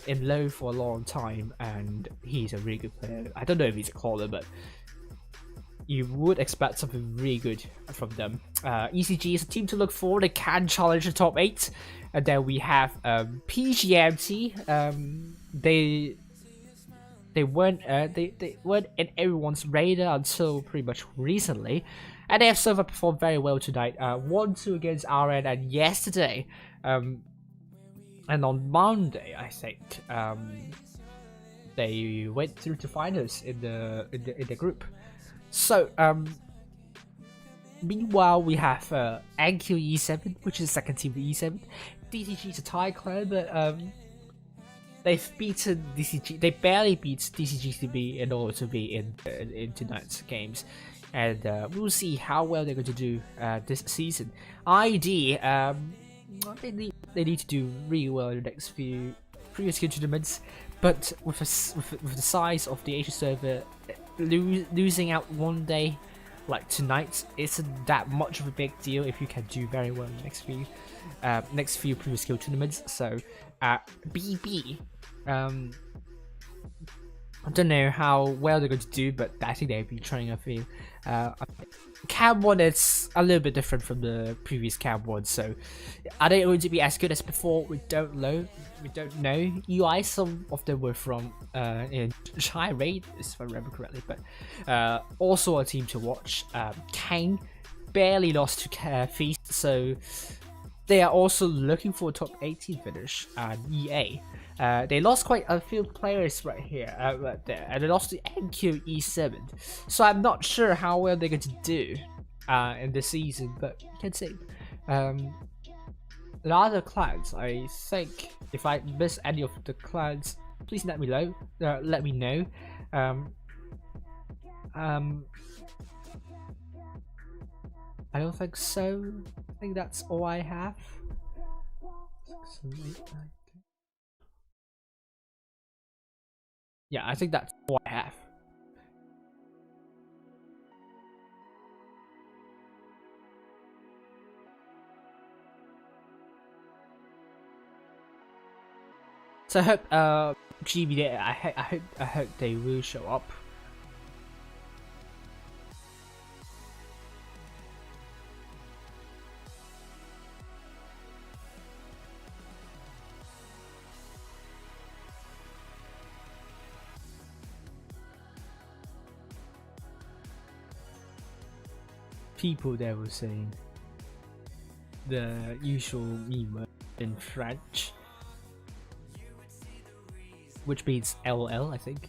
in low for a long time, and he's a really good player. I don't know if he's a caller, but you would expect something really good from them. ECG is a team to look for. They can challenge the top 8. And then we have PGMT. They weren't in everyone's radar until pretty much recently, and they have so far performed very well tonight. 1-2 against RN, and yesterday, and on Monday, I think, they went through to finals in the group. So meanwhile, we have NQE7, which is the second team of E7. DTG is a Thai clan, but they've beaten DCG. They barely beat DCGCB in order to be in tonight's games, and we'll see how well they're going to do this season. ID, they need to do really well in the next few previous tournaments, but with the size of the Asia server, losing out one day like tonight isn't that much of a big deal if you can do very well in the next few previous skill tournaments. So BB, I don't know how well they're going to do, but I think they'll be trying a few. Cam 1 is a little bit different from the previous Cam 1, so are they going to be as good as before? We don't know. UI, some of them were from in Chai Raid, if I remember correctly, but also a team to watch. Kang barely lost to Feast, so they are also looking for a top 18 finish. EA, they lost quite a few players right here, right there, and they lost to NQE7. So I'm not sure how well they're going to do in this season, but you can see. The other clans, I think, if I miss any of the clans, please let me know. I don't think so. I think that's all I have. 6, 7, 8, 9, 10. Yeah, I think that's all I have. So I hope GB, I hope they will show up. People there were saying the usual meme in French, which means LOL, I think.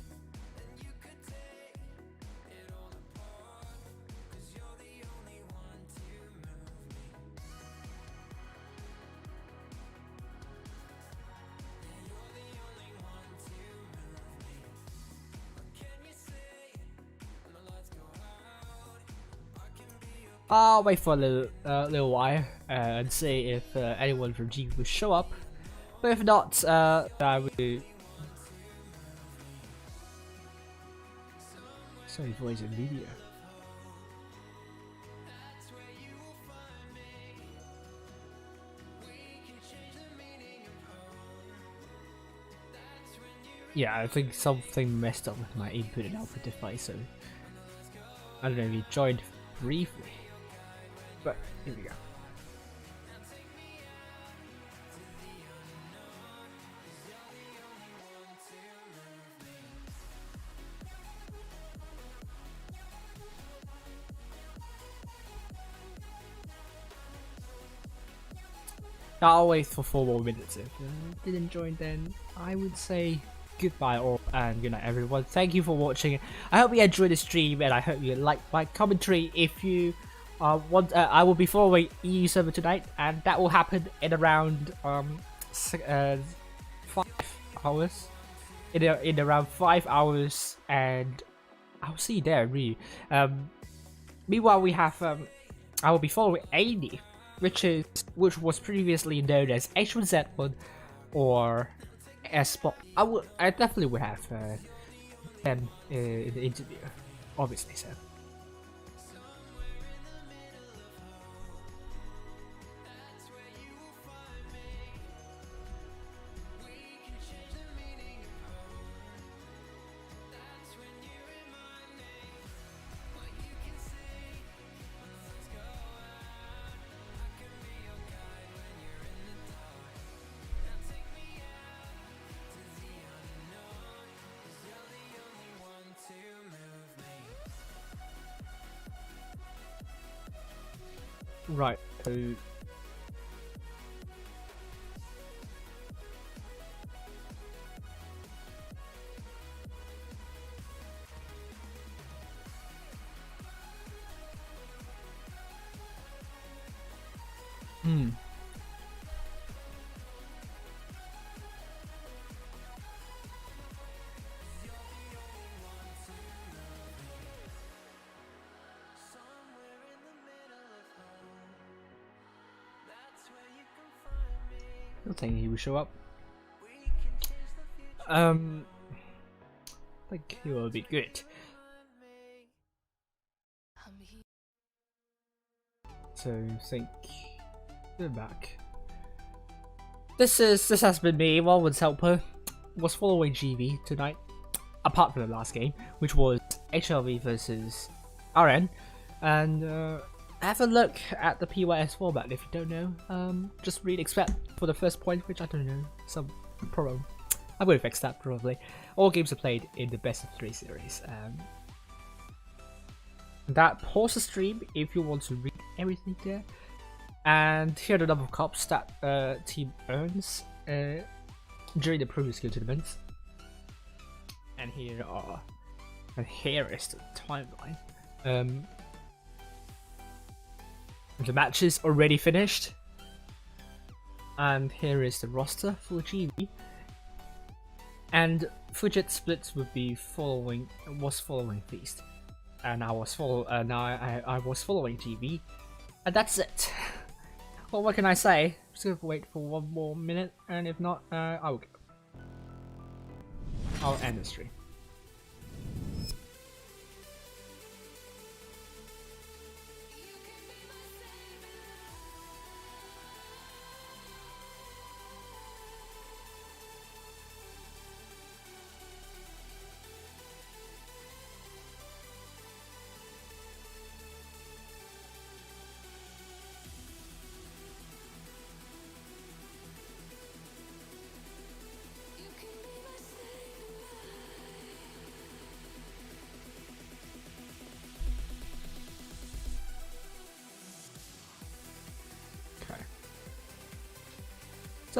I'll wait for a little while and see if anyone from G will show up. But if not, I will. Sorry, voice and video. Yeah, I think something messed up with my input and output device, so I don't know if you joined briefly. But here we go. I'll wait for 4 more minutes. If you didn't join, then I would say goodbye all and good night everyone. Thank you for watching. I hope you enjoyed the stream and I hope you like my commentary. If you I will be following EU server tonight, and that will happen in around 5 hours. In around 5 hours, and I'll see you there. Really. Meanwhile, we have I will be following 80, which was previously known as H1Z1 or S-Pop. I definitely would have them in the interview, obviously. So. Right, so I don't think he will show up. I think he will be good. So think we're back. This has been me, Walwood's helper. Was following GB tonight, apart from the last game, which was HLV versus RN, and have a look at the PYS format if you don't know. Just read expect for the first point, which I don't know, some problem. I'm going to fix that probably. All games are played in the best of 3 series. That pause the stream if you want to read everything there. And here are the number of cups that team earns during the previous skill tournaments. And here is the timeline. The match is already finished, and here is the roster for GB. And Fujit's Blitz would be was following Feast, and I was following GB, and that's it. Well, what can I say? Just gonna wait for 1 more minute, and if not, I'll end the stream.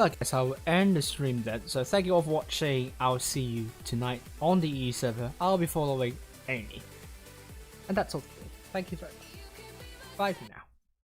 So I guess I'll end the stream then. So thank you all for watching. I'll see you tonight on the E server. I'll be following Amy. And that's all today. Thank you very much. Bye for now.